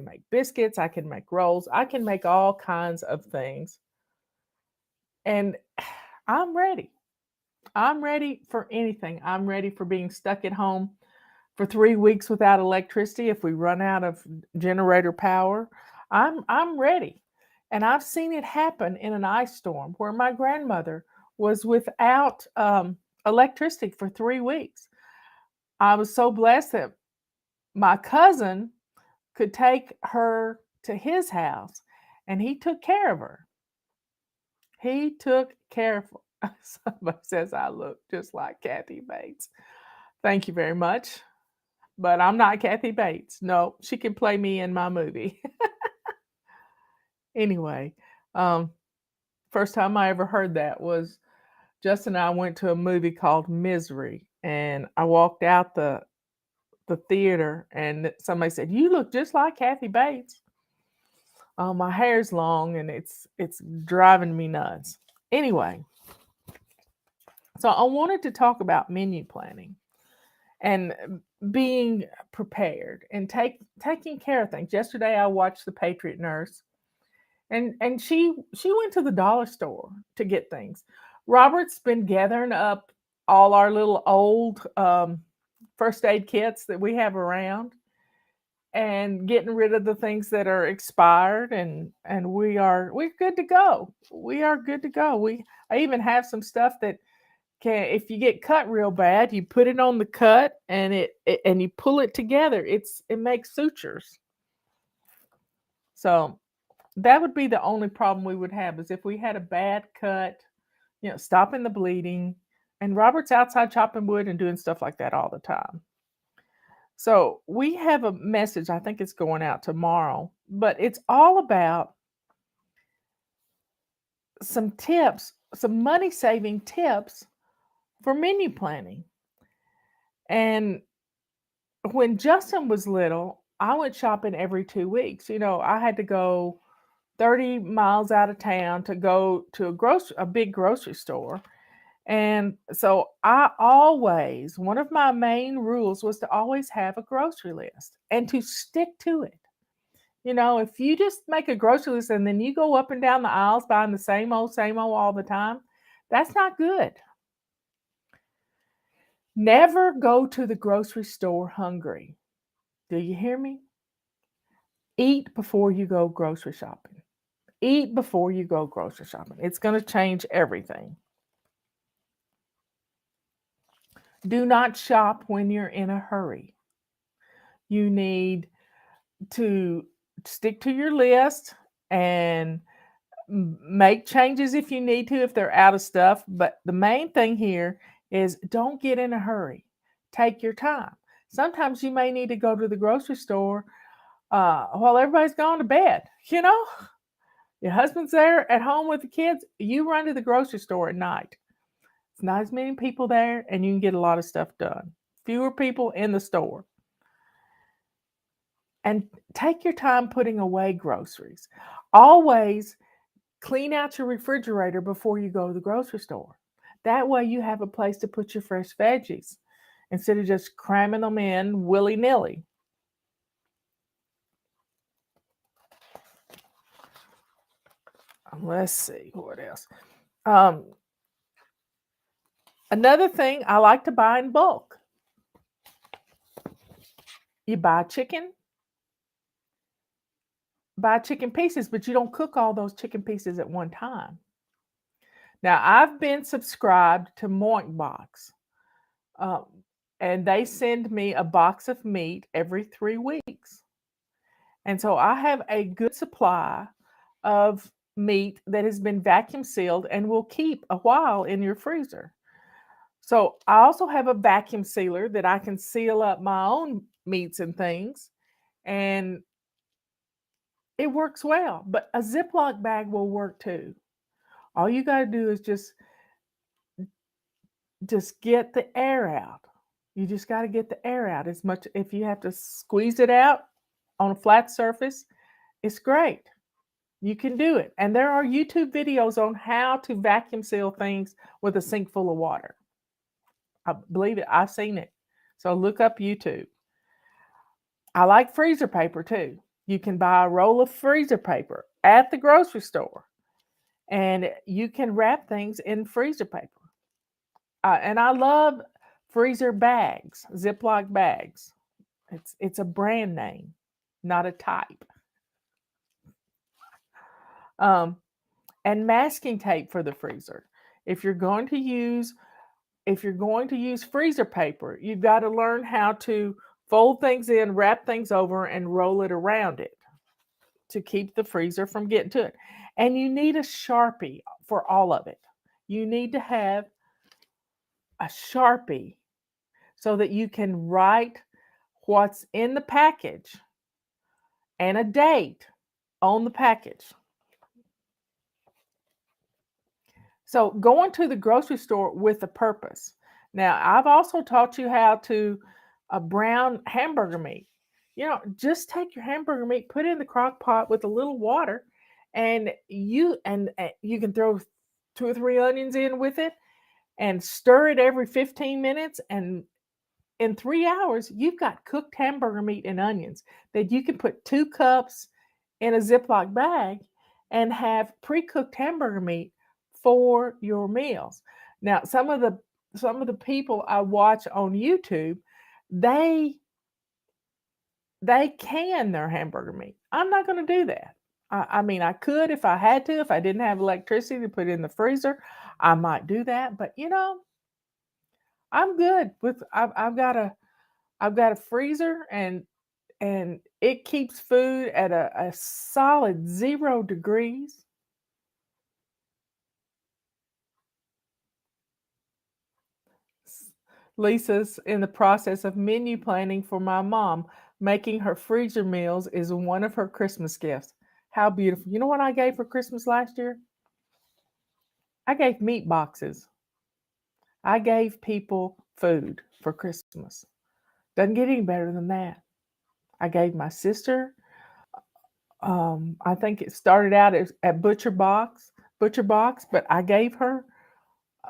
make biscuits, I can make rolls, I can make all kinds of things. And I'm ready. I'm ready for anything. I'm ready for being stuck at home for 3 weeks without electricity if we run out of generator power. I'm ready. And I've seen it happen in an ice storm where my grandmother was without electricity for 3 weeks. I was so blessed that my cousin could take her to his house and he took care of her. He took care of her. Somebody says I look just like Kathy Bates. Thank you very much. But I'm not Kathy Bates. No, she can play me in my movie. Anyway, first time I ever heard that was Justin and I went to a movie called Misery, and I walked out the theater, and somebody said, "You look just like Kathy Bates." Oh, my hair's long, and it's driving me nuts. Anyway, so I wanted to talk about menu planning and being prepared and taking care of things. Yesterday, I watched The Patriot Nurse, and she went to the dollar store to get things. Robert's been gathering up all our little old first aid kits that we have around and getting rid of the things that are expired, and we're good to go. We are good to go. I even have some stuff that can, if you get cut real bad, you put it on the cut and and you pull it together. It makes sutures. So that would be the only problem we would have is if we had a bad cut, stopping the bleeding. And Robert's outside chopping wood and doing stuff like that all the time. So we have a message, I think it's going out tomorrow, but it's all about some tips, some money saving tips for menu planning. And when Justin was little, I went shopping every 2 weeks. I had to go 30 miles out of town to go to a big grocery store. And so one of my main rules was to always have a grocery list and to stick to it. If you just make a grocery list and then you go up and down the aisles buying the same old all the time, that's not good. Never go to the grocery store hungry. Do you hear me? Eat before you go grocery shopping. Eat before you go grocery shopping. It's going to change everything. Do not shop when you're in a hurry. You need to stick to your list and make changes if you need to, if they're out of stuff. But the main thing here is don't get in a hurry. Take your time. Sometimes you may need to go to the grocery store while everybody's gone to bed. Your husband's there at home with the kids. You run to the grocery store at night. It's not as many people there, and you can get a lot of stuff done. Fewer people in the store. And take your time putting away groceries. Always clean out your refrigerator before you go to the grocery store. That way you have a place to put your fresh veggies instead of just cramming them in willy-nilly. Let's see, what else? Another thing I like to buy in bulk. You buy chicken pieces, but you don't cook all those chicken pieces at one time. Now, I've been subscribed to Moink Box, um, and they send me a box of meat every 3 weeks. And so I have a good supply of meat that has been vacuum sealed and will keep a while in your freezer. So I also have a vacuum sealer that I can seal up my own meats and things, and it works well. But a Ziploc bag will work too. All you got to do is just get the air out. You just got to get the air out as much. If you have to squeeze it out on a flat surface, it's great. You can do it. And there are YouTube videos on how to vacuum seal things with a sink full of water. I believe it. I've seen it. So look up YouTube. I like freezer paper too. You can buy a roll of freezer paper at the grocery store, and you can wrap things in freezer paper. And I love freezer bags, Ziploc bags. It's a brand name, not a type. And masking tape for the freezer. If you're going to use freezer paper, you've got to learn how to fold things in, wrap things over, and roll it around it to keep the freezer from getting to it. And you need a Sharpie for all of it. You need to have a Sharpie so that you can write what's in the package and a date on the package. So going to the grocery store with a purpose. Now, I've also taught you how to brown hamburger meat. Just take your hamburger meat, put it in the crock pot with a little water, and you can throw 2 or 3 onions in with it and stir it every 15 minutes, and in 3 hours you've got cooked hamburger meat and onions that you can put 2 cups in a Ziploc bag and have pre-cooked hamburger meat for your meals. Now, some of the people I watch on YouTube, they can their hamburger meat. I'm not going to do that. I mean, I could if I had to. If I didn't have electricity to put it in the freezer, I might do that. But I'm good with. I've got a freezer, and it keeps food at a solid 0 degrees. Lisa's in the process of menu planning for my mom. Making her freezer meals is one of her Christmas gifts. How beautiful. You know what I gave for Christmas last year? I gave meat boxes. I gave people food for Christmas. Doesn't get any better than that. I gave my sister, I think it started out at Butcher Box, but I gave her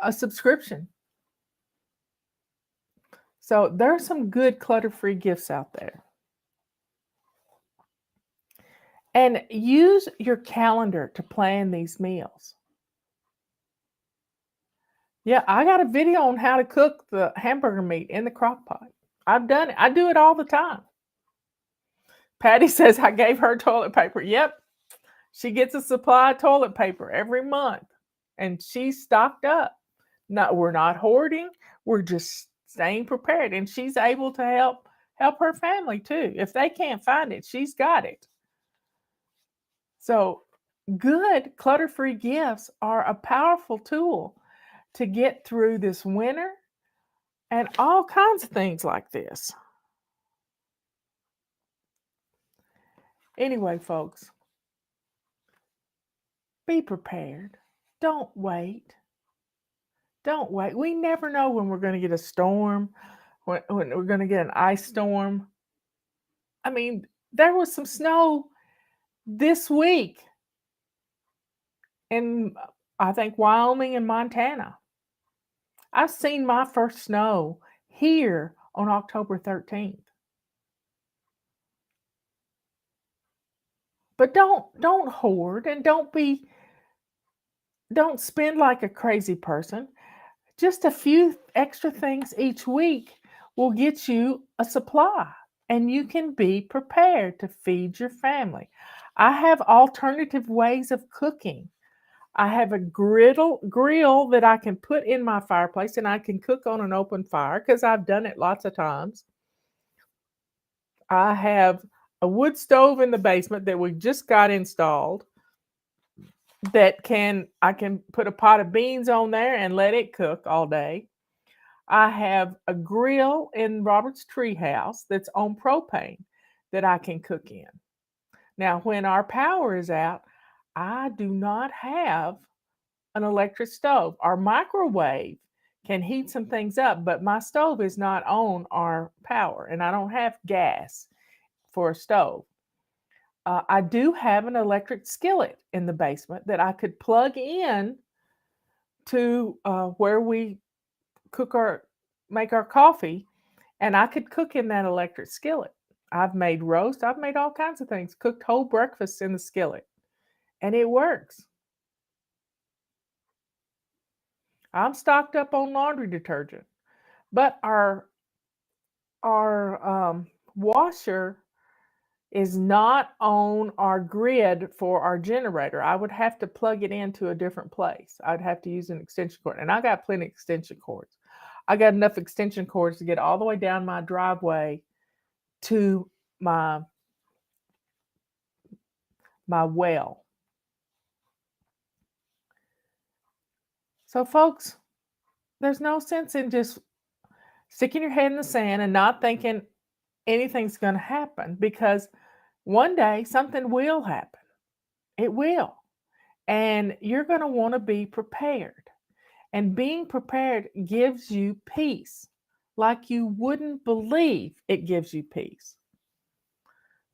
a subscription. So there are some good clutter-free gifts out there. And use your calendar to plan these meals. Yeah, I got a video on how to cook the hamburger meat in the crock pot. I've done it. I do it all the time. Patty says I gave her toilet paper. Yep. She gets a supply of toilet paper every month, and she's stocked up. No, we're not hoarding. We're just staying prepared, and she's able to help her family too. If they can't find it, she's got it. So, good clutter-free gifts are a powerful tool to get through this winter and all kinds of things like this. Anyway, folks, be prepared. Don't wait. Don't wait. We never know when we're going to get a storm, when we're going to get an ice storm. I mean, there was some snow this week in, I think, Wyoming and Montana. I've seen my first snow here on October 13th. But don't hoard, and don't spend like a crazy person. Just a few extra things each week will get you a supply, and you can be prepared to feed your family. I have alternative ways of cooking. I have a grill that I can put in my fireplace, and I can cook on an open fire because I've done it lots of times. I have a wood stove in the basement that we just got installed that I can put a pot of beans on there and let it cook all day. I have a grill in Robert's treehouse that's on propane that I can cook in. Now, when our power is out, I do not have an electric stove. Our microwave can heat some things up, but my stove is not on our power, and I don't have gas for a stove. I do have an electric skillet in the basement that I could plug in to where we make our coffee, and I could cook in that electric skillet. I've made roast, I've made all kinds of things, cooked whole breakfasts in the skillet, and it works. I'm stocked up on laundry detergent, but our washer is not on our grid for our generator. I would have to plug it into a different place. I'd have to use an extension cord, and I got plenty of extension cords. I got enough extension cords to get all the way down my driveway to my well. So folks, there's no sense in just sticking your head in the sand and not thinking anything's going to happen, because one day something will happen. It will. And you're going to want to be prepared. And being prepared gives you peace, like you wouldn't believe it gives you peace.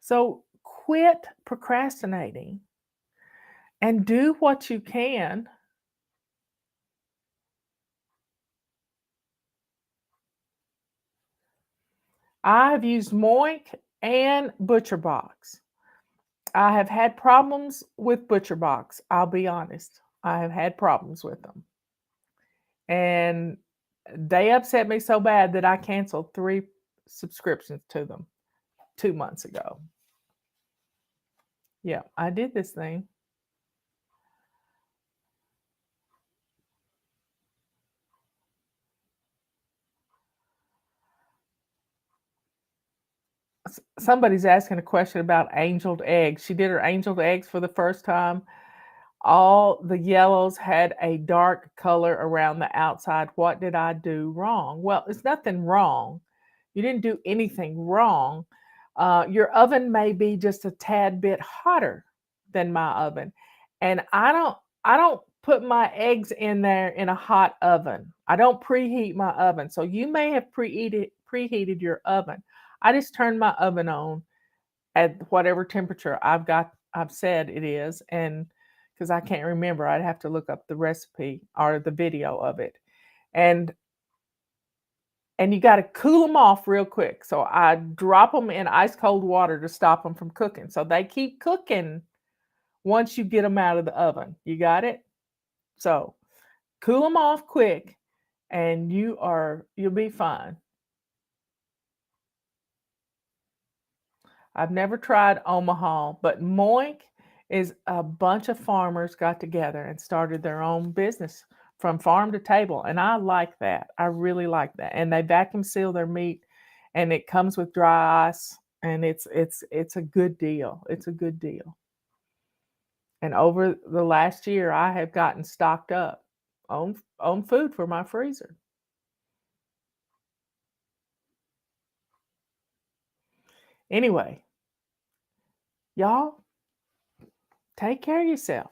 So quit procrastinating and do what you can. I've used Moink and ButcherBox. I have had problems with ButcherBox. I'll be honest. I have had problems with them. And they upset me so bad that I canceled 3 subscriptions to them 2 months ago. Yeah, I did this thing. Somebody's asking a question about angeled eggs. She did her angeled eggs for the first time. All the yellows had a dark color around the outside. What did I do wrong? Well, it's nothing wrong. You didn't do anything wrong. Your oven may be just a tad bit hotter than my oven, and I don't put my eggs in there in a hot oven. I don't preheat my oven. So you may have preheated your oven. I just turned my oven on at whatever temperature I've said it is, and because I can't remember, I'd have to look up the recipe or the video of it. And you got to cool them off real quick. So I drop them in ice cold water to stop them from cooking. So they keep cooking once you get them out of the oven. You got it? So cool them off quick and you'll be fine. I've never tried Omaha, but Moink is a bunch of farmers got together and started their own business from farm to table. And I like that. I really like that. And they vacuum seal their meat, and it comes with dry ice, and it's a good deal. It's a good deal. And over the last year, I have gotten stocked up on food for my freezer. Anyway, y'all, take care of yourself.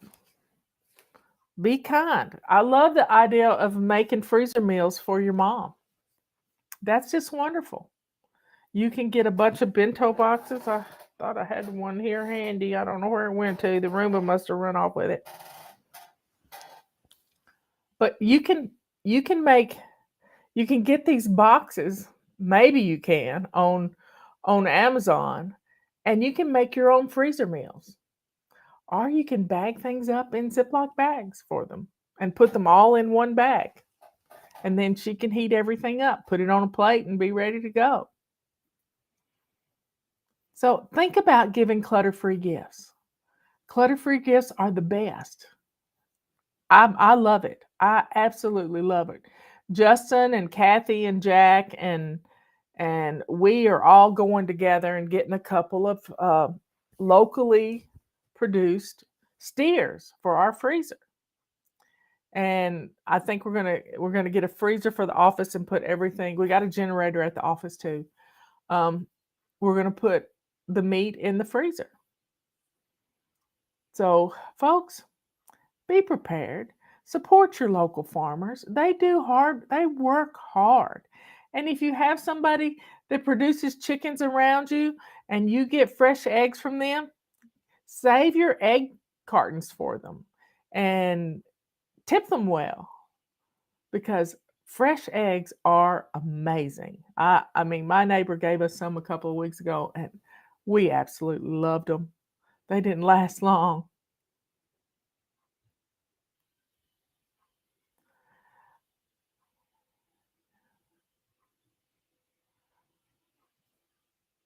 Be kind. I love the idea of making freezer meals for your mom. That's just wonderful. You can get a bunch of bento boxes. I thought I had one here handy. I don't know where it went to. The Roomba must have run off with it. But you can get these boxes. Maybe you can on Amazon, and you can make your own freezer meals. Or you can bag things up in Ziploc bags for them and put them all in one bag. And then she can heat everything up, put it on a plate, and be ready to go. So think about giving clutter-free gifts. Clutter-free gifts are the best. I love it. I absolutely love it. Justin and Kathy and Jack and we are all going together and getting a couple of locally produced steers for our freezer. And I think we're gonna get a freezer for the office and put everything. We got a generator at the office too. We're gonna put the meat in the freezer. So, folks, be prepared. Support your local farmers. They work hard. And if you have somebody that produces chickens around you and you get fresh eggs from them, save your egg cartons for them and tip them well, because fresh eggs are amazing. I mean, my neighbor gave us some a couple of weeks ago and we absolutely loved them. They didn't last long.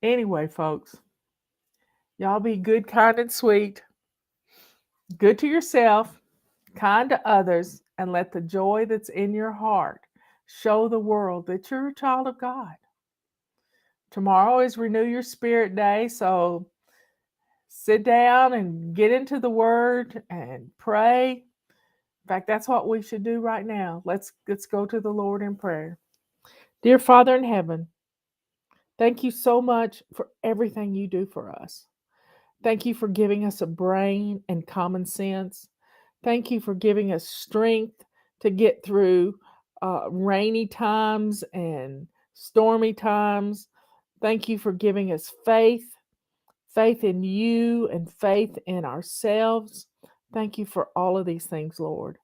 Anyway, folks, y'all be good, kind, and sweet. Good to yourself, kind to others, and let the joy that's in your heart show the world that you're a child of God. Tomorrow is Renew Your Spirit Day, so sit down and get into the Word and pray. In fact, that's what we should do right now. Let's go to the Lord in prayer. Dear Father in heaven, thank you so much for everything you do for us. Thank you for giving us a brain and common sense. Thank you for giving us strength to get through rainy times and stormy times. Thank you for giving us faith in you and faith in ourselves. Thank you for all of these things, Lord.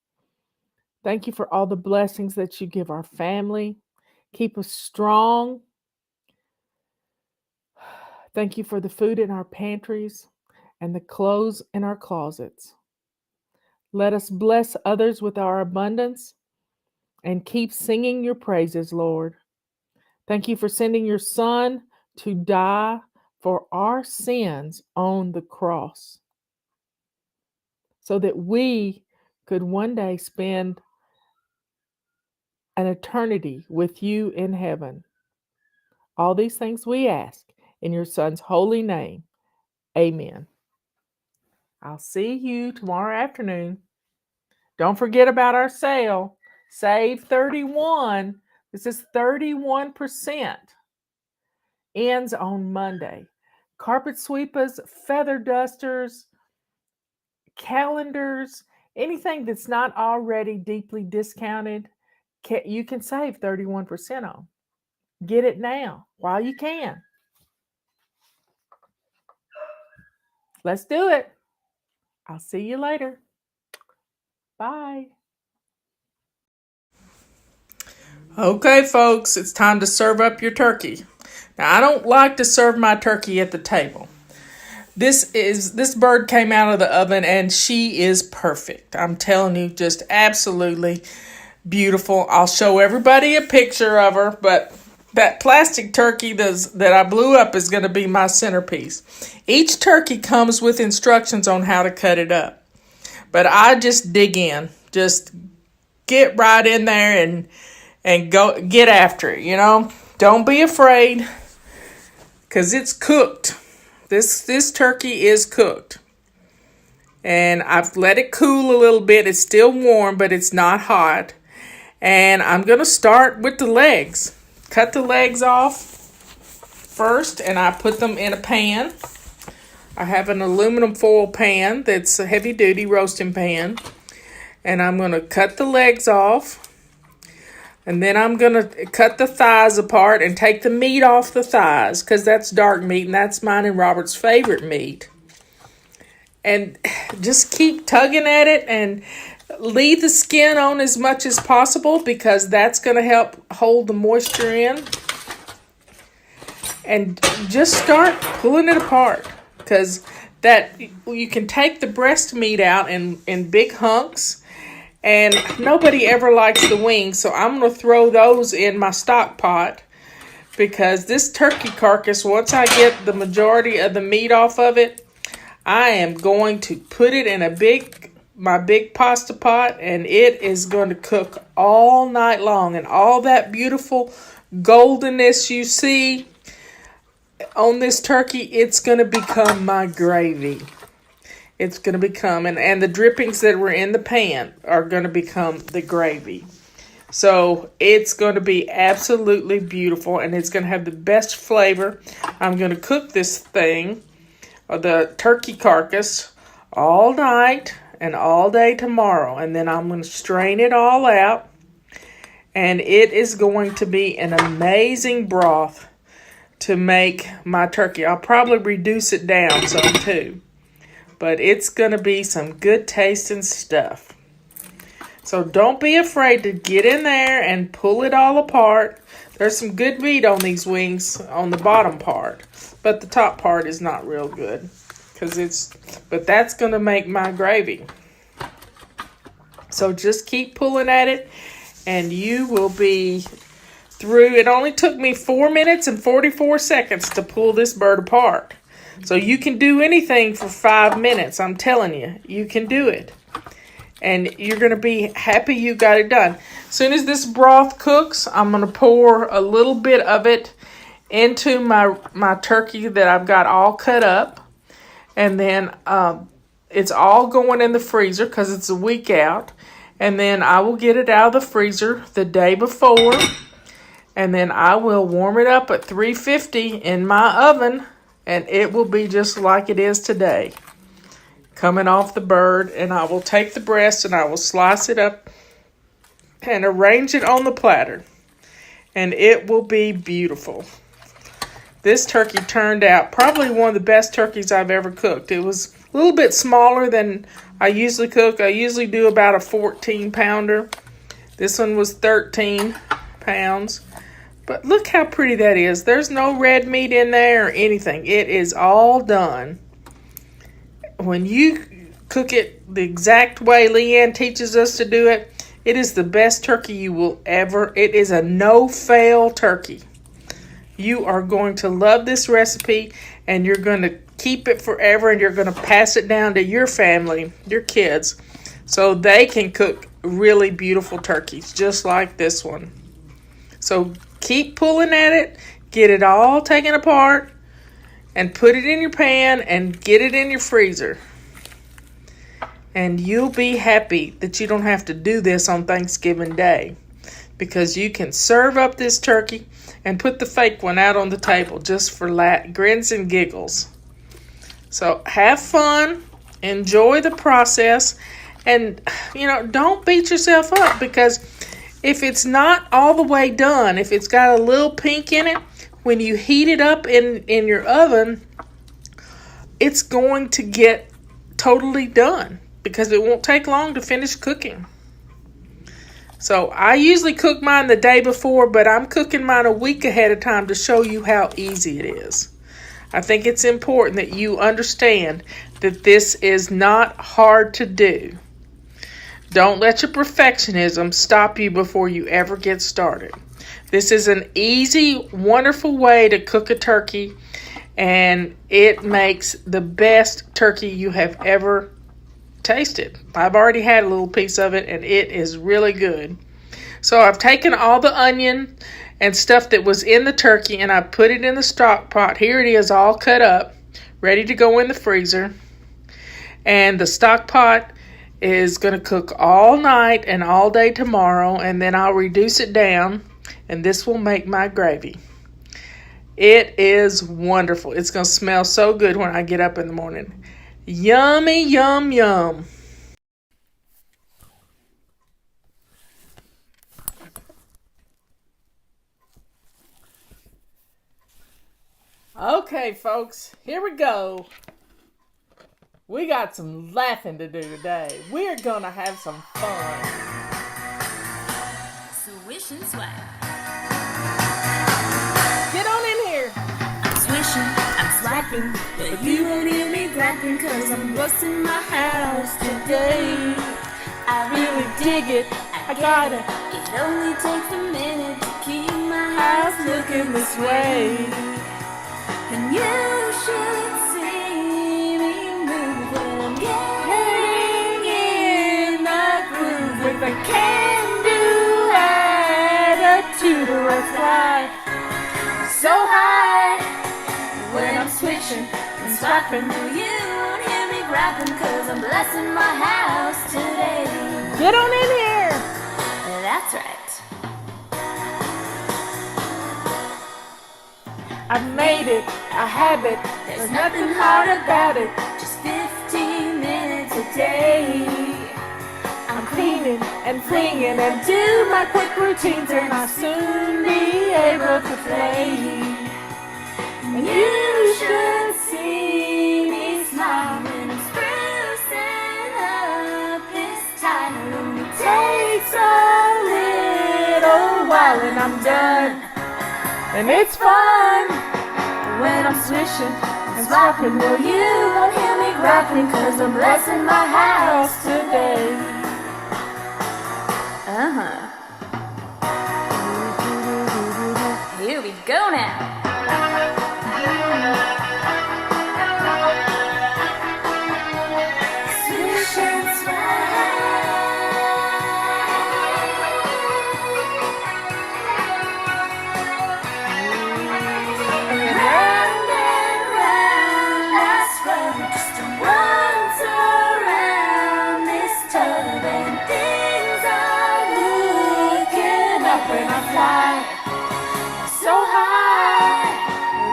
Thank you for all the blessings that you give our family. Keep us strong. Thank you for the food in our pantries and the clothes in our closets. Let us bless others with our abundance and keep singing your praises, Lord. Thank you for sending your Son to die for our sins on the cross so that we could one day spend an eternity with you in heaven. All these things we ask in your Son's holy name. Amen. I'll see you tomorrow afternoon. Don't forget about our sale. Save 31. This is 31%. Ends on Monday. Carpet sweepers, feather dusters, calendars, anything that's not already deeply discounted, you can save 31% on. Get it now while you can. Let's do it. I'll see you later. Bye. Okay, folks, it's time to serve up your turkey. Now, I don't like to serve my turkey at the table. This bird came out of the oven and she is perfect. I'm telling you, just absolutely beautiful. I'll show everybody a picture of her, but that plastic turkey that I blew up is going to be my centerpiece. Each turkey comes with instructions on how to cut it up. But I just dig in. Just get right in there and go get after it, you know. Don't be afraid, because it's cooked. This turkey is cooked. And I've let it cool a little bit. It's still warm, but it's not hot. And I'm going to start with the legs. Cut the legs off first, and I put them in a pan. I have an aluminum foil pan that's a heavy-duty roasting pan. And I'm going to cut the legs off. And then I'm going to cut the thighs apart and take the meat off the thighs, because that's dark meat, and that's mine and Robert's favorite meat. And just keep tugging at it and leave the skin on as much as possible, because that's going to help hold the moisture in. And just start pulling it apart, because that you can take the breast meat out in big hunks, And nobody ever likes the wings, so I'm going to throw those in my stock pot. Because this turkey carcass, once I get the majority of the meat off of it, I am going to put it in my big pasta pot, and it is going to cook all night long. And all that beautiful goldenness you see on this turkey, it's going to become my gravy. It's going to become, and the drippings that were in the pan are going to become the gravy. So it's going to be absolutely beautiful, and it's going to have the best flavor. I'm going to cook this thing, the turkey carcass, all night and all day tomorrow. And then I'm going to strain it all out, and it is going to be an amazing broth to make my turkey. I'll probably reduce it down some too, but it's going to be some good tasting stuff. So don't be afraid to get in there and pull it all apart. There's some good meat on these wings on the bottom part, but the top part is not real good but that's going to make my gravy. So just keep pulling at it and you will be through. It only took me 4 minutes and 44 seconds to pull this bird apart. So you can do anything for 5 minutes. I'm telling you, you can do it. And you're going to be happy you got it done. As soon as this broth cooks, I'm going to pour a little bit of it into my turkey that I've got all cut up. And then it's all going in the freezer because it's a week out. And then I will get it out of the freezer the day before. And then I will warm it up at 350 in my oven. And it will be just like it is today, coming off the bird. And I will take the breast and I will slice it up and arrange it on the platter. And it will be beautiful. This turkey turned out probably one of the best turkeys I've ever cooked. It was a little bit smaller than I usually cook. I usually do about a 14-pounder. This one was 13 pounds. But look how pretty that is. There's no red meat in there or anything. It is all done. When you cook it the exact way Leanne teaches us to do it, it is the best turkey you will ever. It is a no-fail turkey. You are going to love this recipe, and you're going to keep it forever, and you're going to pass it down to your family, your kids, so they can cook really beautiful turkeys just like this one. So keep pulling at it, get it all taken apart, and put it in your pan and get it in your freezer. And you'll be happy that you don't have to do this on Thanksgiving Day, because you can serve up this turkey and put the fake one out on the table just for grins and giggles. So have fun, enjoy the process, and don't beat yourself up, because if it's not all the way done, if it's got a little pink in it, when you heat it up in your oven, it's going to get totally done, because it won't take long to finish cooking. So I usually cook mine the day before, but I'm cooking mine a week ahead of time to show you how easy it is. I think it's important that you understand that this is not hard to do. Don't let your perfectionism stop you before you ever get started. This is an easy, wonderful way to cook a turkey, and it makes the best turkey you have ever tasted. I've already had a little piece of it, and it is really good. So I've taken all the onion and stuff that was in the turkey, and I put it in the stock pot. Here it is, all cut up, ready to go in the freezer. And the stock pot is going to cook all night and all day tomorrow, and then I'll reduce it down, and this will make my gravy. It is wonderful. It's going to smell so good when I get up in the morning. Yummy, yum, yum. Okay, folks, here we go. We got some laughing to do today. We're gonna have some fun. Swish and swag. Get on in here. I'm swishing, I'm swagging, but you won't hear me bragging, cause I'm busting my house today. I really dig it. I got it. It only takes a minute to keep my house looking this way. And you should see me move when I'm getting in the groove with a can-do attitude, or I fly so high when I'm switching and swapping. You won't hear me grabbing, 'cause I'm blessing my house today. Get on in here. That's right. I've made it a habit. There's nothing hard about it. Just 15 minutes a day. I'm cleaning and flinging and do my quick routines, and I'll soon be able to play. And you should see me smile when I'm sprucing up this time. It only takes a little while and I'm done. And it's fun When I'm swishing and swapping, well, you won't hear me grappling, 'cause I'm blessing my house today. Here we go now. Swish and slide. Round and round I swirl, just once around this tub, and things are looking up when I fly so high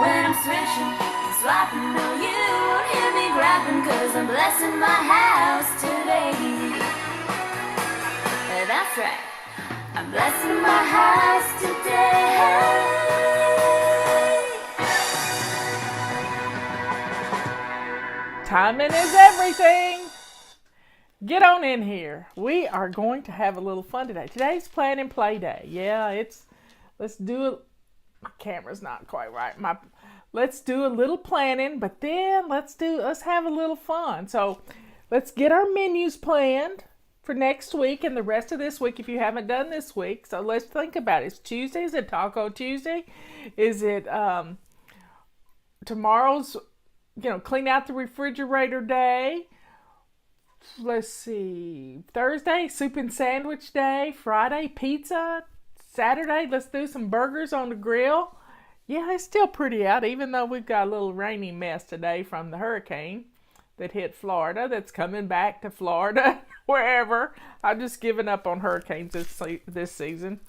when I'm swishing and swapping. No, you won't hear me grabbing, 'cause I'm blessing my house today. That's right, I'm blessing my house today. Timing is everything. Get on in here. We are going to have a little fun today. Today's plan and play day. Yeah, let's do it. My camera's not quite right. Let's do a little planning, but then let's have a little fun. So let's get our menus planned for next week and the rest of this week if you haven't done this week. So let's think about it. It's Tuesday. Is it Taco Tuesday? Is it tomorrow's, clean out the refrigerator day? Let's see. Thursday, soup and sandwich day. Friday, pizza. Saturday, let's do some burgers on the grill. Yeah, it's still pretty out, even though we've got a little rainy mess today from the hurricane that hit Florida, that's coming back to Florida, wherever. I've just given up on hurricanes this season.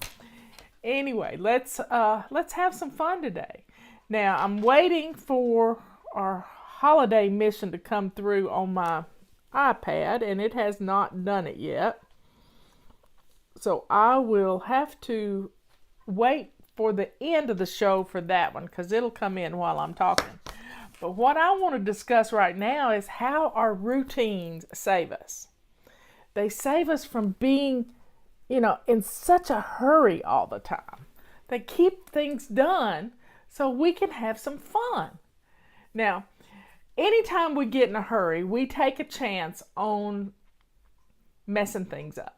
Anyway, let's have some fun today. Now, I'm waiting for our holiday mission to come through on my iPad, and it has not done it yet. So I will have to wait for the end of the show for that one, because it'll come in while I'm talking. But what I want to discuss right now is how our routines save us. They save us from being, in such a hurry all the time. They keep things done so we can have some fun. Now, anytime we get in a hurry, we take a chance on messing things up.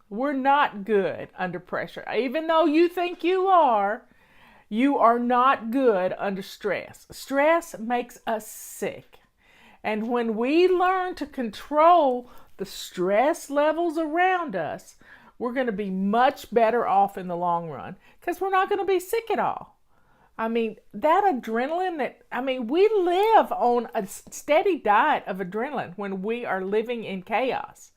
We're not good under pressure. Even though you think you are not good under stress. Stress makes us sick. And when we learn to control the stress levels around us, we're going to be much better off in the long run, because we're not going to be sick at all. I mean, that adrenaline we live on a steady diet of adrenaline when we are living in chaos.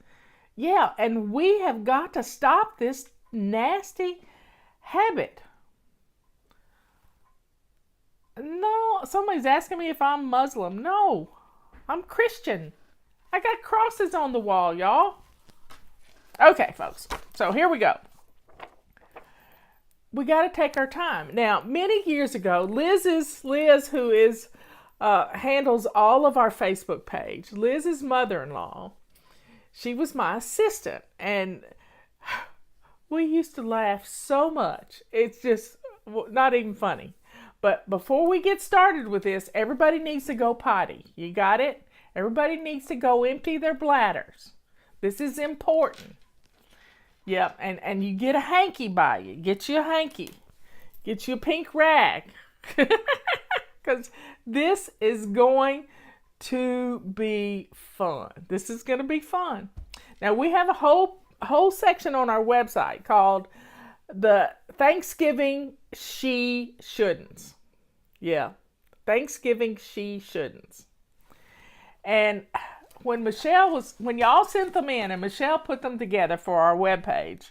Yeah, and we have got to stop this nasty habit. No, somebody's asking me if I'm Muslim. No, I'm Christian. I got crosses on the wall, y'all. Okay, folks, so here we go. We got to take our time. Now, many years ago, Liz, who is handles all of our Facebook page, Liz's mother-in-law, she was my assistant, and we used to laugh so much. It's just not even funny. But before we get started with this, everybody needs to go potty. You got it? Everybody needs to go empty their bladders. This is important. Yep, and you get a hanky by you. Get you a hanky. Get you a pink rag. Because this is going to be fun. This is going to be fun. Now, we have a whole section on our website called the Thanksgiving She Shouldn'ts. Yeah, Thanksgiving She Shouldn'ts. And when y'all sent them in and Michelle put them together for our webpage,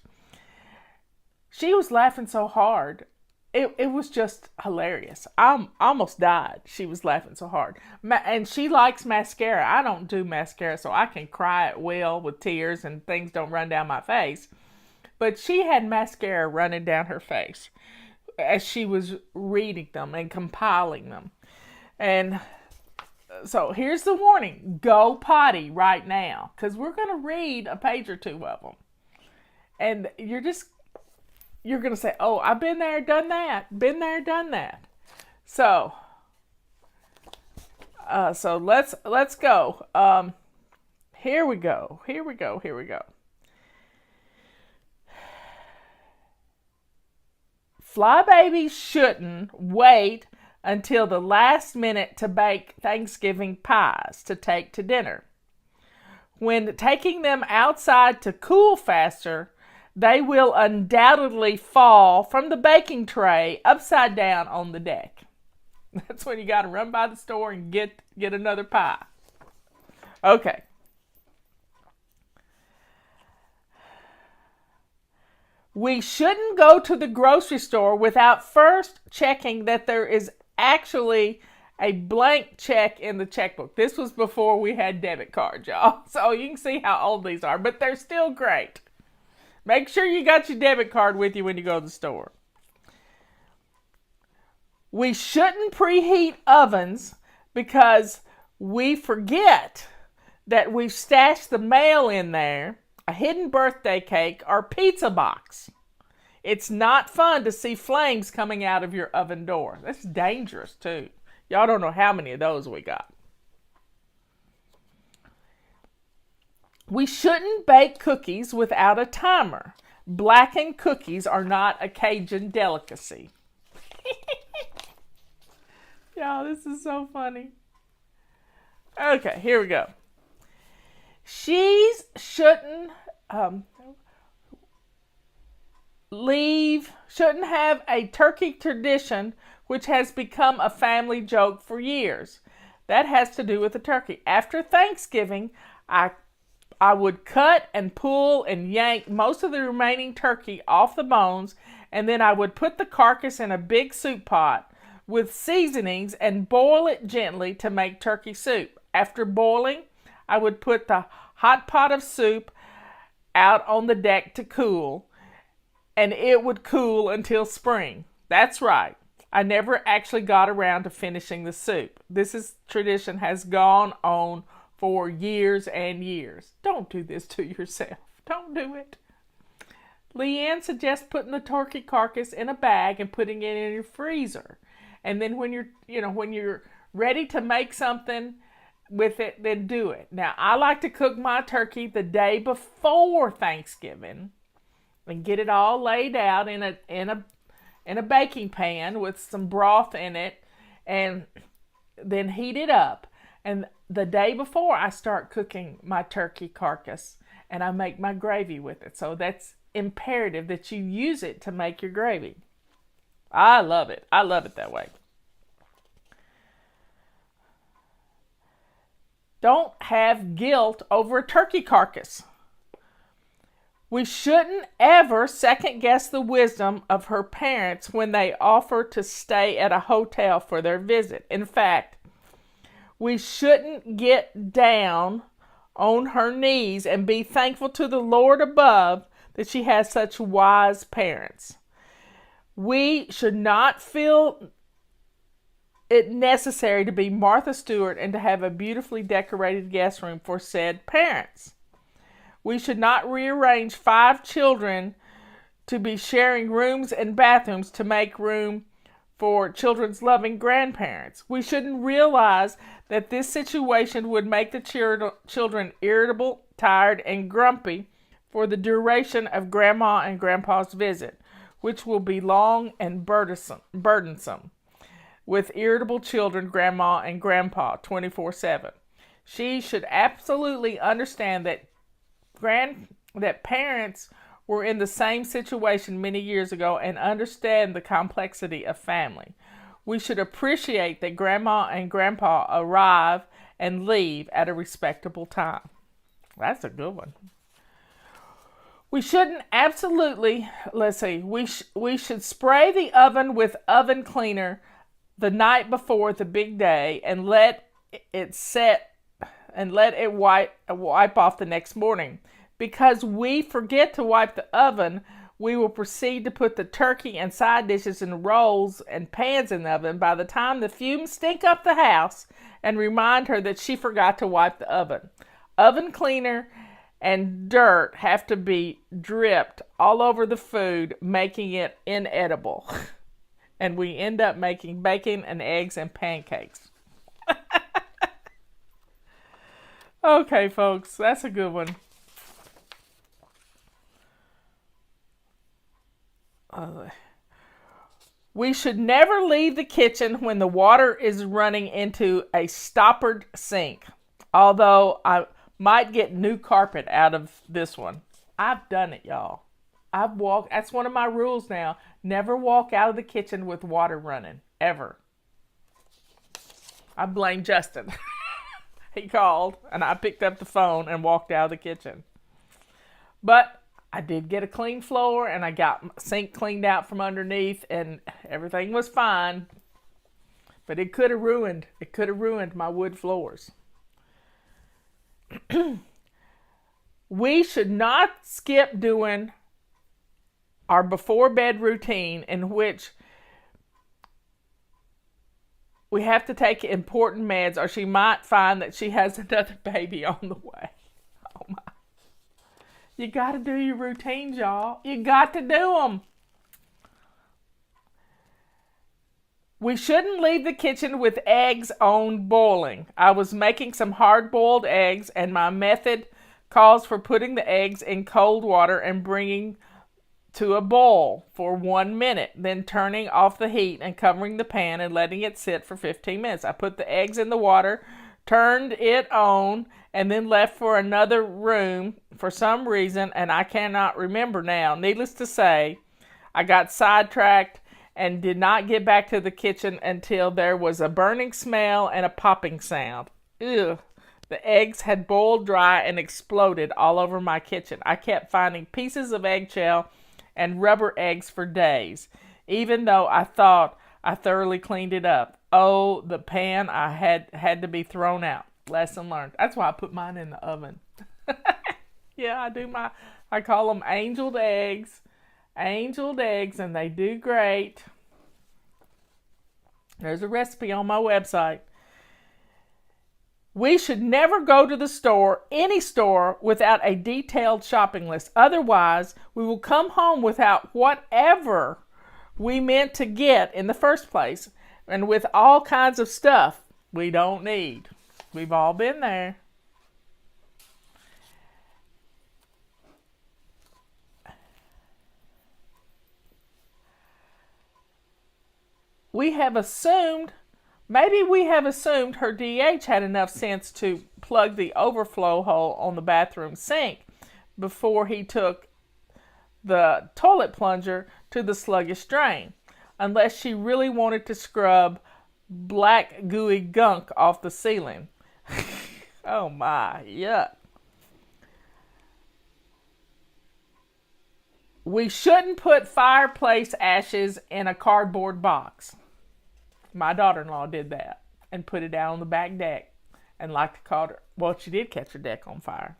she was laughing so hard. It was just hilarious. I almost died. She was laughing so hard. And she likes mascara. I don't do mascara, so I can cry at will with tears and things don't run down my face. But she had mascara running down her face as she was reading them and compiling them. And so here's the warning. Go potty right now, because we're going to read a page or two of them. And you're going to say, oh, I've been there, done that. Been there, done that. So let's go. Here we go. Fly babies shouldn't wait until the last minute to bake Thanksgiving pies to take to dinner. When taking them outside to cool faster, they will undoubtedly fall from the baking tray upside down on the deck. That's when you got to run by the store and get another pie. Okay. We shouldn't go to the grocery store without first checking that there is actually a blank check in the checkbook. This was before we had debit cards, y'all. So you can see how old these are, but they're still great. Make sure you got your debit card with you when you go to the store. We shouldn't preheat ovens because we forget that we've stashed the mail in there, a hidden birthday cake, or pizza box. It's not fun to see flames coming out of your oven door. That's dangerous too. Y'all don't know how many of those we got. We shouldn't bake cookies without a timer. Blackened cookies are not a Cajun delicacy. Y'all, this is so funny. Okay, here we go. She's shouldn't have a turkey tradition which has become a family joke for years. That has to do with the turkey. After Thanksgiving, I would cut and pull and yank most of the remaining turkey off the bones, and then I would put the carcass in a big soup pot with seasonings and boil it gently to make turkey soup. After boiling, I would put the hot pot of soup out on the deck to cool, and it would cool until spring. That's right. I never actually got around to finishing the soup. Tradition has gone on for years and years. Don't do this to yourself. Don't do it. Leanne suggests putting the turkey carcass in a bag and putting it in your freezer. And then when you're ready to make something with it, then do it. Now, I like to cook my turkey the day before Thanksgiving and get it all laid out in a baking pan with some broth in it, and then heat it up. And the day before, I start cooking my turkey carcass, and I make my gravy with it. So that's imperative that you use it to make your gravy. I love it. I love it that way. Don't have guilt over a turkey carcass. We shouldn't ever second guess the wisdom of her parents when they offer to stay at a hotel for their visit. In fact, we shouldn't get down on her knees and be thankful to the Lord above that she has such wise parents. We should not feel it necessary to be Martha Stewart and to have a beautifully decorated guest room for said parents. We should not rearrange 5 children to be sharing rooms and bathrooms to make room for children's loving grandparents. We shouldn't realize that this situation would make the children irritable, tired, and grumpy for the duration of Grandma and Grandpa's visit, which will be long and burdensome. With irritable children, Grandma and Grandpa 24/7. She should absolutely understand that parents were in the same situation many years ago and understand the complexity of family. We should appreciate that Grandma and Grandpa arrive and leave at a respectable time. That's a good one. We shouldn't we should spray the oven with oven cleaner the night before the big day and let it set and let it wipe off the next morning. Because we forget to wipe the oven, we will proceed to put the turkey and side dishes and rolls and pans in the oven by the time the fumes stink up the house and remind her that she forgot to wipe the oven. Oven cleaner and dirt have to be dripped all over the food, making it inedible. And we end up making bacon and eggs and pancakes. Okay, folks, that's a good one. We should never leave the kitchen when the water is running into a stoppered sink. Although I might get new carpet out of this one. I've done it, y'all. That's one of my rules now. Never walk out of the kitchen with water running. Ever. I blame Justin. He called and I picked up the phone and walked out of the kitchen. But I did get a clean floor and I got my sink cleaned out from underneath and everything was fine. But it could have ruined my wood floors. We should not skip doing our before bed routine in which we have to take important meds or she might find that she has another baby on the way. Oh my. You got to do your routines, y'all. You got to do them. We shouldn't leave the kitchen with eggs on boiling. I was making some hard-boiled eggs, and my method calls for putting the eggs in cold water and bringing to a boil for 1 minute, then turning off the heat and covering the pan and letting it sit for 15 minutes. I put the eggs in the water, turned it on, and then left for another room for some reason, and I cannot remember now. Needless to say, I got sidetracked and did not get back to the kitchen until there was a burning smell and a popping sound. Ugh. The eggs had boiled dry and exploded all over my kitchen. I kept finding pieces of eggshell and rubber eggs for days, even though I thought I thoroughly cleaned it up. Oh, the pan I had to be thrown out. Lesson learned. That's why I put mine in the oven. Yeah, I call them angeled eggs. Angeled eggs, and they do great. There's a recipe on my website. We should never go to the store, any store, without a detailed shopping list. Otherwise, we will come home without whatever we meant to get in the first place, and with all kinds of stuff we don't need. We've all been there. Maybe we have assumed her DH had enough sense to plug the overflow hole on the bathroom sink before he took the toilet plunger to the sluggish drain, unless she really wanted to scrub black gooey gunk off the ceiling. Oh my, yuck. We shouldn't put fireplace ashes in a cardboard box. My daughter-in-law did that and put it out on the back deck and she did catch her deck on fire.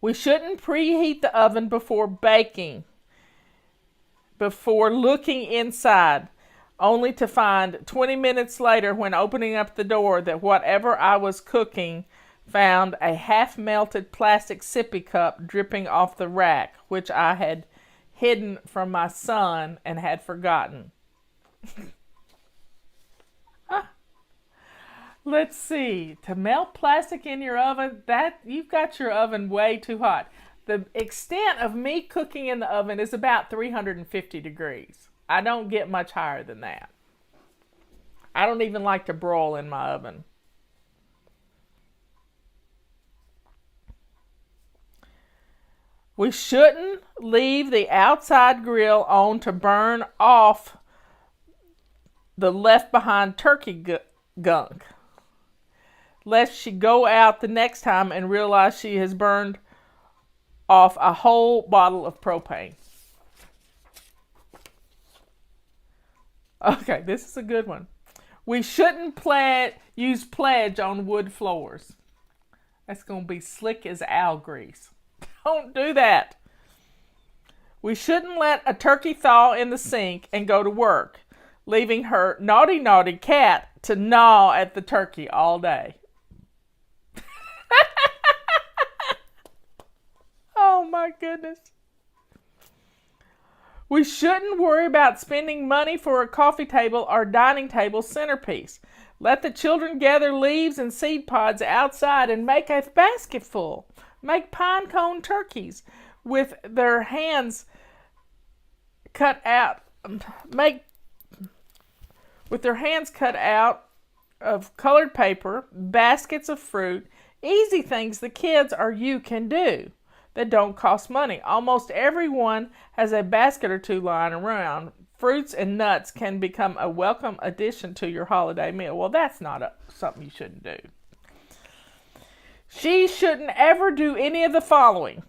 We shouldn't preheat the oven before baking, before looking inside, only to find 20 minutes later when opening up the door that whatever I was cooking found a half-melted plastic sippy cup dripping off the rack, which I had hidden from my son and had forgotten. Let's see. To melt plastic in your oven, that you've got your oven way too hot. The extent of me cooking in the oven is about 350 degrees. I don't get much higher than that. I don't even like to broil in my oven. We shouldn't leave the outside grill on to burn off the left behind turkey gunk, lest she go out the next time and realize she has burned off a whole bottle of propane. Okay, this is a good one. We shouldn't use pledge on wood floors. That's going to be slick as owl grease. Don't do that. We shouldn't let a turkey thaw in the sink and go to work, leaving her naughty cat to gnaw at the turkey all day. Oh my goodness. We shouldn't worry about spending money for a coffee table or dining table centerpiece. Let the children gather leaves and seed pods outside and make a basket full. Make pine cone turkeys with their hands cut out. With their hands cut out of colored paper, baskets of fruit, easy things the kids or you can do that don't cost money. Almost everyone has a basket or two lying around. Fruits and nuts can become a welcome addition to your holiday meal. Well, that's not something you shouldn't do. She shouldn't ever do any of the following.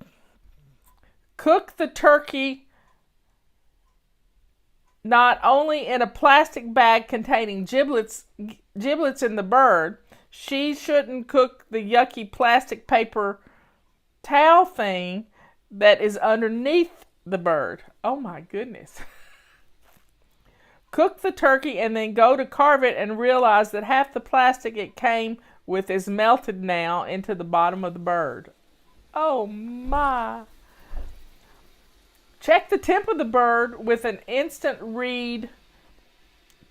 Cook the turkey not only in a plastic bag containing giblets in the bird. She shouldn't cook the yucky plastic paper towel thing that is underneath the bird. Oh my goodness. Cook the turkey and then go to carve it and realize that half the plastic it came with is melted now into the bottom of the bird. Oh my. Check the temp of the bird with an instant read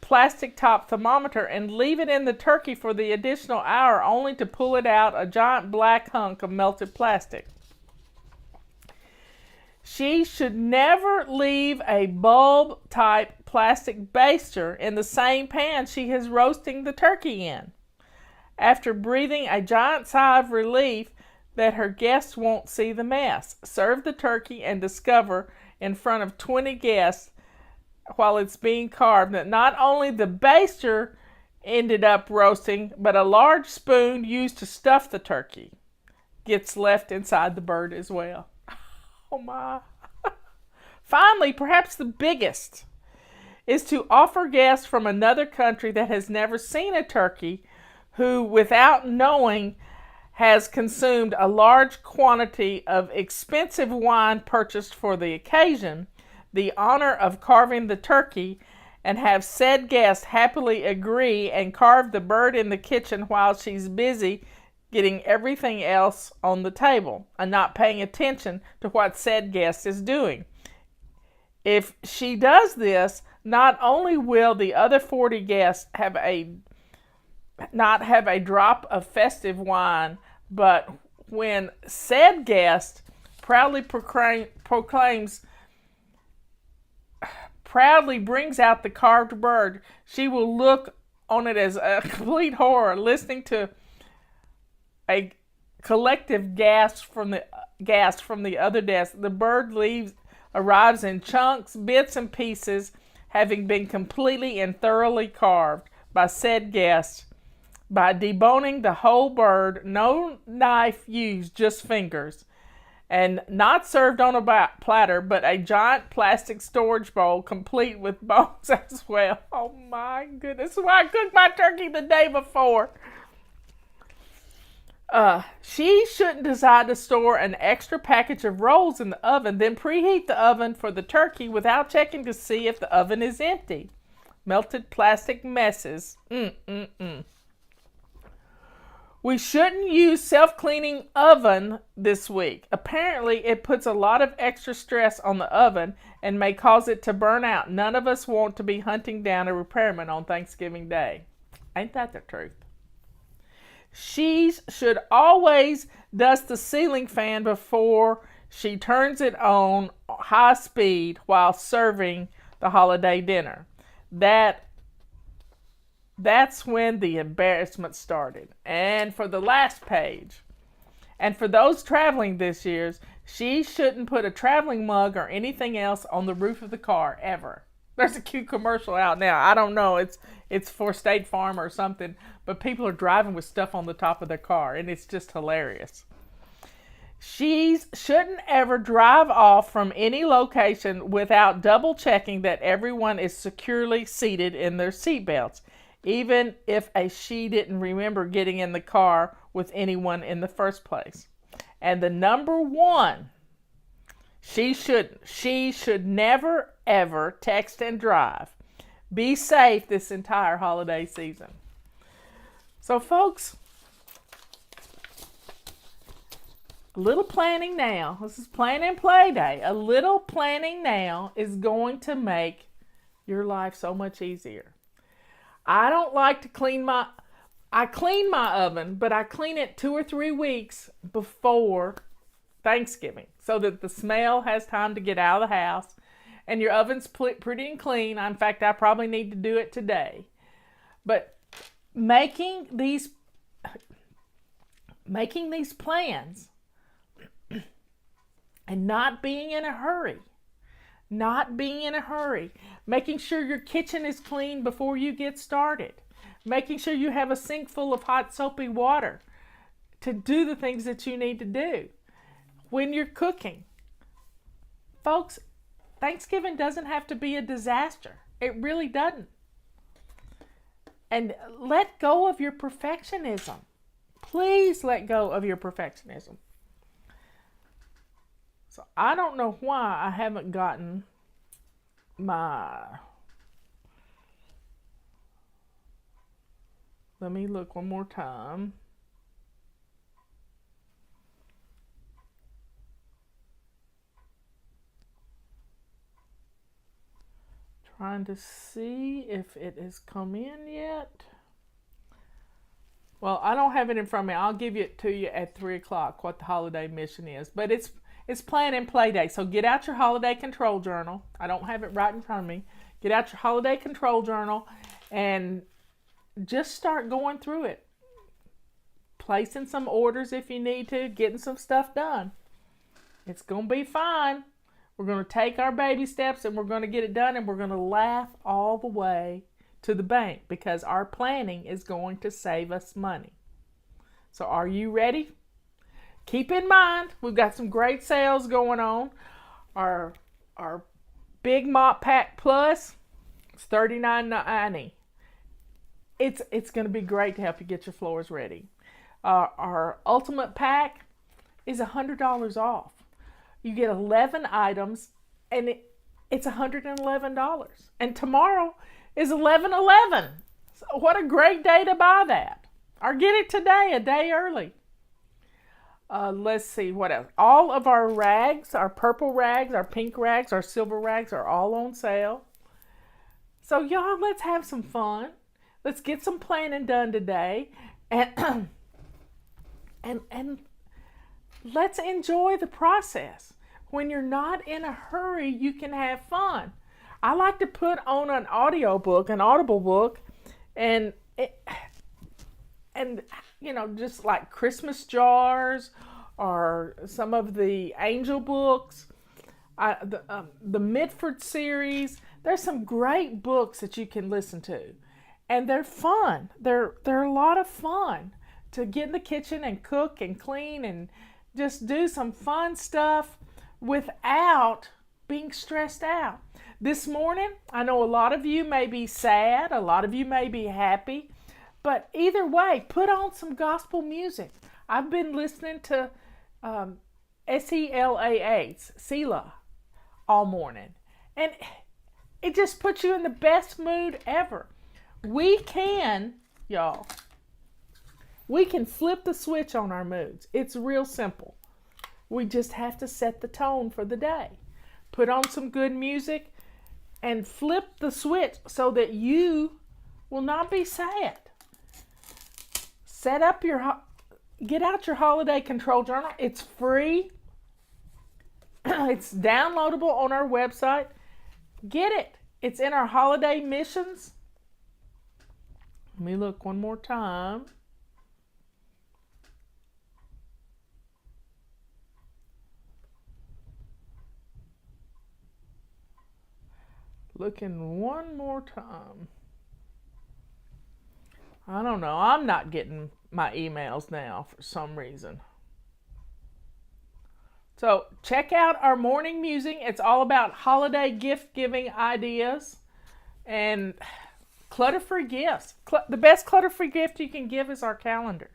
plastic top thermometer and leave it in the turkey for the additional hour only to pull it out a giant black hunk of melted plastic. She should never leave a bulb type plastic baster in the same pan she is roasting the turkey in. After breathing a giant sigh of relief that her guests won't see the mess, serve the turkey and discover in front of 20 guests while it's being carved that not only the baster ended up roasting, but a large spoon used to stuff the turkey gets left inside the bird as well. Oh my. Finally, perhaps the biggest, is to offer guests from another country that has never seen a turkey, who, without knowing, has consumed a large quantity of expensive wine purchased for the occasion, the honor of carving the turkey, and have said guest happily agree and carve the bird in the kitchen while she's busy getting everything else on the table and not paying attention to what said guest is doing. If she does this, not only will the other 40 guests not have a drop of festive wine, but when said guest proudly brings out the carved bird, she will look on it as a complete horror, listening to a collective gasp from the other desk. The bird arrives in chunks, bits, and pieces, having been completely and thoroughly carved by said guest. By deboning the whole bird, no knife used, just fingers, and not served on a platter, but a giant plastic storage bowl complete with bones as well. Oh my goodness, this is why I cooked my turkey the day before. She shouldn't decide to store an extra package of rolls in the oven, then preheat the oven for the turkey without checking to see if the oven is empty. Melted plastic messes. We shouldn't use self-cleaning oven this week. Apparently, it puts a lot of extra stress on the oven and may cause it to burn out. None of us want to be hunting down a repairman on Thanksgiving Day. Ain't that the truth? She should always dust the ceiling fan before she turns it on high speed while serving the holiday dinner. That's when the embarrassment started. And for the last page, and for those traveling this year, she shouldn't put a traveling mug or anything else on the roof of the car ever. There's a cute commercial out now. I don't know. It's for State Farm or something, but people are driving with stuff on the top of their car, and it's just hilarious. She shouldn't ever drive off from any location without double checking that everyone is securely seated in their seatbelts, even if she didn't remember getting in the car with anyone in the first place. And the number one, she should never, ever text and drive. Be safe this entire holiday season. So, folks, a little planning now. This is Plan and Play Day. A little planning now is going to make your life so much easier. I don't like to clean my oven, but I clean it 2 or 3 weeks before Thanksgiving so that the smell has time to get out of the house and your oven's pretty and clean. In fact, I probably need to do it today. But making these plans and not being in a hurry, making sure your kitchen is clean before you get started, making sure you have a sink full of hot soapy water to do the things that you need to do when you're cooking. Folks, Thanksgiving doesn't have to be a disaster. It really doesn't. And let go of your perfectionism. Please let go of your perfectionism. So I don't know why I haven't gotten let me look one more time. Trying to see if it has come in yet. Well, I don't have it in front of me. I'll give it to you at 3 o'clock what the holiday mission is. But it's Plan and Play Day. So get out your holiday control journal. I don't have it right in front of me. Get out your holiday control journal and just start going through it. Placing some orders if you need to. Getting some stuff done. It's going to be fine. We're going to take our baby steps and we're going to get it done, and we're going to laugh all the way to the bank because our planning is going to save us money. So are you ready? Keep in mind, we've got some great sales going on. Our Big Mop Pack Plus is $39.90. It's going to be great to help you get your floors ready. Our Ultimate Pack is $100 off. You get 11 items, and it's $111. And tomorrow is 11/11. So what a great day to buy that. Or get it today, a day early. Let's see, what else? All of our rags, our purple rags, our pink rags, our silver rags are all on sale. So y'all, let's have some fun. Let's get some planning done today. And let's enjoy the process. When you're not in a hurry, you can have fun. I like to put on an audio book, an Audible book, and you know, just like Christmas jars or some of the angel books, the Mitford series. There's some great books that you can listen to, and they're fun. They're a lot of fun to get in the kitchen and cook and clean and just do some fun stuff without being stressed out. This morning, I know a lot of you may be sad, a lot of you may be happy, but either way, put on some gospel music. I've been listening to Selah all morning, and it just puts you in the best mood ever. We can, y'all, We can flip the switch on our moods. It's real simple. We just have to set the tone for the day. Put on some good music and flip the switch so that you will not be sad. Get out your holiday control journal. It's free. It's downloadable on our website. Get it. It's in our holiday missions. Let me look one more time. Looking one more time. I don't know. I'm not getting my emails now for some reason. So check out our morning musing. It's all about holiday gift giving ideas and clutter-free gifts. The best clutter-free gift you can give is our calendar.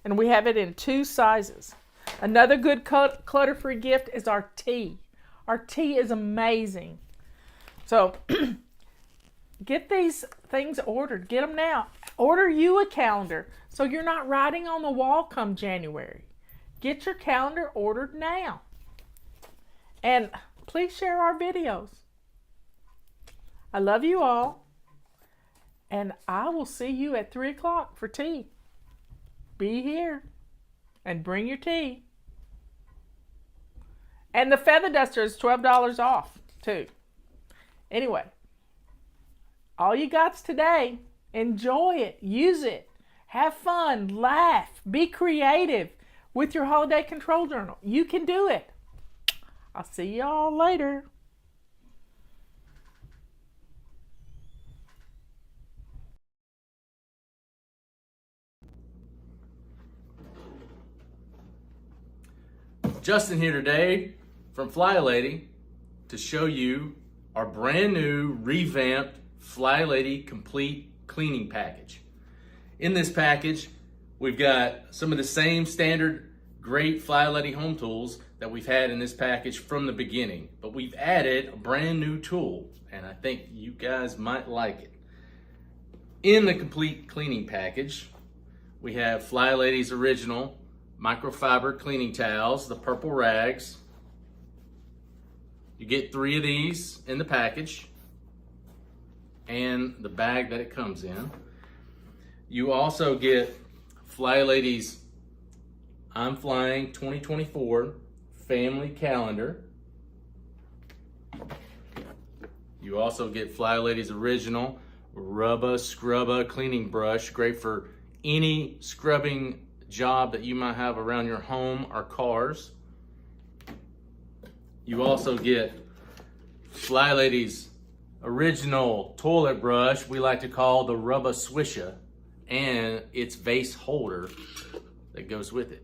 And we have it in 2 sizes. Another good clutter-free gift is our tea. Our tea is amazing. So get these things ordered. Get them now. Order you a calendar so you're not writing on the wall come January. Get your calendar ordered now. And please share our videos. I love you all. And I will see you at 3 o'clock for tea. Be here and bring your tea. And the feather duster is $12 off too. Anyway, all you got's today. Enjoy it. Use it. Have fun. Laugh. Be creative with your holiday control journal. You can do it. I'll see y'all later. Justin here today from FlyLady to show you our brand new revamped FlyLady complete cleaning package. In this package, we've got some of the same standard great FlyLady home tools that we've had in this package from the beginning, but we've added a brand new tool, and I think you guys might like it. In the complete cleaning package, we have FlyLady's original microfiber cleaning towels, the purple rags. You get 3 of these in the package and the bag that it comes in. You also get FlyLady's I'm Flying 2024 family calendar. You also get FlyLady's original Rubba Scrubba cleaning brush, great for any scrubbing job that you might have around your home or cars. You also get FlyLady's original toilet brush, we like to call the Rubba Swisha, and its vase holder that goes with it.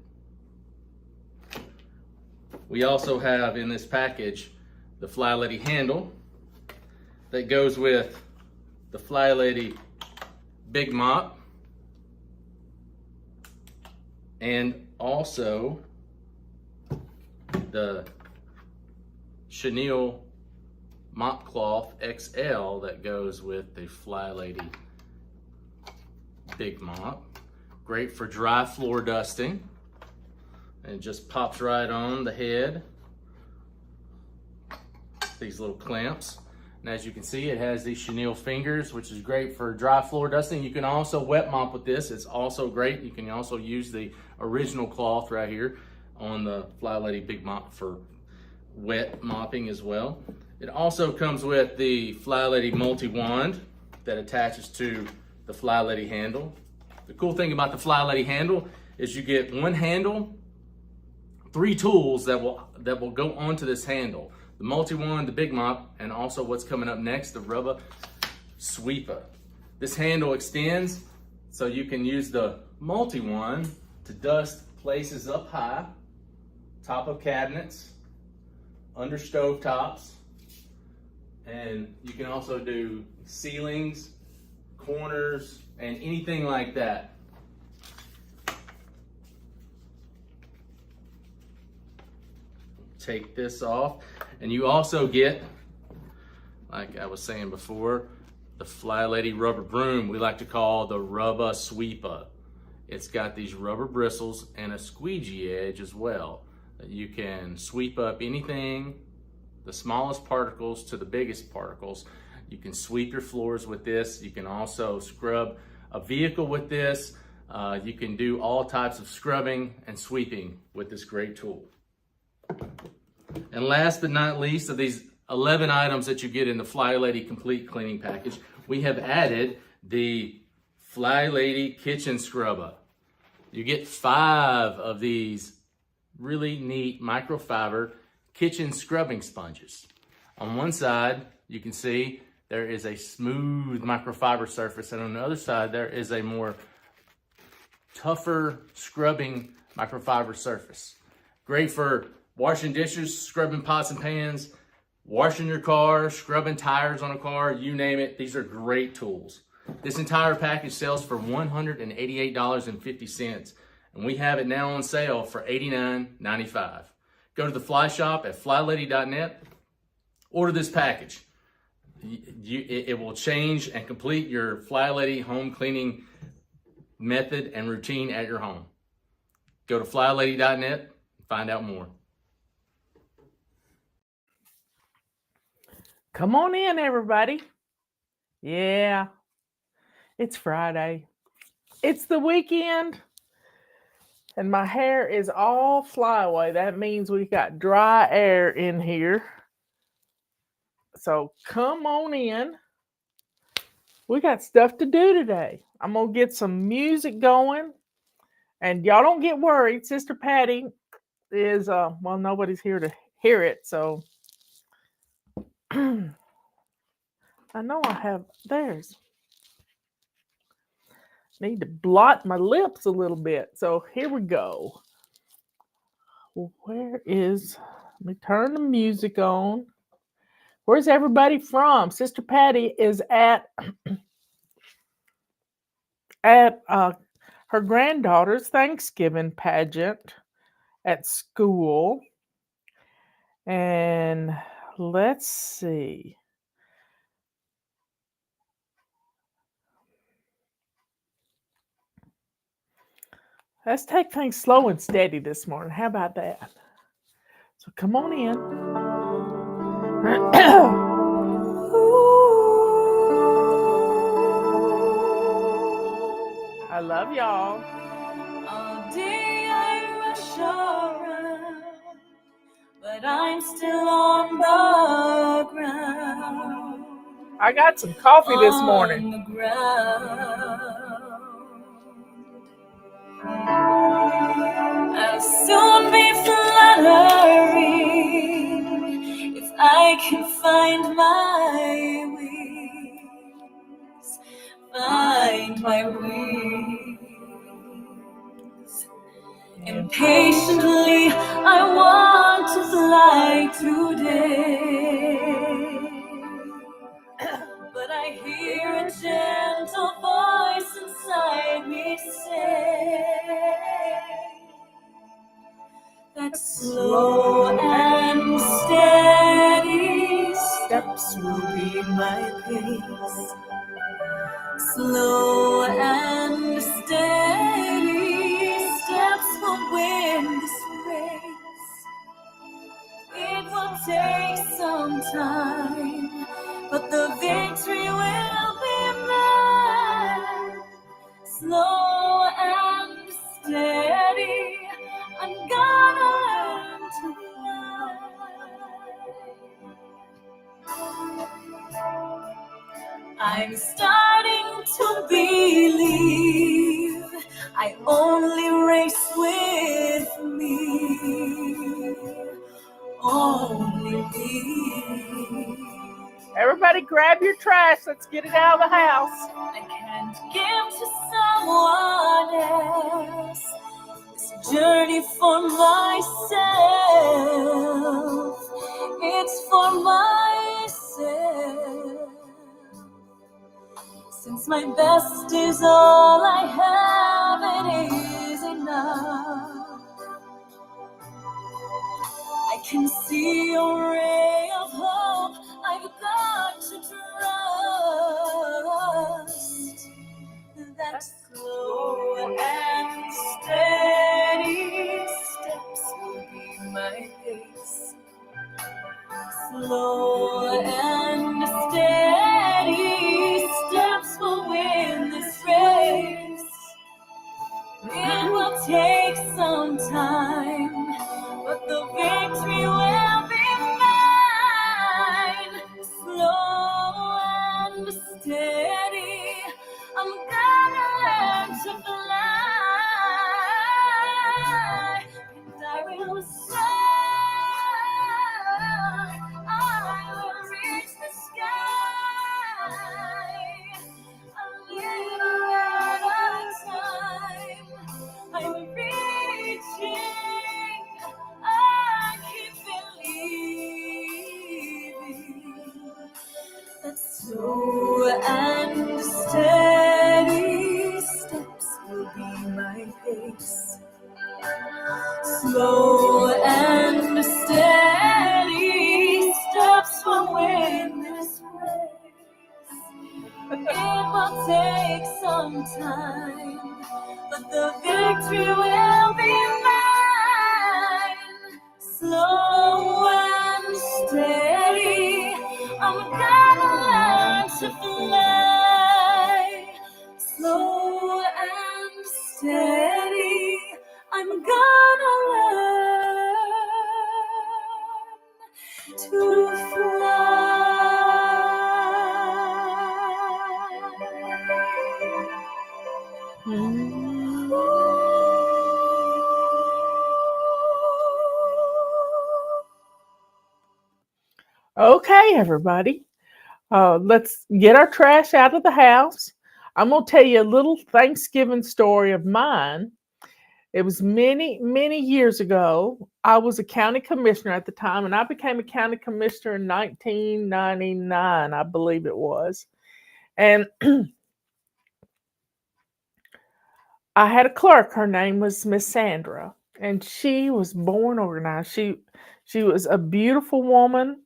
We also have in this package the FlyLady handle that goes with the FlyLady Big Mop, and also the chenille mop cloth XL that goes with the FlyLady Big Mop. Great for dry floor dusting, and it just pops right on the head. These little clamps. And as you can see, it has these chenille fingers, which is great for dry floor dusting. You can also wet mop with this. It's also great. You can also use the original cloth right here on the FlyLady Big Mop for wet mopping as well. It also comes with the FlyLady multi-wand that attaches to the FlyLady handle. The cool thing about the FlyLady handle is you get one handle, 3 tools that will go onto this handle. The multi-wand, the Big Mop, and also what's coming up next, the Rubba Sweeper. This handle extends so you can use the multi-wand to dust places up high, top of cabinets, under stove tops, and you can also do ceilings, corners, and anything like that. Take this off, and you also get, like I was saying before, the FlyLady rubber broom we like to call the Rubba Sweeper. It's got these rubber bristles and a squeegee edge as well. You can sweep up anything, the smallest particles to the biggest particles. You can sweep your floors with this. You can also scrub a vehicle with this. You can do all types of scrubbing and sweeping with this great tool. And last but not least, of these 11 items that you get in the FlyLady Complete Cleaning Package, we have added the FlyLady Kitchen Scrubber. You get 5 of these really neat microfiber kitchen scrubbing sponges. On one side, you can see there is a smooth microfiber surface, and on the other side, there is a more tougher scrubbing microfiber surface. Great for washing dishes, scrubbing pots and pans, washing your car, scrubbing tires on a car, you name it. These are great tools. This entire package sells for $188.50, and we have it now on sale for $89.95. Go to the Fly Shop at flylady.net. Order this package. It will change and complete your FlyLady home cleaning method and routine at your home. Go to flylady.net and find out more. Come on in, everybody. Yeah, it's Friday. It's the weekend, and my hair is all flyaway. That means we got dry air in here. So come on in. We got stuff to do today. I'm going to get some music going. And y'all don't get worried. Sister Patty is, well, nobody's here to hear it. So I know I have theirs. Need to blot my lips a little bit. So here we go. Well, let me turn the music on. Where's everybody from? Sister Patty is at her granddaughter's Thanksgiving pageant at school. And let's see. Let's take things slow and steady this morning. How about that? So come on in. I love y'all. All day I rush around, but I'm still on the ground. I got some coffee this morning. On the ground. I'll soon be fluttering if I can find my wings. Find my wings. Impatiently, I want to fly today, but I hear a gentle voice inside me say that slow and steady steps will be my pace. Slow and steady steps will win this race. It will take some time, but the victory will be mine. Slow and steady, I'm gonna learn to fly. I'm starting to believe I only race with me, only me. Everybody grab your trash. Let's get it out of the house. I can't give to someone else this journey for myself. It's for myself. Since my best is all I have, it is enough. I can see a ray of hope. I've got to trust that slow and will take some time, but the victory will be mine. Slow and steady, I'm gonna learn to fly. Slow and steady, I'm gonna learn to fly. Okay, everybody. Let's get our trash out of the house. I'm going to tell you a little Thanksgiving story of mine. It was many, many years ago. I was a county commissioner at the time, and I became a county commissioner in 1999, I believe it was. And I had a clerk. Her name was Miss Sandra, and she was born organized. She was a beautiful woman.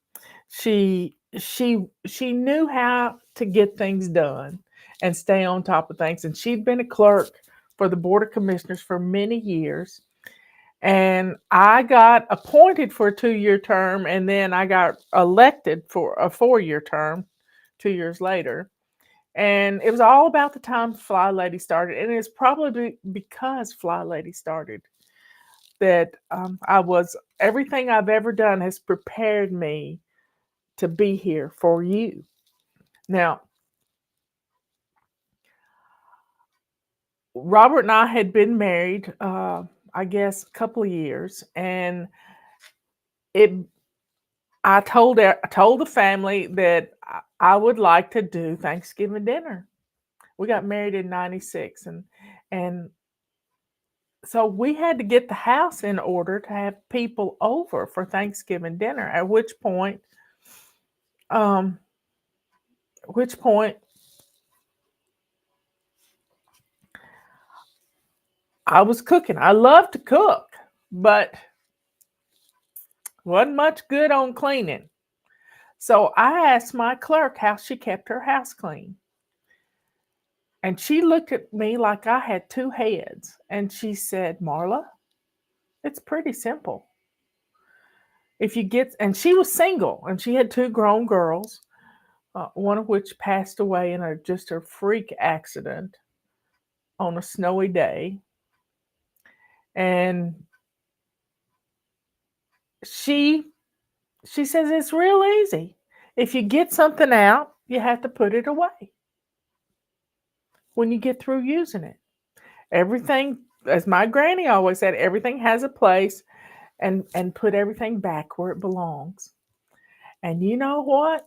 She knew how to get things done and stay on top of things. And she'd been a clerk for the Board of Commissioners for many years. And I got appointed for a 2-year term, and then I got elected for a 4-year term 2 years later. And it was all about the time FlyLady started. And it's probably because FlyLady started that everything I've ever done has prepared me to be here for you. Now, Robert and I had been married, I guess, a couple of years, and I told the family that I would like to do Thanksgiving dinner. We got married in '96, and so we had to get the house in order to have people over for Thanksgiving dinner. At which point, I was cooking. I love to cook, but wasn't much good on cleaning. So I asked my clerk how she kept her house clean. And she looked at me like I had two heads. And she said, Marla, it's pretty simple. And she was single, and she had 2 grown girls, one of which passed away in just a freak accident on a snowy day. And she says it's real easy. If you get something out, you have to put it away when you get through using it. Everything, as my granny always said, everything has a place, and put everything back where it belongs. And you know what?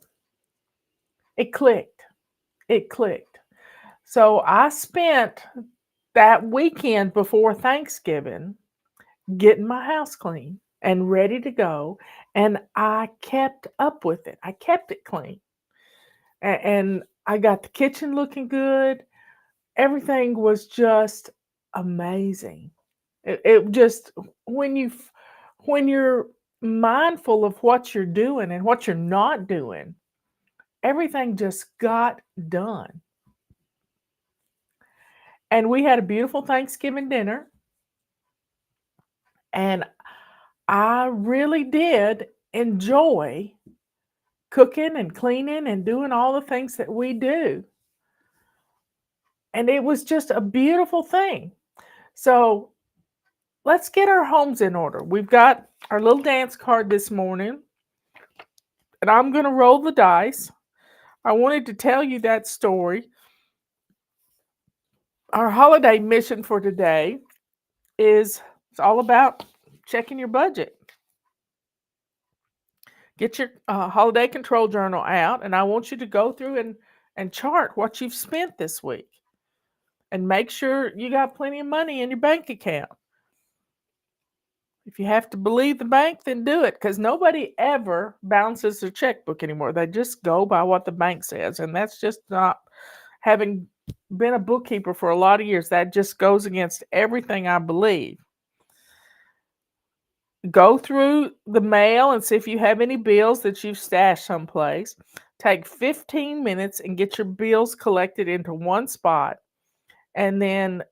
It clicked. It clicked. So I spent that weekend before Thanksgiving getting my house clean and ready to go. And I kept up with it. I kept it clean. And I got the kitchen looking good. Everything was just amazing. It just, when you're mindful of what you're doing and what you're not doing, everything just got done. And we had a beautiful Thanksgiving dinner. And I really did enjoy cooking and cleaning and doing all the things that we do. And it was just a beautiful thing. So let's get our homes in order. We've got our little dance card this morning, and I'm going to roll the dice. I wanted to tell you that story. Our holiday mission for today it's all about checking your budget. Get your holiday control journal out, and I want you to go through and chart what you've spent this week. And make sure you got plenty of money in your bank account. If you have to believe the bank, then do it, because nobody ever balances their checkbook anymore. They just go by what the bank says, and that's just not, having been a bookkeeper for a lot of years, that just goes against everything I believe. Go through the mail and see if you have any bills that you've stashed someplace. Take 15 minutes and get your bills collected into one spot. And then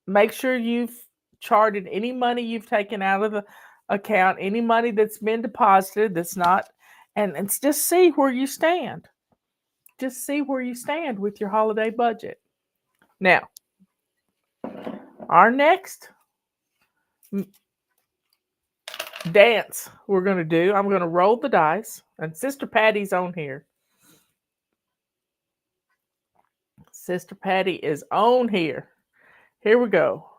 make sure you've charted any money you've taken out of the account, any money that's been deposited that's not, and just see where you stand. Just see where you stand with your holiday budget. Now, our next dance we're going to do, I'm going to roll the dice, and Sister Patty's on here. Sister Patty is on here. Here we go.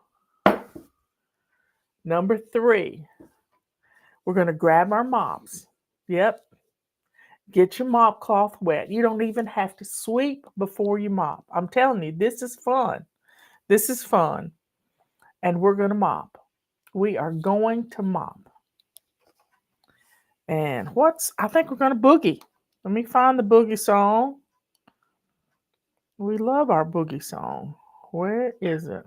Number 3. We're going to grab our mops. Yep. Get your mop cloth wet. You don't even have to sweep before you mop. I'm telling you, this is fun. This is fun. And we're going to mop. We are going to mop. And I think we're going to boogie. Let me find the boogie song. We love our boogie song. Where is it?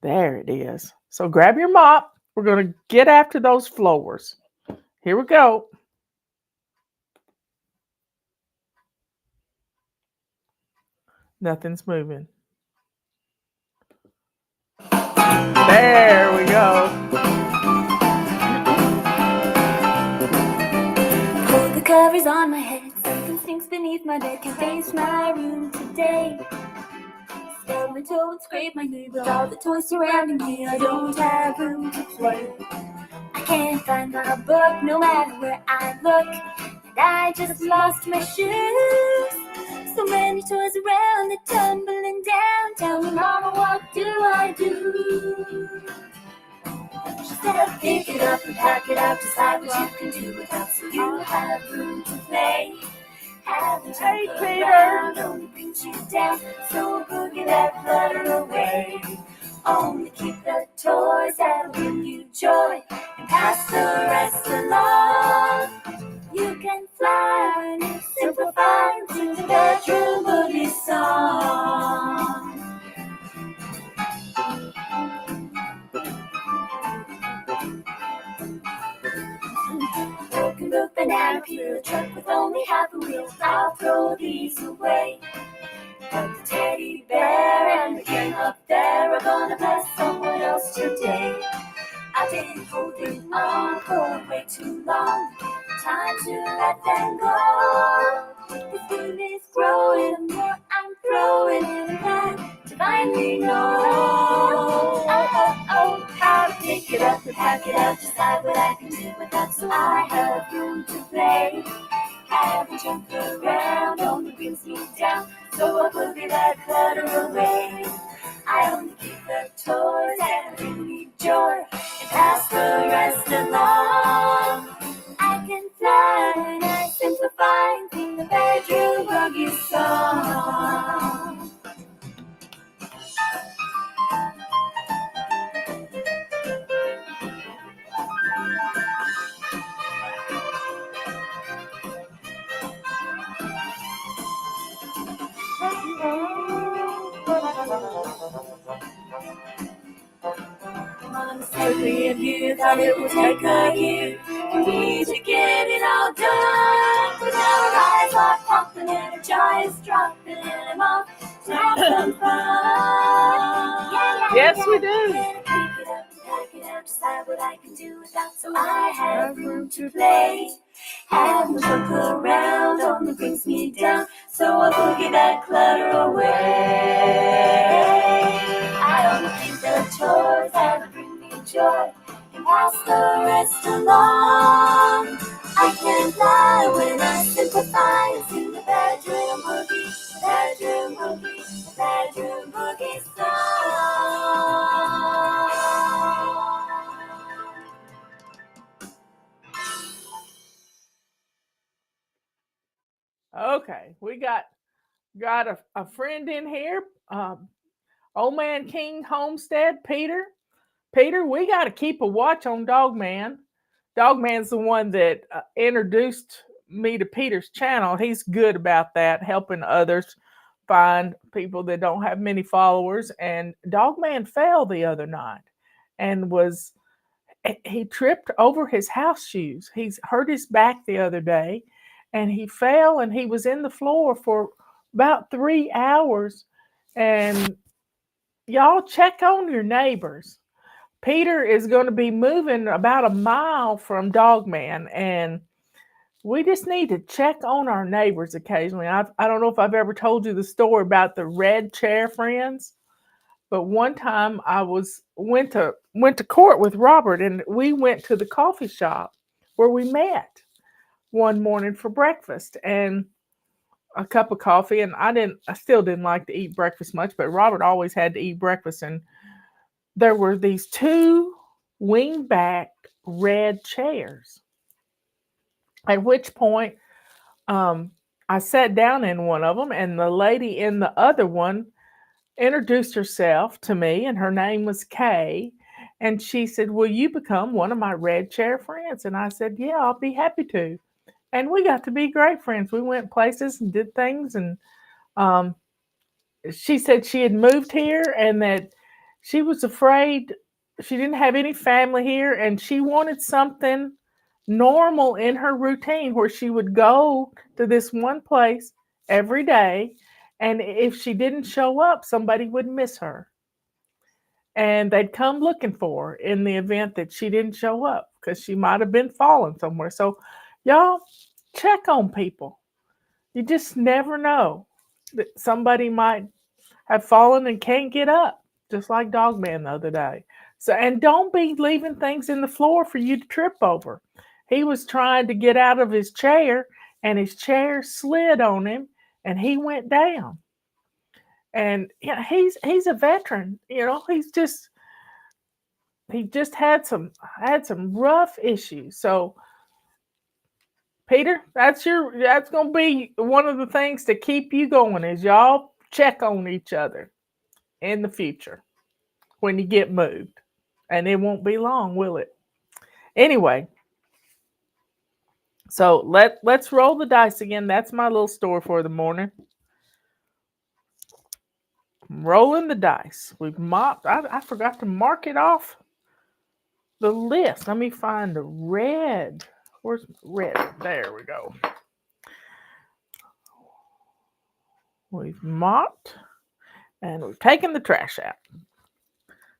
There it is. So grab your mop. We're going to get after those floors. Here we go. Nothing's moving. There we go. Pull the covers on my head. Something stinks beneath my bed. Can't face my room today. Stub my toe and scrape my knee. With all the toys surrounding me, I don't have room to play. I can't find my book no matter where I look. And I just lost my shoes. So many toys around, they're tumbling down. Tell me, Mama, what do I do? She said, pick it up and pack it up. Decide what you can do without, so you have room to play. Having to look around only brings you down. So boogie that clutter away. Only keep the toys that'll bring you joy, and pass the rest along. You can fly when you simplify to the bedroom boogie song. Broken book, banana peel, truck with only half a wheel. I'll throw these away. But the teddy bear and the game up there are gonna bless someone else today. I've been holding on for way too long. Time to let them go. The food is growing, the more I'm throwing in a pan to finally know. How to pick it up and pack it up. Decide what I can do with that, so I have room to play. Having junk around only brings me down, so I boogie that clutter away. I only keep the toys that bring me joy, and pass the rest along. I can fly when I simplify and sing the bedroom boogie song. Mama said me and you thought it would take a year for me to get it all done. But now our eyes are popping and our giants dropping and I'm off to have some fun. Yes, we do. Pick it up and pack it up, decide what I can do without, so I have room to play. Having to look around only brings me down, so I boogie that clutter away. I only keep the toys that bring me joy, and pass the rest along. I can fly when I simplify and sing the bedroom boogie, bedroom boogie, bedroom boogie song. Okay, we got a friend in here. Old Man King Homestead, Peter. Peter, we got to keep a watch on Dogman. Dogman's the one that introduced me to Peter's channel. He's good about that, helping others find people that don't have many followers. And Dogman fell the other night and he tripped over his house shoes. He's hurt his back the other day, and he fell and he was in the floor for about 3 hours. And y'all check on your neighbors. Peter is going to be moving about a mile from Dogman, and we just need to check on our neighbors occasionally. I don't know if I've ever told you the story about the red chair friends, but one time I went to court with Robert, and we went to the coffee shop where we met one morning for breakfast and a cup of coffee. And I still didn't like to eat breakfast much, but Robert always had to eat breakfast. And there were these two wing-back red chairs. At which point, I sat down in one of them, and the lady in the other one introduced herself to me, and her name was Kay. And she said, "Will you become one of my red chair friends?" And I said, "Yeah, I'll be happy to." And we got to be great friends. We went places and did things. And um, she said she had moved here and that she was afraid she didn't have any family here, and she wanted something normal in her routine where she would go to this one place every day, and if she didn't show up, somebody would miss her. And they'd come looking for her in the event that she didn't show up because she might have been falling somewhere. So, y'all, check on people. You just never know that somebody might have fallen and can't get up, just like Dogman the other day. So, and don't be leaving things in the floor for you to trip over. He was trying to get out of his chair, and his chair slid on him, and he went down. And he's a veteran. He just had some rough issues. So, Peter, that's gonna be one of the things to keep you going is y'all check on each other in the future when you get moved. And it won't be long, will it? Anyway, so let's roll the dice again. That's my little story for the morning. I'm rolling the dice. We've mopped. I forgot to mark it off the list. Let me find the red. Where's red? There we go. We've mopped and we've taken the trash out.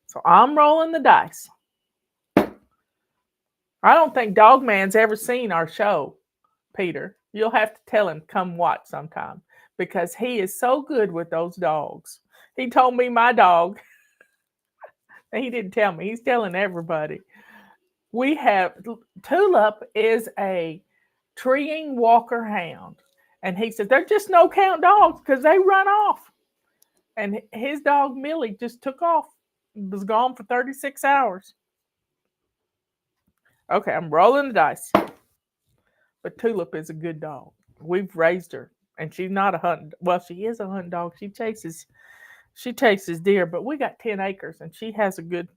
So I'm rolling the dice. I don't think Dogman's ever seen our show, Peter. You'll have to tell him come watch sometime because he is so good with those dogs. He told me my dog, he didn't tell me, he's telling everybody. We have, Tulip is a treeing walker hound. And he said, they're just no count dogs because they run off. And his dog, Millie, just took off, was gone for 36 hours. Okay, I'm rolling the dice. But Tulip is a good dog. We've raised her. And she's not a hunting, well, she is a hunting dog. She chases deer, but we got 10 acres and she has a good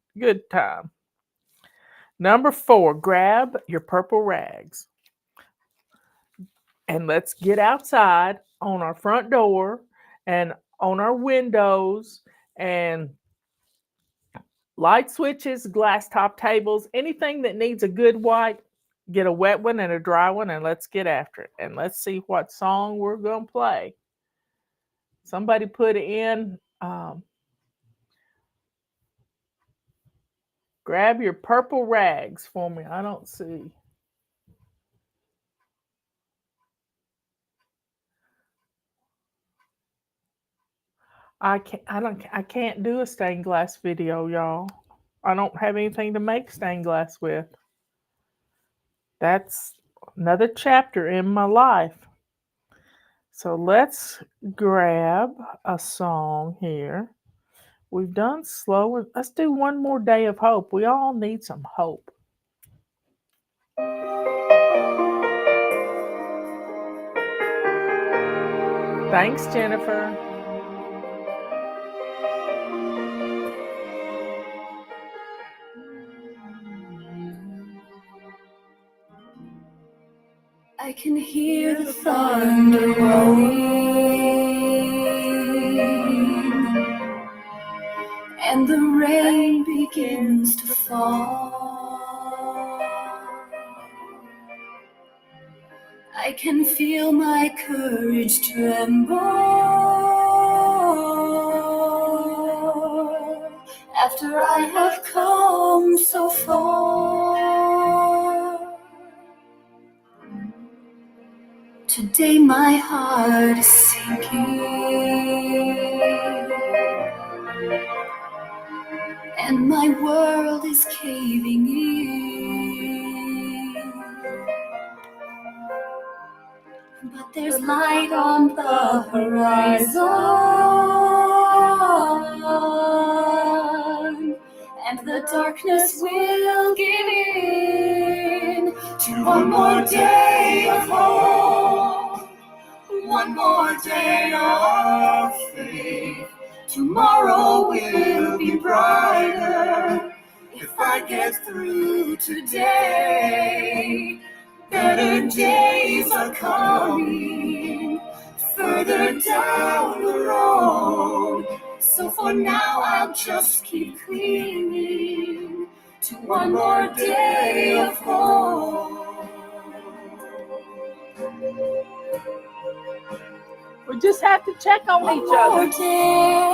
time. Number 4, grab your purple rags. And let's get outside on our front door and on our windows and light switches, glass top tables, anything that needs a good wipe. Get a wet one and a dry one, and let's get after it. And let's see what song we're going to play. Somebody put in, grab your purple rags for me. I don't see. I can't do a stained glass video, y'all. I don't have anything to make stained glass with. That's another chapter in my life. So let's grab a song here. We've done slower. Let's do One More Day of Hope. We all need some hope. Thanks, Jennifer. I can hear the thunder rolling, and the rain begins to fall. I can feel my courage tremble after I have come so far. Today my heart is sinking and my world is caving in. But there's light on the horizon, and the darkness will give in to one more day of hope, one more day of faith. Tomorrow will be brighter if I get through today. Better days are coming further down the road. So for now I'll just keep clinging to one more day of hope. We just have to check on each other. One more day.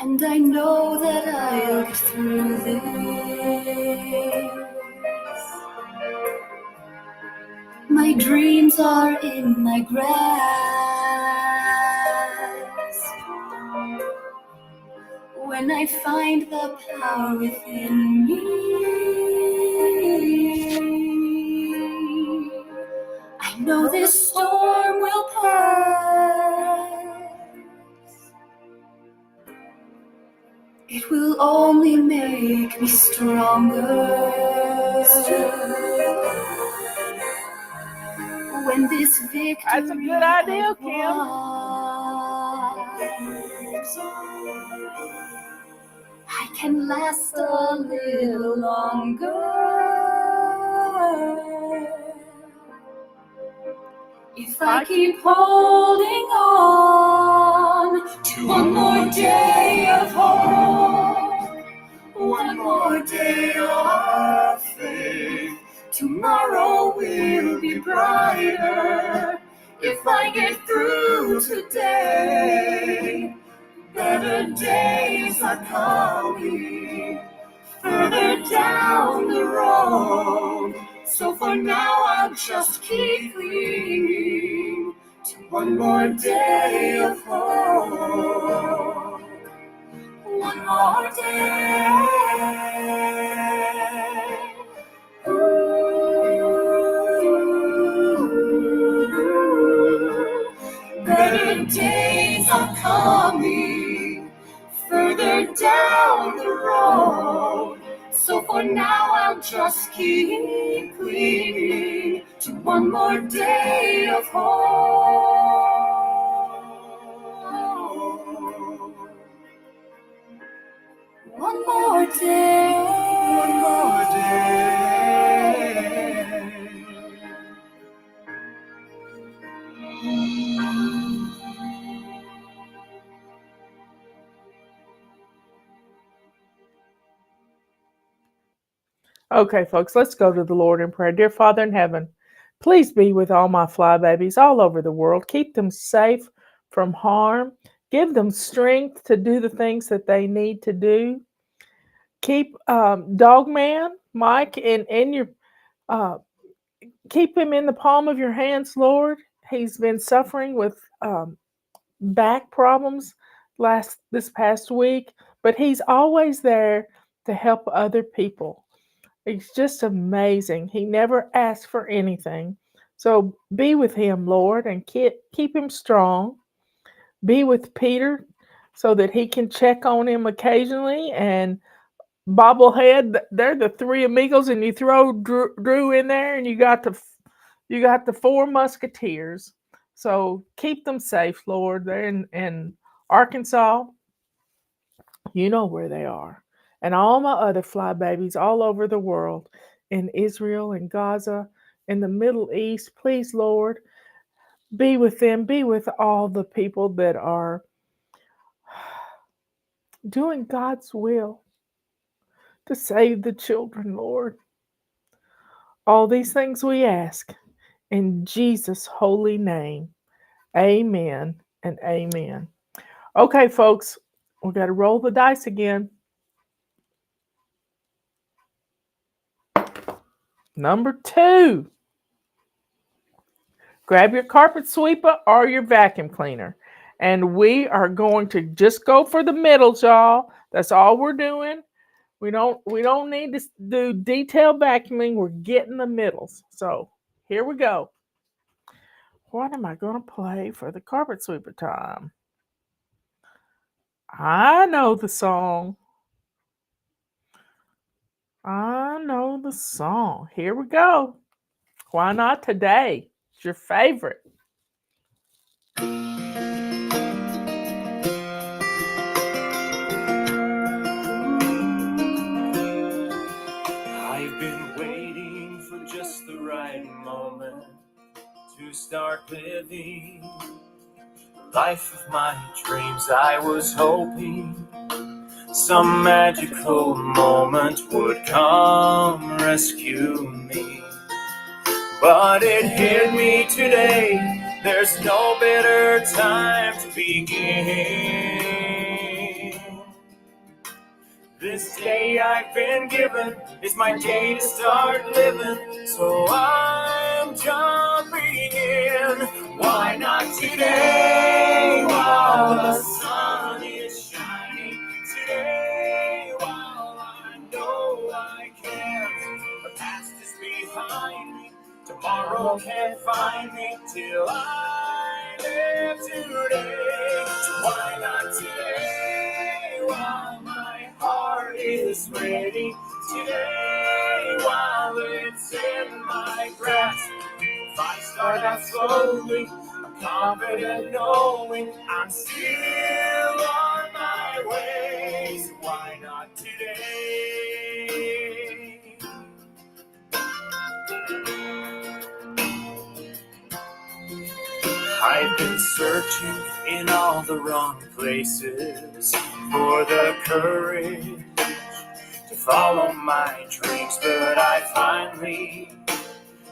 And I know that I'll get through this. My dreams are in my grasp. When I find the power within me, I know this storm will pass. It will only make me stronger. When this victory That's a good idea, Kim. I can last a little longer if I keep holding on to one more day of hope, one more day of faith. Tomorrow will be brighter if I get through today. Better days are coming further down the road. So for now I'll just keep clinging to one more day of hope. One more day. Better days are coming further down the road. So for now I'll just keep clinging to one more day of hope. One more day. One more day. Okay, folks, let's go to the Lord in prayer. Dear Father in heaven, please be with all my fly babies all over the world. Keep them safe from harm. Give them strength to do the things that they need to do. Keep Dogman, Mike, in your keep him in the palm of your hands, Lord. He's been suffering with back problems this past week, but he's always there to help other people. It's just amazing. He never asks for anything. So be with him, Lord, and keep him strong. Be with Peter so that he can check on him occasionally. And Bobblehead, they're the three amigos, and you throw Drew in there, and you got the four musketeers. So keep them safe, Lord. They're in Arkansas. You know where they are. And all my other fly babies all over the world, in Israel and Gaza, in the Middle East, please, Lord, be with them. Be with all the people that are doing God's will to save the children, Lord. All these things we ask in Jesus' holy name. Amen and amen. Okay, folks, we got to roll the dice again. Number 2. Grab your carpet sweeper or your vacuum cleaner. And we are going to just go for the middles, y'all. That's all we're doing. We don't need to do detailed vacuuming. We're getting the middles. So here we go. What am I going to play for the carpet sweeper time? I know the song. Here we go. Why Not Today? It's your favorite. I've been waiting for just the right moment to start living the life of my dreams. I was hoping some magical moment would come rescue me, but it hit me today. There's no better time to begin. This day I've been given is my day to start living, so I'm jumping in. Why not today while the sun is shining? Today while I know I can. The past is behind me, tomorrow can't find me till I live today. So why not today while my heart is ready? Today while it's in my grasp. If I start out slowly, I'm confident knowing I'm still on my way. So why not today? I've been searching in all the wrong places for the courage to follow my dreams, but I finally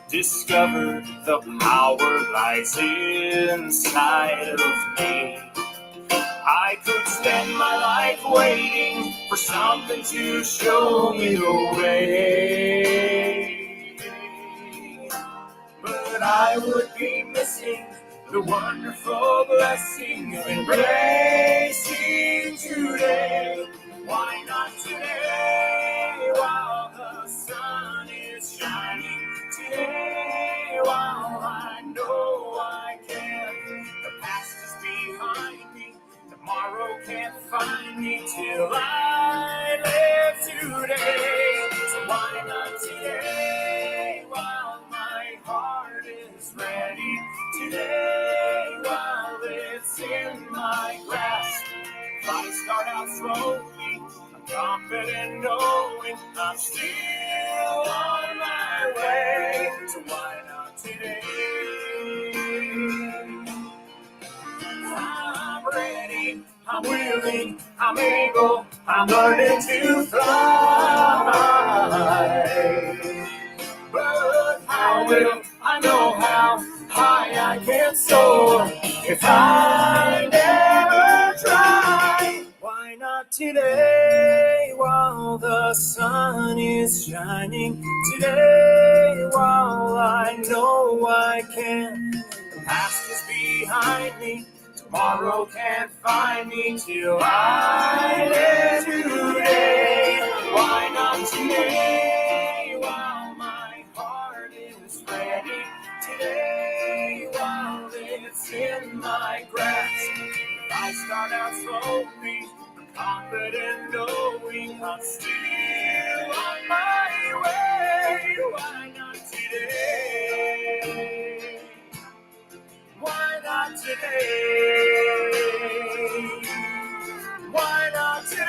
discovered the power lies inside of me. I could spend my life waiting for something to show me the way, but I would be missing the wonderful blessing of embracing today. Why not today while the sun is shining? Today while I know I can. The past is behind me, tomorrow can't find me till I live today. So why not today while my heart is ready? Today while it's in my grasp. If I start out slowly, I'm confident knowing I'm still on my way. So why not today? I'm ready, I'm willing, I'm able, I'm learning to fly. But how will I know how high I can soar if I never try? Why not today while the sun is shining? Today while I know I can. The past is behind me, tomorrow can't find me till I live today. Why not today while my heart is ready? Today while it's in my grasp. If I start out slowly, I'm confident knowing I'm still on my way. Why not today? Why not today? Why not today?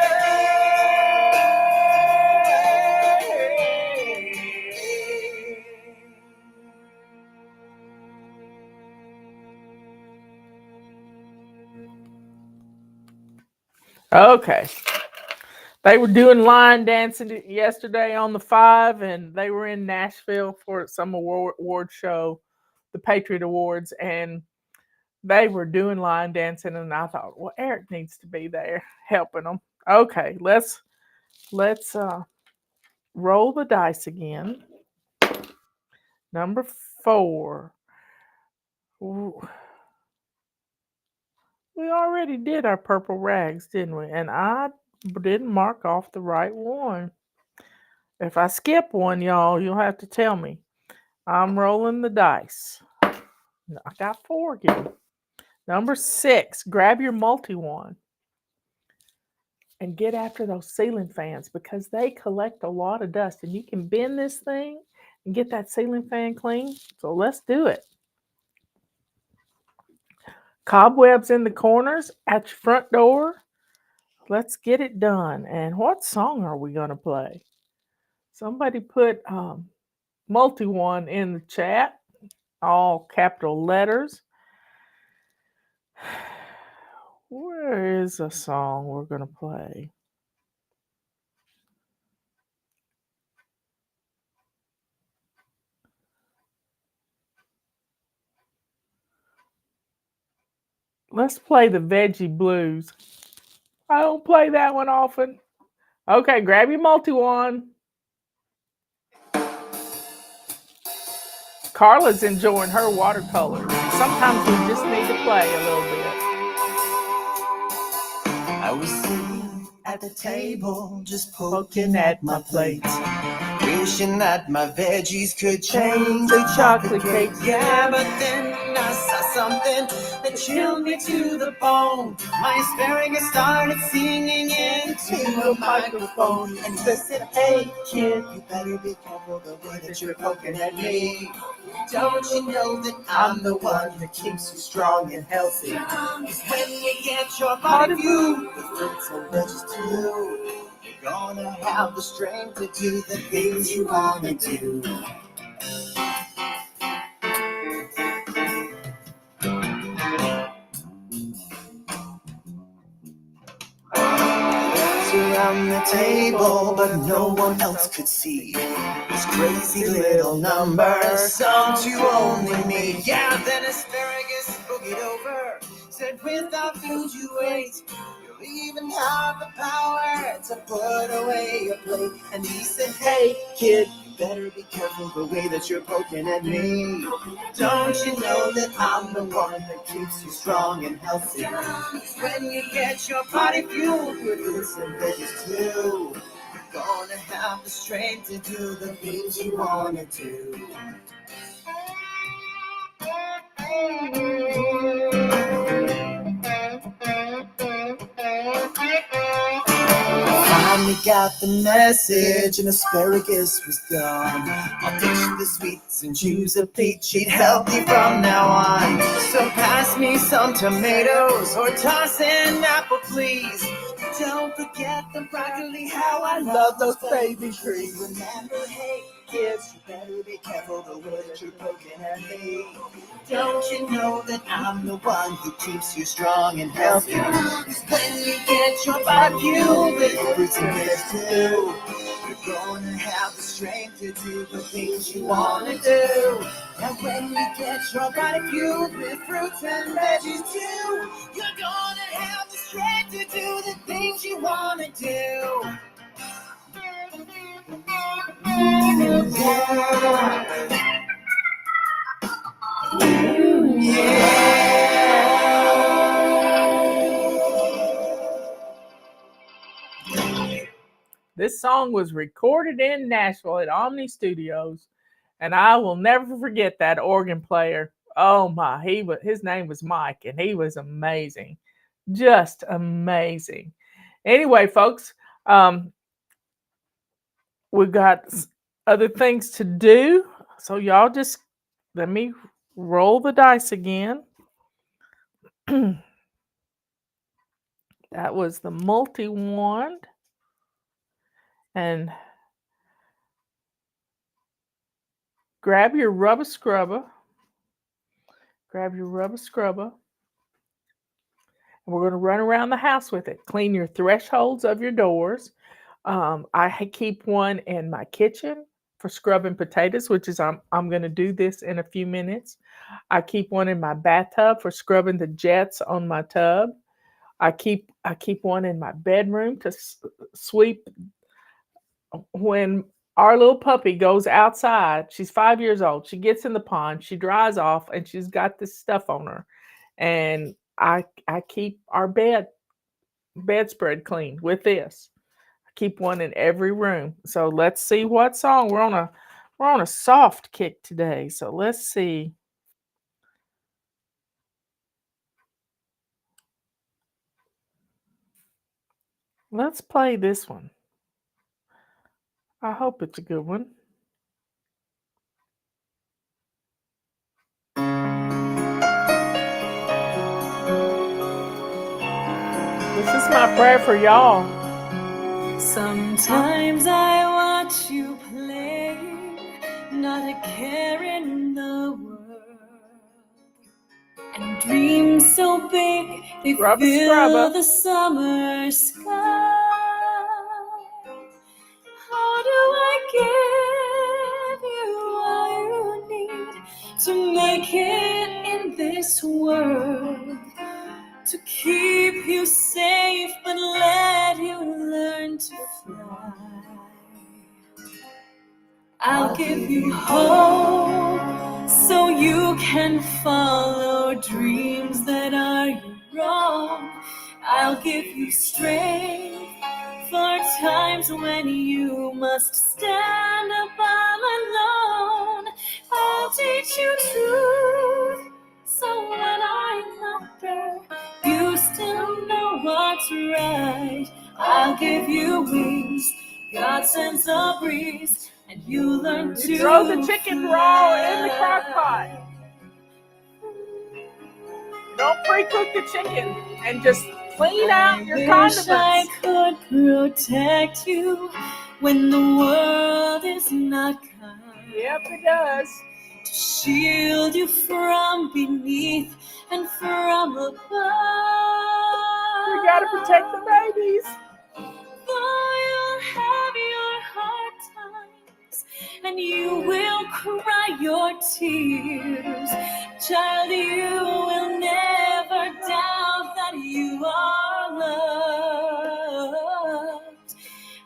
Okay. They were doing line dancing yesterday on the 5, and they were in Nashville for some award show, the Patriot Awards, and they were doing line dancing, and I thought, well, Eric needs to be there helping them. Okay, let's roll the dice again. Number 4. Ooh. We already did our purple rags, didn't we? And I didn't mark off the right one. If I skip one, y'all, you'll have to tell me. I'm rolling the dice. I got 4 again. Number 6, grab your multi-wand and get after those ceiling fans because they collect a lot of dust, and you can bend this thing and get that ceiling fan clean. So let's do it. Cobwebs in the corners at your front door. Let's get it done. And what song are we going to play? Somebody put multi-wand in the chat, all capital letters. Where is a song we're going to play? Let's play the Veggie Blues. I don't play that one often. Okay, grab your multi-wand. Carla's enjoying her watercolors. Sometimes we just need to play a little bit. I was sitting at the table, just poking at my plate, wishing that my veggies could change to chocolate cake. Yeah, but then I saw something that chilled me to the bone. My asparagus started singing into the microphone and said, "Hey kid, you better be careful the way that you're poking at me. Don't you know that I'm the one that keeps you strong and healthy? 'Cause when you get your body view with fruits and veggies too, you're gonna have the strength to do the things you wanna do." Around the table, but no one else could see this crazy little number sung to only me. Yeah, then asparagus boogied over, said, "Without food you ate, you'll even have the power to put away your plate." And he said, "Hey kid, you better be careful the way that you're poking at me. Don't you know that I'm the one that keeps you strong and healthy? When you get your body fueled with fruits and veggies too, you're gonna have the strength to do the things you wanna do." Finally got the message and asparagus was gone. I'll ditch the sweets and choose a peach, eat healthy from now on. So pass me some tomatoes or toss an apple, please. Don't forget the broccoli, how I love those baby trees. Remember, hey kids, you better be careful the way that you're poking at me. Don't you know that I'm the one who keeps you strong and healthy? 'Cause when you get your body fueled with fruits and veggies too, you're gonna have the strength to do the things you wanna do. And when you get your body fueled with fruits and veggies too, you're gonna have the strength to do the things you wanna do. This song was recorded in Nashville at Omni Studios, and I will never forget that organ player. Oh my, his name was Mike, and he was amazing, just amazing. Anyway, folks, we've got other things to do, so y'all just let me roll the dice again. That was the multi-wand. And grab your rubber scrubber. Grab your rubber scrubber. And we're going to run around the house with it. Clean your thresholds of your doors. I keep one in my kitchen for scrubbing potatoes, which is I'm going to do this in a few minutes. I keep one in my bathtub for scrubbing the jets on my tub. I keep one in my bedroom to sweep when our little puppy goes outside. She's 5 years old. She gets in the pond, she dries off, and she's got this stuff on her. And I keep our bedspread clean with this. I keep one in every room. So let's see what song. We're on a soft kick today. So let's see. Let's play this one. I hope it's a good one. This is my prayer for y'all. Sometimes I watch you play, not a care in the world, and dreams so big they Scrubba, fill scrubba. the summer sky. How do I give you all you need to make it in this world? To keep you safe, but let you learn to fly. I'll give you hope so you can follow dreams that are your own. I'll give you strength for times when you must stand up all alone. I'll teach you truth so when I'm not there, you still know what's right. I'll give you wings, God sends a breeze, and you learn to throw the chicken raw in the crock pot. Don't pre-cook the chicken and just clean out your condiments. I could protect you when the world is not kind. Yep, it does. To shield you from beneath and from above. We gotta protect the babies. For you'll have your hard times, and you will cry your tears. Child, you will never doubt that you are loved.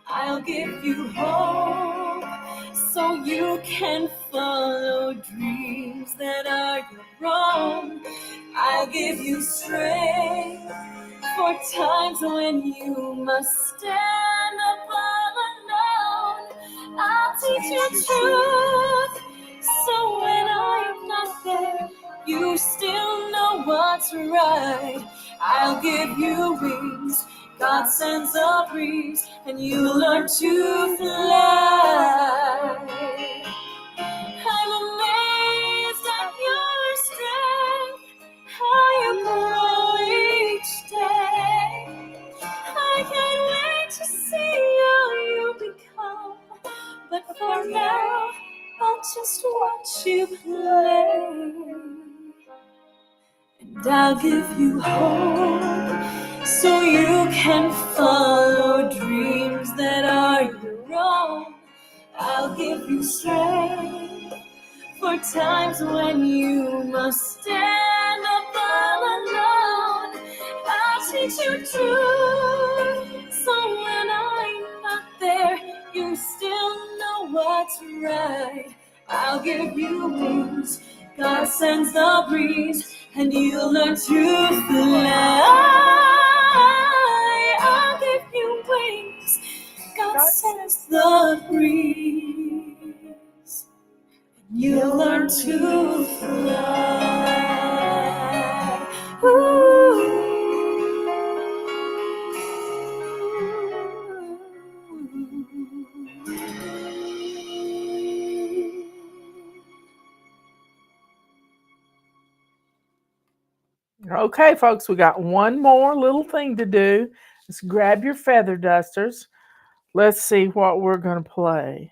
I'll give you hope so you can follow dreams that are your own. I'll give you strength for times when you must stand up all alone. I'll teach you truth so when I'm not there, you still know what's right. I'll give you wings, God sends a breeze, and you learn to fly. I'm amazed at your strength, how you grow each day. I can't wait to see how you become, but for now, I'll just watch you play. And I'll give you hope so you can follow dreams that are your own. I'll give you strength for times when you must stand up all alone. I'll teach you truth so when I'm not there, you still know what's right. I'll give you wings, God sends the breeze, and you'll learn to fly. I'll give you wings, God sends the breeze, and you'll learn to fly. Ooh. Okay, folks, we got one more little thing to do. Let's grab your feather dusters. Let's see what we're going to play.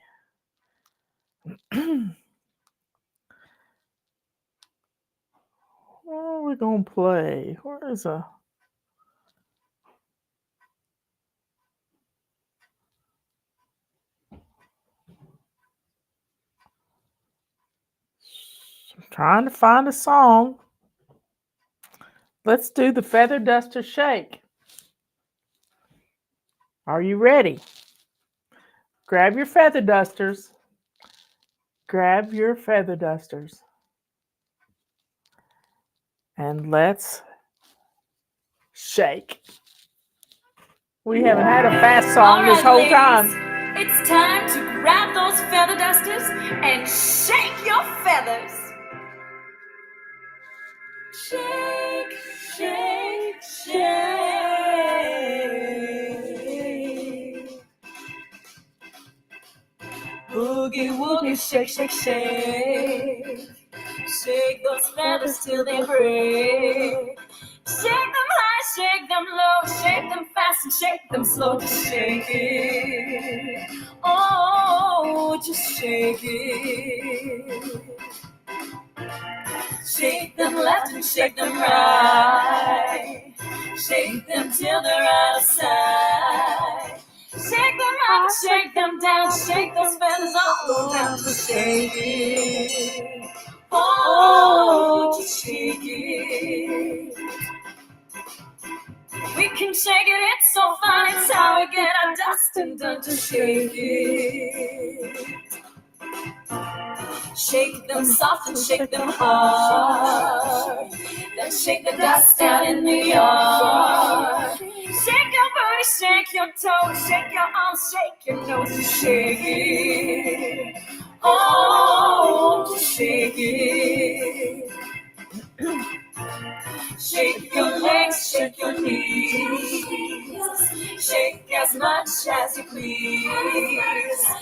What are we going to play? Where is a... I'm trying to find a song. Let's do the feather duster shake. Are you ready? Grab your feather dusters. Grab your feather dusters. And let's shake. We haven't had a fast song this whole time. It's time to grab those feather dusters and shake your feathers. Shake, shake, shake. Boogie, woogie, shake, shake, shake. Shake those feathers till they break. Shake them high, shake them low, shake them fast and shake them slow. Just shake it. Oh, just shake it. Shake them left and shake them right. Shake them till they're out of sight. Shake them up, shake them down, shake those feathers all around. Just shake it. Oh, just shake it. We can shake it, it's so fun, it's how we get our dust and done. Just shake it. Shake them soft and shake them hard. Then shake the dust down in the yard. Shake your booty, shake your toes, shake your arms, shake your nose. Just shake it. Oh, just shake it. Shake your legs, shake your knees. Shake as much as you please.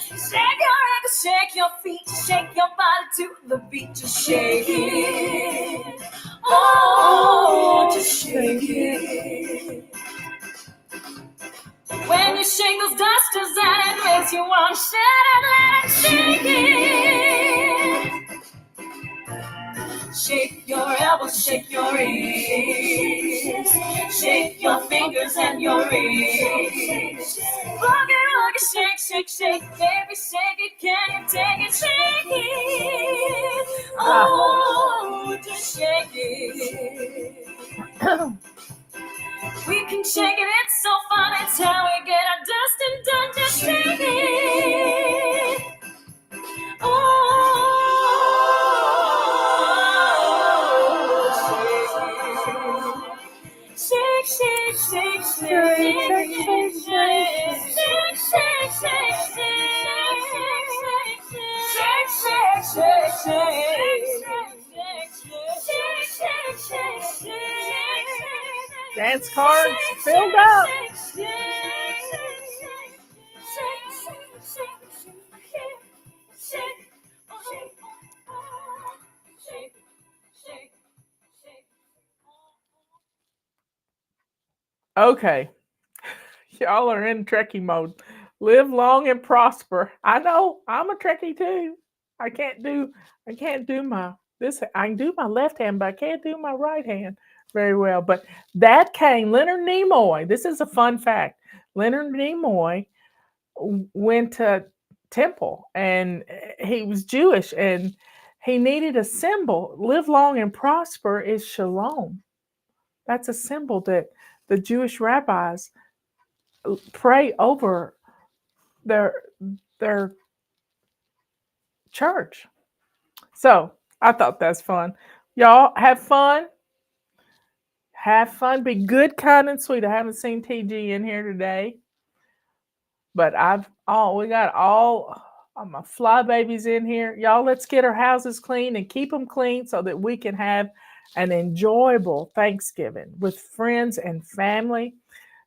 Shake your ankles, shake your feet. Shake your body to the beat. Just shake it. Oh, just shake it. When you shake those dusters out, it makes you want to shout out loud and shake it. Shake your elbows, shake your ears. Shake your fingers and your rings. Boogie, woogie, shake, shake, shake. Baby, shake it, can you take it? Shake it. Oh, just shake it. We can shake it, it's so fun. It's how we get our dust and done. Just shake it. Shake, shake, shake, shake, shake, shake, shake, shake, shake. Dance cards filled up. Okay. Y'all are in Trekkie mode. Live long and prosper. I know, I'm a Trekkie too. I can't do my this. I can do my left hand, but I can't do my right hand very well. But that came Leonard Nimoy. This is a fun fact. Leonard Nimoy went to temple, and he was Jewish, and he needed a symbol. Live long and prosper is shalom. That's a symbol that the Jewish rabbis pray over their church. So I thought that's fun. Y'all have fun. Have fun. Be good, kind, and sweet. I haven't seen TG in here today, but we got all my fly babies in here. Y'all, let's get our houses clean and keep them clean so that we can have an enjoyable Thanksgiving with friends and family.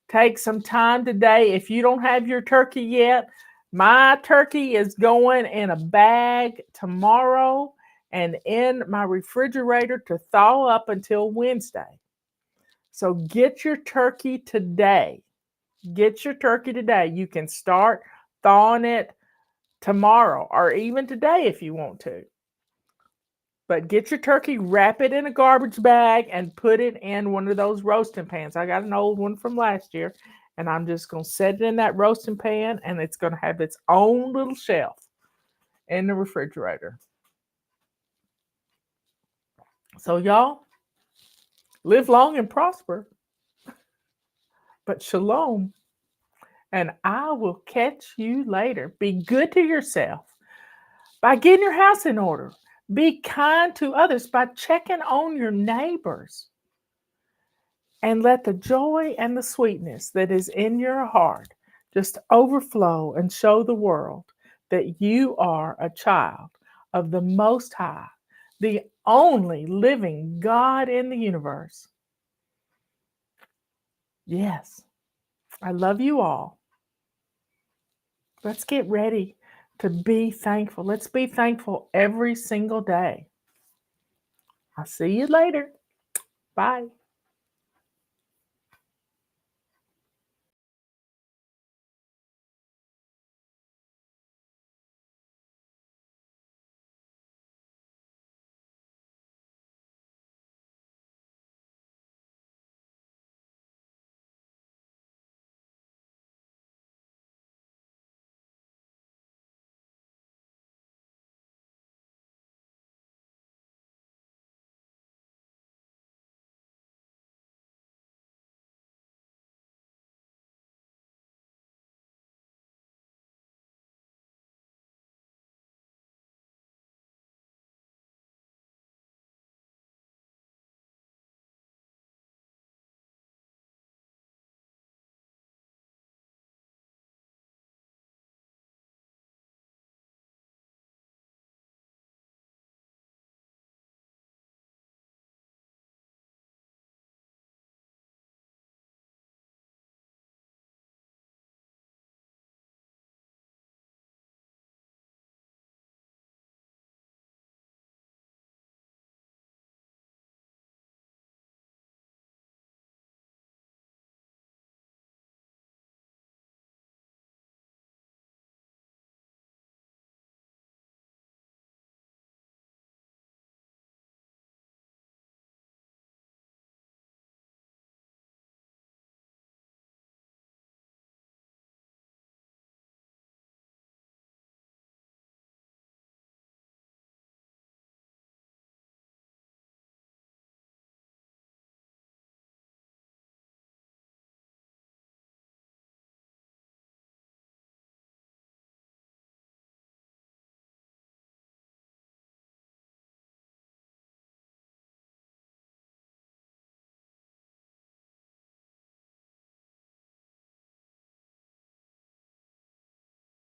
Take some time today. If you don't have your turkey yet, my turkey is going in a bag tomorrow and in my refrigerator to thaw up until Wednesday. So get your turkey today. Get your turkey today. You can start thawing it tomorrow or even today if you want to. But get your turkey, wrap it in a garbage bag, and put it in one of those roasting pans. I got an old one from last year, and I'm just going to set it in that roasting pan, and it's going to have its own little shelf in the refrigerator. So, y'all, live long and prosper. But shalom. And I will catch you later. Be good to yourself by getting your house in order. Be kind to others by checking on your neighbors. And let the joy and the sweetness that is in your heart just overflow and show the world that you are a child of the Most High, the only living God in the universe. Yes, I love you all. Let's get ready to be thankful. Let's be thankful every single day. I'll see you later. Bye.